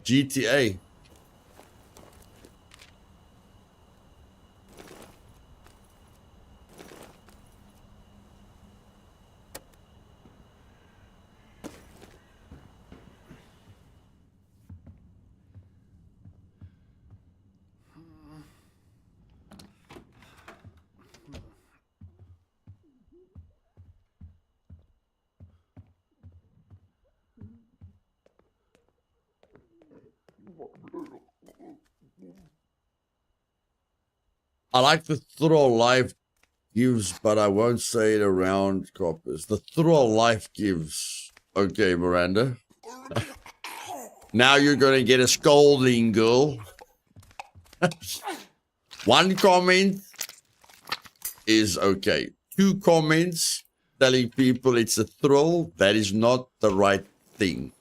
GTA. I like the thrill life gives, but I won't say it around coppers. The thrill life gives. Okay, Miranda. Now you're gonna get a scolding, girl. One comment is okay. 2 comments telling people it's a thrill, that is not the right thing.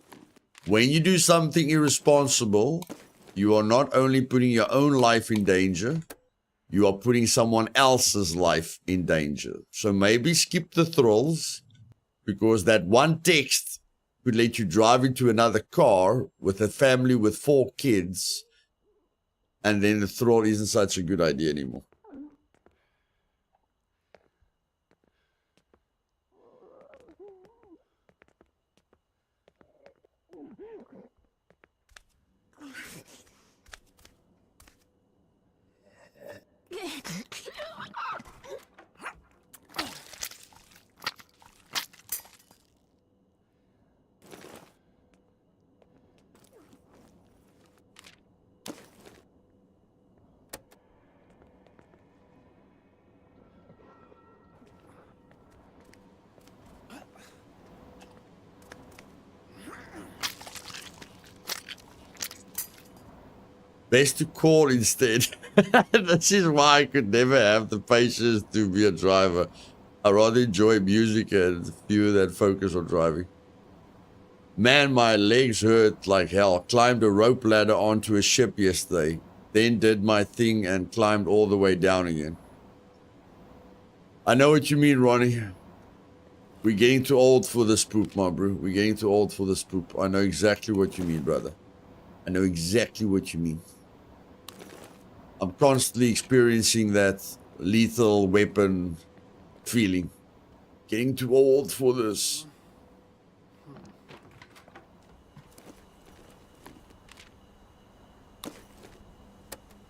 When you do something irresponsible, you are not only putting your own life in danger, you are putting someone else's life in danger. So maybe skip the thrills, because that one text could let you drive into another car with a family with 4 kids, and then the thrill isn't such a good idea anymore. Best to call instead. This is why I could never have the patience to be a driver. I rather enjoy music and few that focus on driving. Man, my legs hurt like hell. Climbed a rope ladder onto a ship yesterday. Then did my thing and climbed all the way down again. I know what you mean, Ronnie. We're getting too old for this poop, my bro. We're getting too old for this poop. I know exactly what you mean, brother. I know exactly what you mean. I'm constantly experiencing that lethal weapon feeling. Getting too old for this.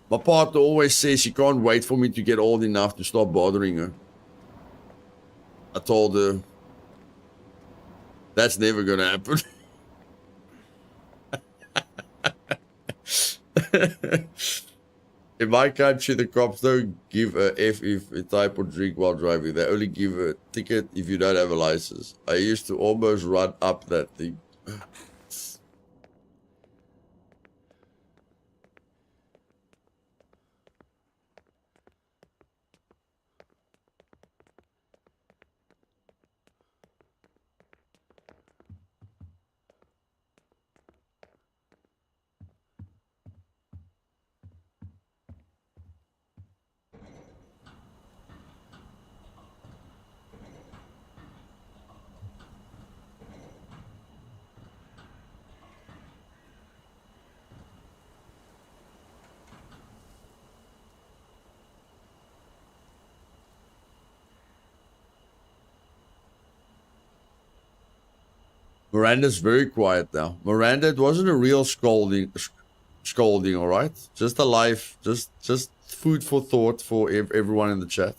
My partner always says she can't wait for me to get old enough to stop bothering her. I told her, that's never gonna happen. In my country, the cops don't give a F if you type or drink while driving. They only give a ticket if you don't have a license. I used to almost run up that thing. Miranda's very quiet now. Miranda, it wasn't a real scolding, all right? Just a life, just food for thought for everyone in the chat.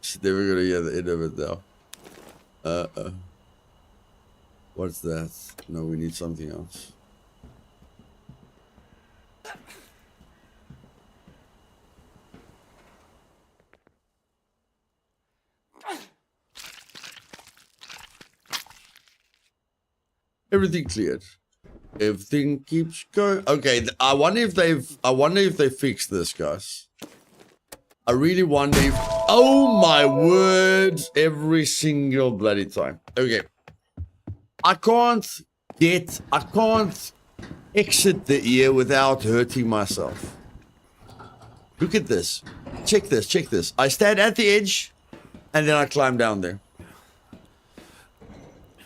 She's never gonna hear the end of it now. What's that? No, we need something else. Everything cleared. Everything keeps going. Okay, I wonder if they fixed this, guys. I really wonder if... Oh my word! Every single bloody time. Okay. I can't exit the ear without hurting myself. Look at this. Check this. I stand at the edge, and then I climb down there.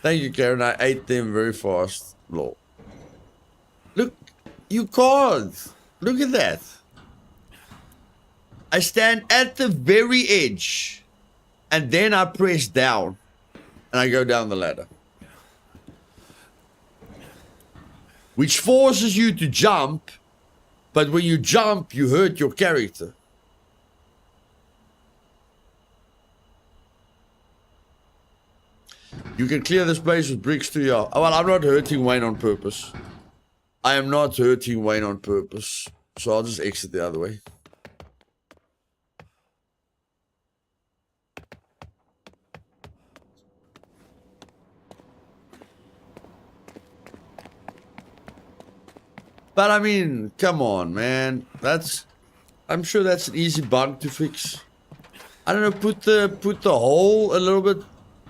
Thank you, Karen. I ate them very fast. Lol. Look, you can't. Look at that. I stand at the very edge, and then I press down, and I go down the ladder. Which forces you to jump, but when you jump, you hurt your character. You can clear this place with bricks to your... Oh, well, I'm not hurting Wayne on purpose. I am not hurting Wayne on purpose. So I'll just exit the other way. But I mean, come on, man. I'm sure that's an easy bug to fix. I don't know, put the hole a little bit,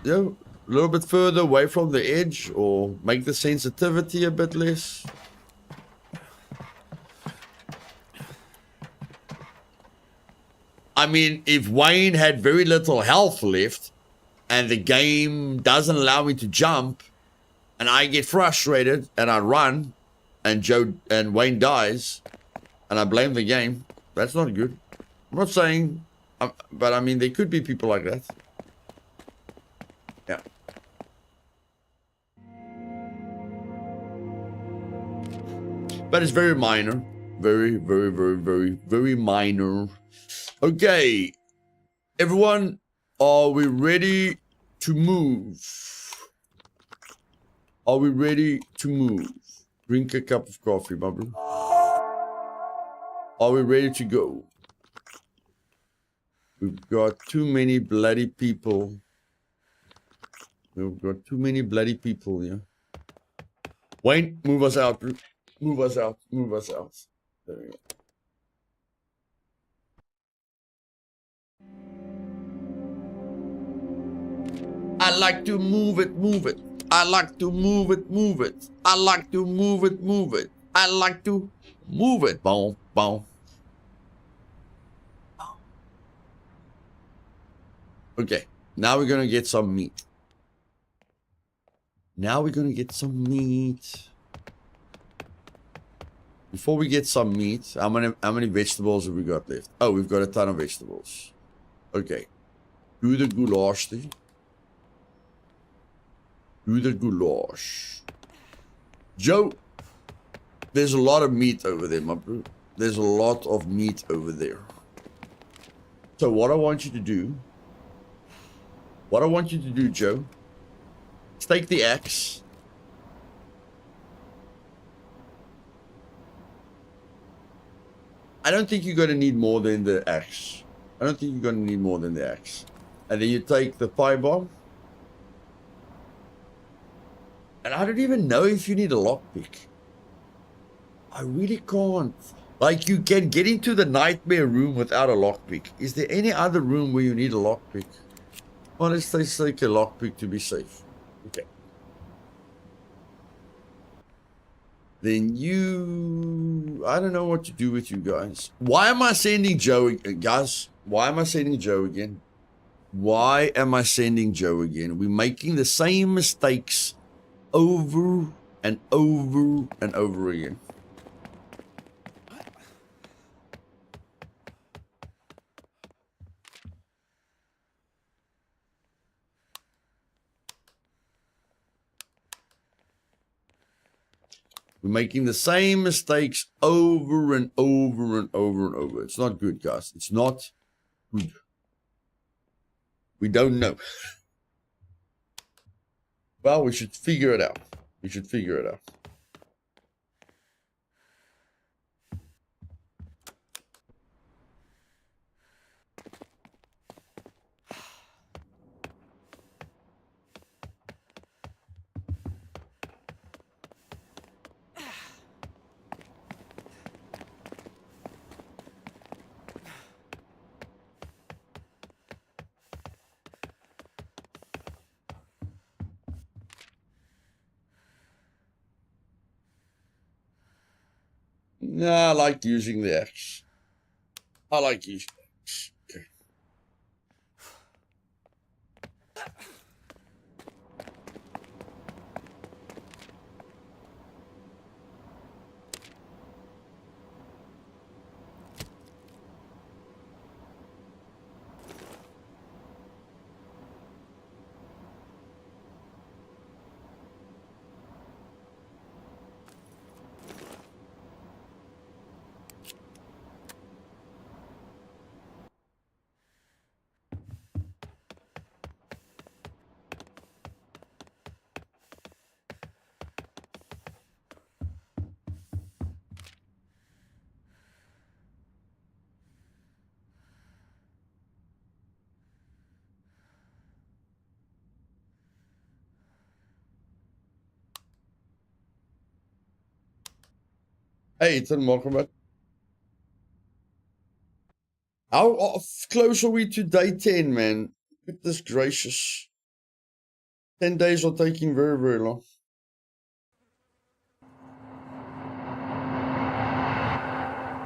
you know, a little bit further away from the edge, or make the sensitivity a bit less. I mean, if Wayne had very little health left, and the game doesn't allow me to jump, and I get frustrated and I run, and Wayne dies, and I blame the game, that's not good. I'm not saying, but I mean, there could be people like that. Yeah. But it's very minor. Very minor. Okay. Everyone, are we ready to move? Are we ready to move? Drink a cup of coffee, my bro. Are we ready to go? We've got too many bloody people. We've got too many bloody people here. Wayne, move us out, bro. Move us out. Move us out. There we go. I like to move it, move it. I like to move it, move it. I like to move it, move it. I like to move it. Boom, boom. Okay, now we're gonna get some meat. Now we're gonna get some meat. Before we get some meat, how many vegetables have we got left? Oh, we've got a ton of vegetables. Okay. Do the goulash thing. Do the goulash. Joe, there's a lot of meat over there, my bro. There's a lot of meat over there. So what I want you to do, Joe, is take the axe. I don't think you're going to need more than the axe. And then you take the pie bomb. And I don't even know if you need a lockpick. I really can't. Like, you can get into the nightmare room without a lockpick. Is there any other room where you need a lockpick? Well, let's take a lockpick to be safe. Okay. Then I don't know what to do with you guys. Why am I sending Joe, guys? Why am I sending Joe again? Why am I sending Joe again? We're making the same mistakes over and over and over again. We're making the same mistakes over and over and over and over. It's not good, guys. It's not good. We don't know. Well, we should figure it out. We should figure it out. Nah, I like using the axe. I like using the axe. Okay. Hey, Ethan, welcome back. How close are we to day 10, man? Goodness gracious. 10 days are taking very, very long.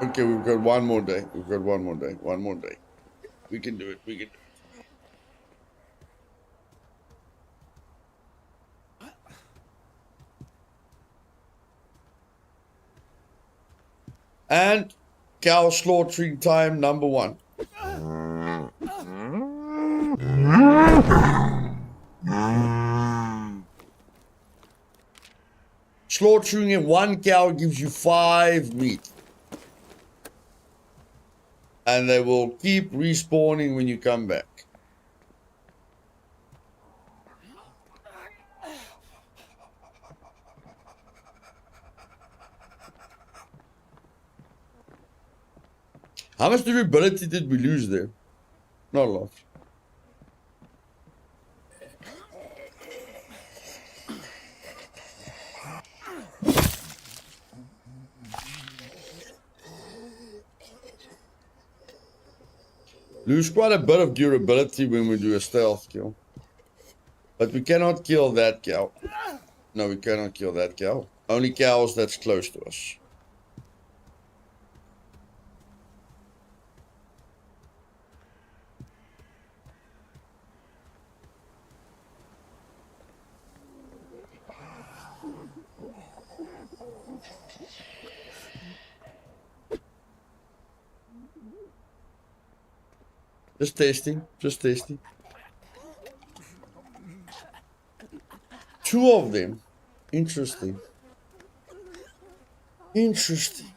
Okay, we've got one more day. We've got one more day. One more day. We can do it. We can do it. And cow slaughtering time number 1. Slaughtering in 1 cow gives you 5 meat. And they will keep respawning when you come back. How much durability did we lose there? Not a lot. Lose quite a bit of durability when we do a stealth kill. But we cannot kill that cow. No, we cannot kill that cow. Only cows that's close to us. Just testing. Just testing. 2 of them. Interesting. Interesting.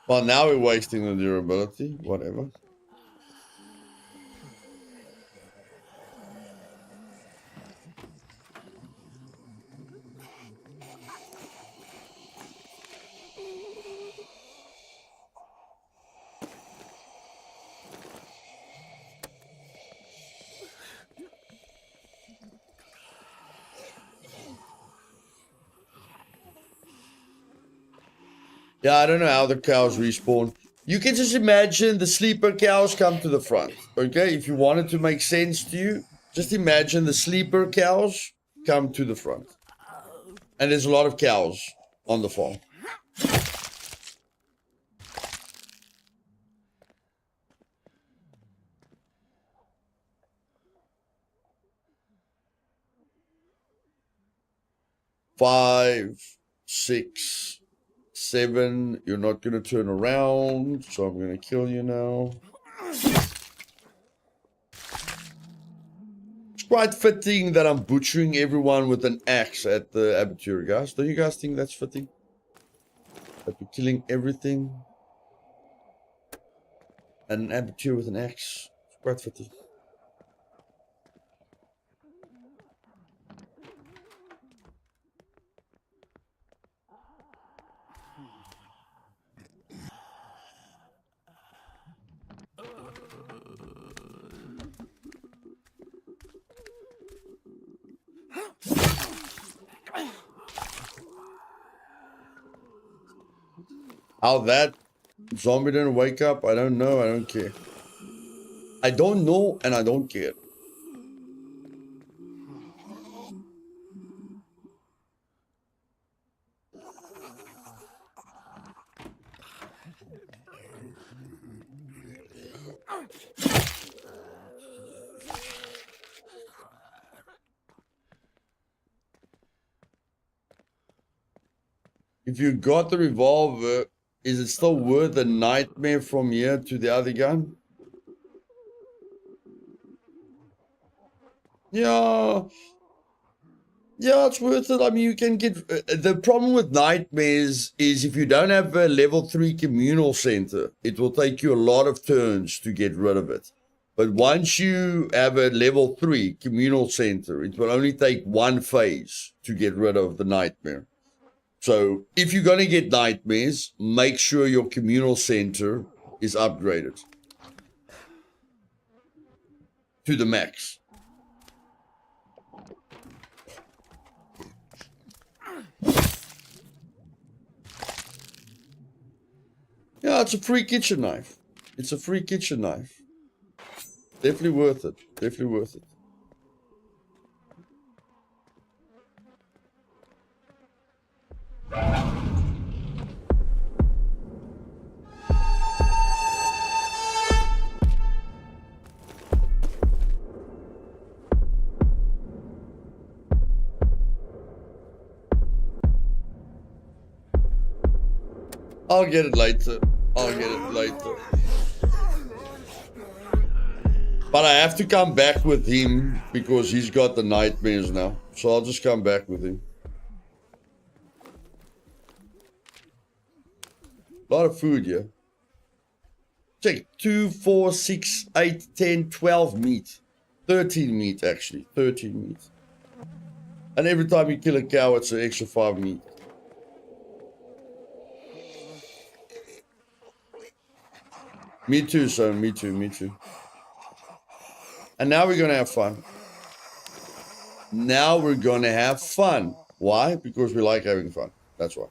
Well, now we're wasting the durability. Whatever. Yeah, I don't know how the cows respawn. You can just imagine the sleeper cows come to the front, okay? If you want it to make sense to you, just imagine the sleeper cows come to the front. And there's a lot of cows on the farm. Five, 6, 7. You're not going to turn around, so I'm going to kill you now. It's quite fitting that I'm butchering everyone with an axe at the abattoir, guys. Don't you guys think that's fitting? That we're killing everything at an abattoir with an axe. It's quite fitting. How that zombie didn't wake up, I don't know, I don't care. I don't know and I don't care. If you got the revolver, is it still worth a nightmare from here to the other gun? Yeah. Yeah, it's worth it. I mean, you can get... the problem with nightmares is if you don't have a level 3 communal center, it will take you a lot of turns to get rid of it. But once you have a level 3 communal center, it will only take one phase to get rid of the nightmare. So if you're going to get nightmares, make sure your communal center is upgraded to the max. Yeah, it's a free kitchen knife. It's a free kitchen knife. Definitely worth it. Definitely worth it. I'll get it later. I'll get it later. But I have to come back with him because he's got the nightmares now. So I'll just come back with him. A lot of food, yeah. Check 2, 4, 6, 8, 10, 12 meat. 13 meat, actually. 13 meat. And every time you kill a cow, it's an extra 5 meat. Me too, son. Me too. Me too. And now we're going to have fun. Now we're going to have fun. Why? Because we like having fun. That's why.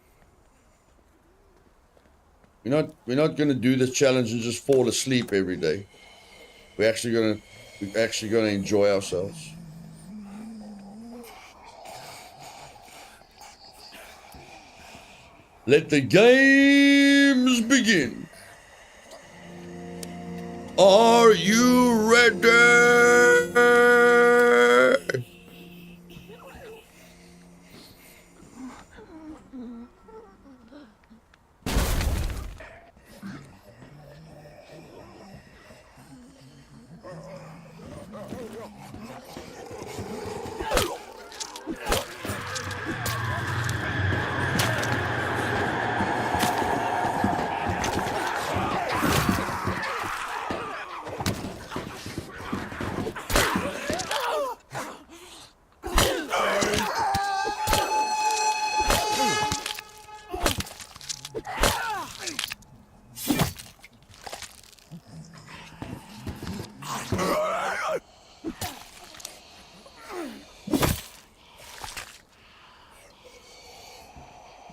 We're not going to do this challenge and just fall asleep every day. We're actually going to enjoy ourselves. Let the games begin. Are you ready?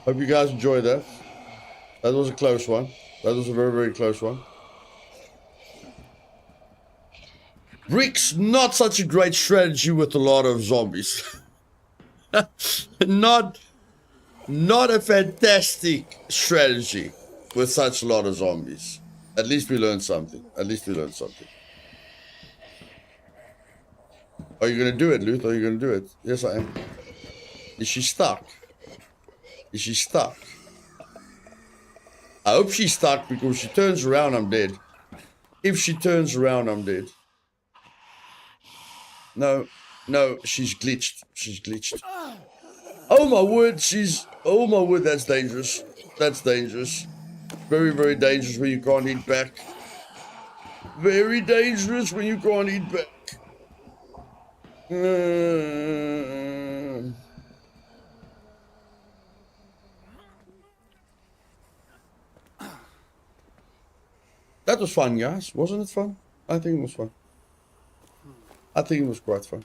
Hope you guys enjoy that. That was a close one. That was a very, very close one. Brick's not such a great strategy with a lot of zombies. Not a fantastic strategy with such a lot of zombies. At least we learned something. At least we learned something. Are you going to do it, Luth? Are you going to do it? Yes, I am. Is she stuck? Is she stuck? I hope she's stuck because if she turns around, I'm dead. If she turns around, I'm dead. No, no, she's glitched. She's glitched. Oh my word, oh my word, that's dangerous. That's dangerous. Very, very dangerous when you can't eat back. Very dangerous when you can't eat back. That was fun, guys. Wasn't it fun? I think it was fun. I think it was quite fun.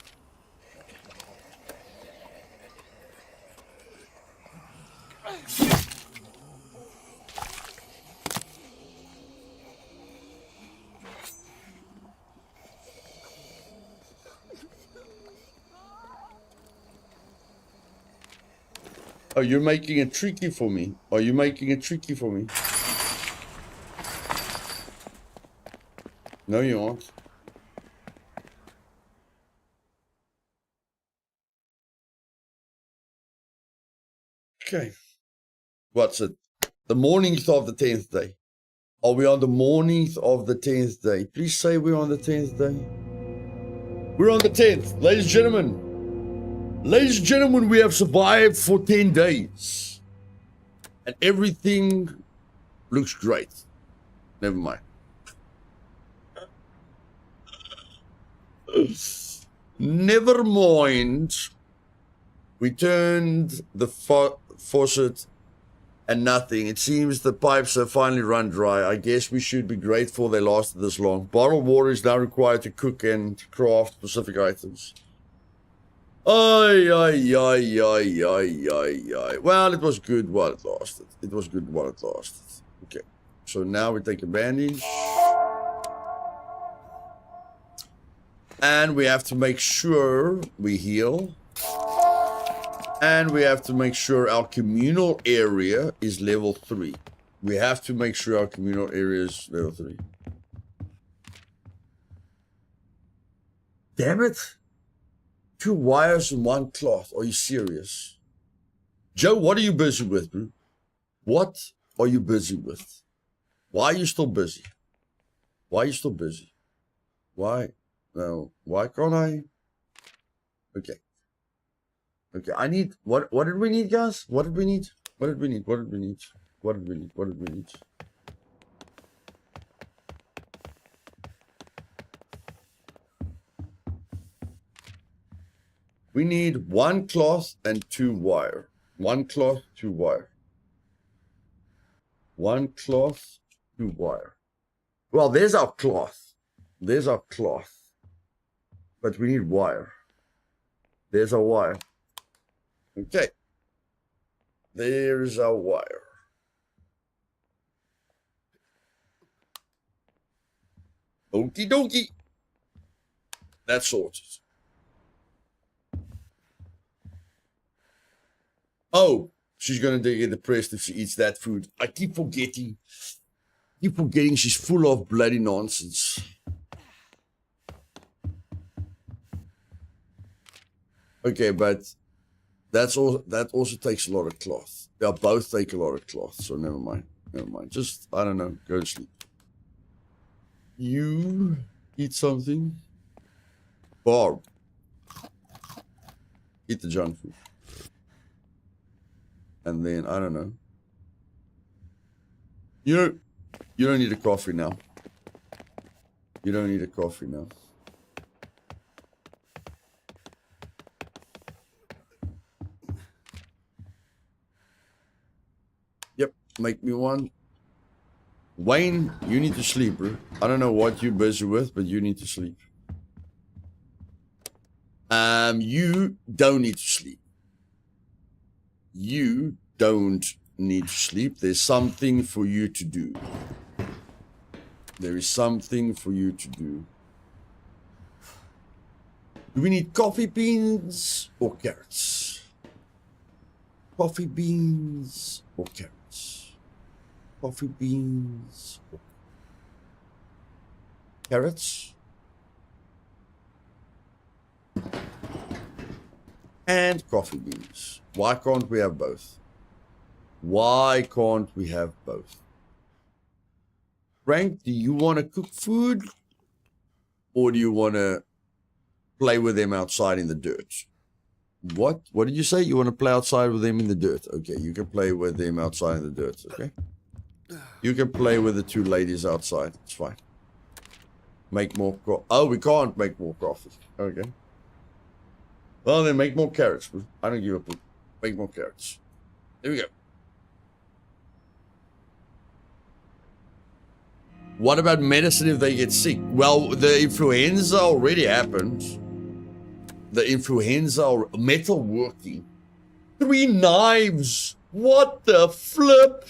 Oh, you're making it tricky for me. Are you making it tricky for me? No, you aren't. Okay. What's it? The morning of the 10th day. Are we on the morning of the 10th day? Please say we're on the 10th day. We're on the 10th. Ladies and gentlemen. Ladies and gentlemen, we have survived for 10 days. And everything looks great. Never mind. Never mind. We turned the faucet and nothing. It seems the pipes have finally run dry. I guess we should be grateful they lasted this long. Bottled water is now required to cook and craft specific items. Ay. Well, it was good while it lasted. It was good while it lasted. Okay. So now we take a bandage. And we have to make sure we heal. And we have to make sure our communal area is level 3. We have to make sure our communal area is level 3. Damn it. 2 wires and 1 cloth. Are you serious? Joe, what are you busy with, bro? What are you busy with? Why are you still busy? Why are you still busy? Why? No. Why can't I? Okay. Okay, I need, what did we need, guys? What did we need? What did we need? What did we need? What did we need? What did we need? We need 1 cloth and 2 wire. 1 cloth, 2 wire. 1 cloth, 2 wire. Well, there's our cloth. There's our cloth. But we need wire. There's our wire. Okay. There's our wire. Okie dokie. That's sorted. Oh, she's gonna get depressed if she eats that food. I keep forgetting. She's full of bloody nonsense. Okay, but that's all. That also takes a lot of cloth. They both take a lot of cloth, so never mind. Never mind. Just, I don't know, go to sleep. You eat something. Barb. Eat the junk food. And then, I don't know. You don't need a coffee now. You don't need a coffee now. Yep, make me one. Wayne, you need to sleep, bro. I don't know what you're busy with, but you need to sleep. You don't need to sleep. You don't need to sleep. There's something for you to do. There is something for you to do. Do we need coffee beans or carrots? Coffee beans or carrots? Coffee beans or carrots? And coffee beans. Why can't we have both? Why can't we have both? Frank, do you want to cook food? Or do you want to play with them outside in the dirt? What? What did you say? You want to play outside with them in the dirt? Okay, you can play with them outside in the dirt, okay? You can play with the two ladies outside. It's fine. Make more coffee. Oh, we can't make more coffee. Okay. Well, then make more carrots. I don't give a poop. Make more carrots. There we go. What about medicine if they get sick? Well, the influenza already happened. The influenza, metalworking. 3 knives. What the flip?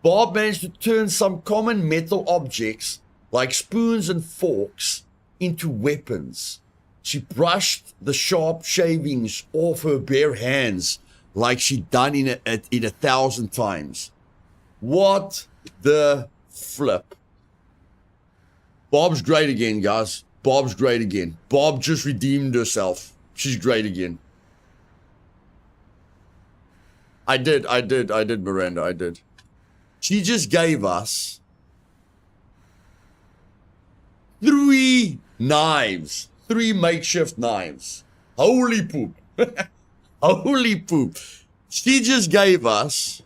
Bob managed to turn some common metal objects, like spoons and forks, into weapons. She brushed the sharp shavings off her bare hands, like she'd done it 1,000 times. What the flip? Bob's great again, guys. Bob's great again. Bob just redeemed herself. She's great again. I did, Miranda, I did. She just gave us 3 knives. 3 makeshift knives. Holy poop. Holy poop. She just gave us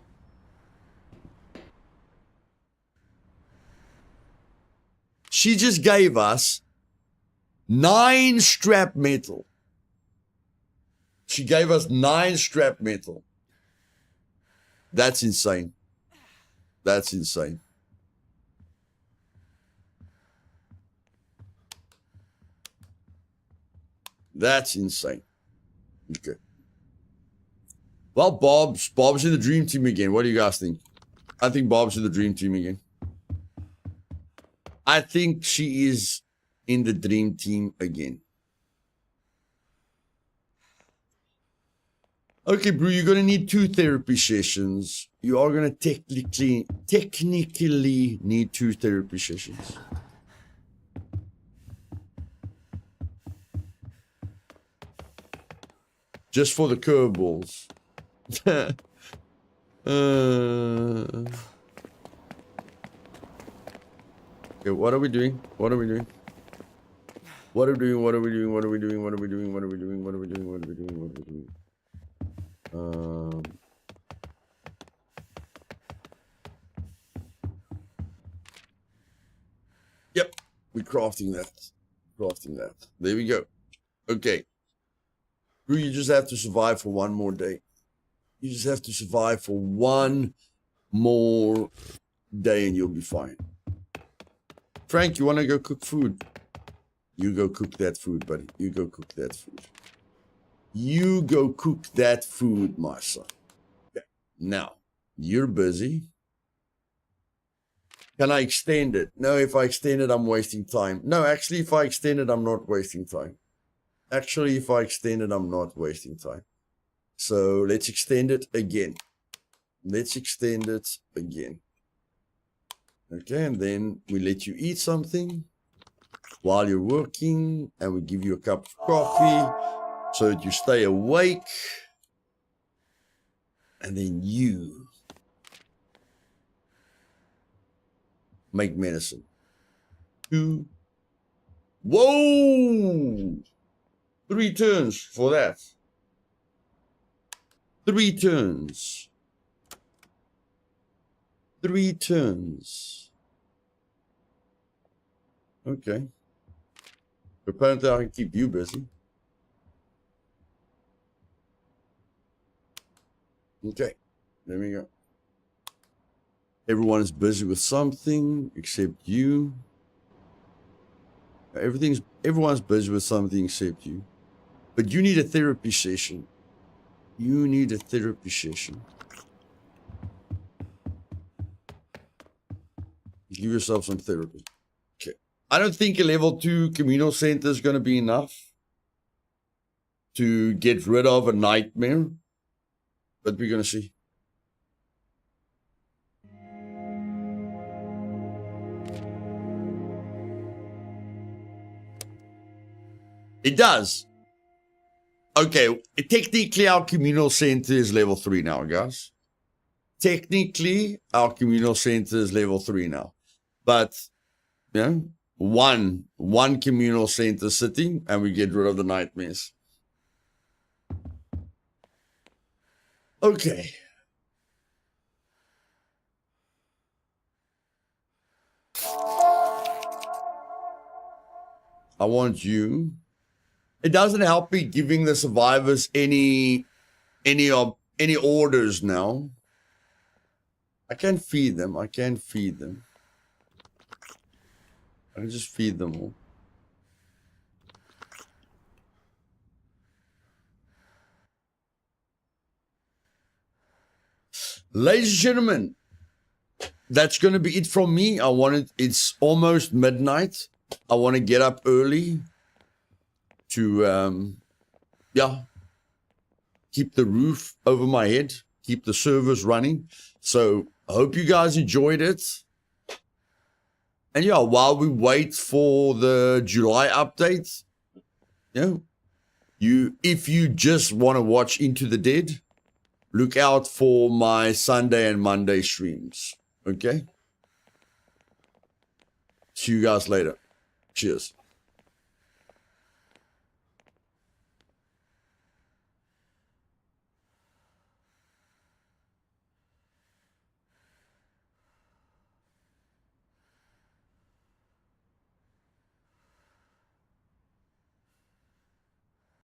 She just gave us 9 scrap metal. She gave us 9 scrap metal. That's insane. That's insane. That's insane. Okay. Well, Bob's in the dream team again. What do you guys think? I think Bob's in the dream team again. I think she is in the dream team again. Okay, bro, you're going to need 2 therapy sessions. You are going to technically need 2 therapy sessions. Just for the curveballs. Okay, what are we doing? What are we doing? What are we doing? What are we doing? What are we doing? What are we doing? What are we doing? What are we doing? What are we doing? What are we doing? Yep, we're crafting that. Crafting that. There we go. Okay. You just have to survive for 1 more day. You just have to survive for 1 more day and you'll be fine. Frank, you want to go cook food? You go cook that food, buddy. You go cook that food. You go cook that food, my son. Okay. Now, you're busy. Can I extend it? No, if I extend it, I'm wasting time. No, actually, if I extend it, I'm not wasting time. Actually, if I extend it, I'm not wasting time. So let's extend it again. Let's extend it again. Okay, and then we let you eat something while you're working, and we give you a cup of coffee so that you stay awake. And then you make medicine. 2. Whoa! 3 turns for that. 3 turns. 3 turns. Okay. Apparently I can keep you busy. Okay. There we go. Everyone is busy with something except you. Everyone's busy with something except you. But you need a therapy session. You need a therapy session. Give yourself some therapy. Okay. I don't think a level 2 communal center is going to be enough to get rid of a nightmare. But we're going to see. It does. Okay, technically our communal center is level 3 now, guys. Technically, our communal center is level 3 now. But, yeah, one communal center sitting and we get rid of the nightmares. Okay. I want you. It doesn't help me giving the survivors any orders now. I can't feed them. I can't feed them. I can just feed them all. Ladies and gentlemen, that's going to be it from me. It's almost midnight. I want to get up early to, keep the roof over my head, keep the servers running. So I hope you guys enjoyed it. And yeah, while we wait for the July update, if you just want to watch Into the Dead, look out for my Sunday and Monday streams. Okay? See you guys later. Cheers.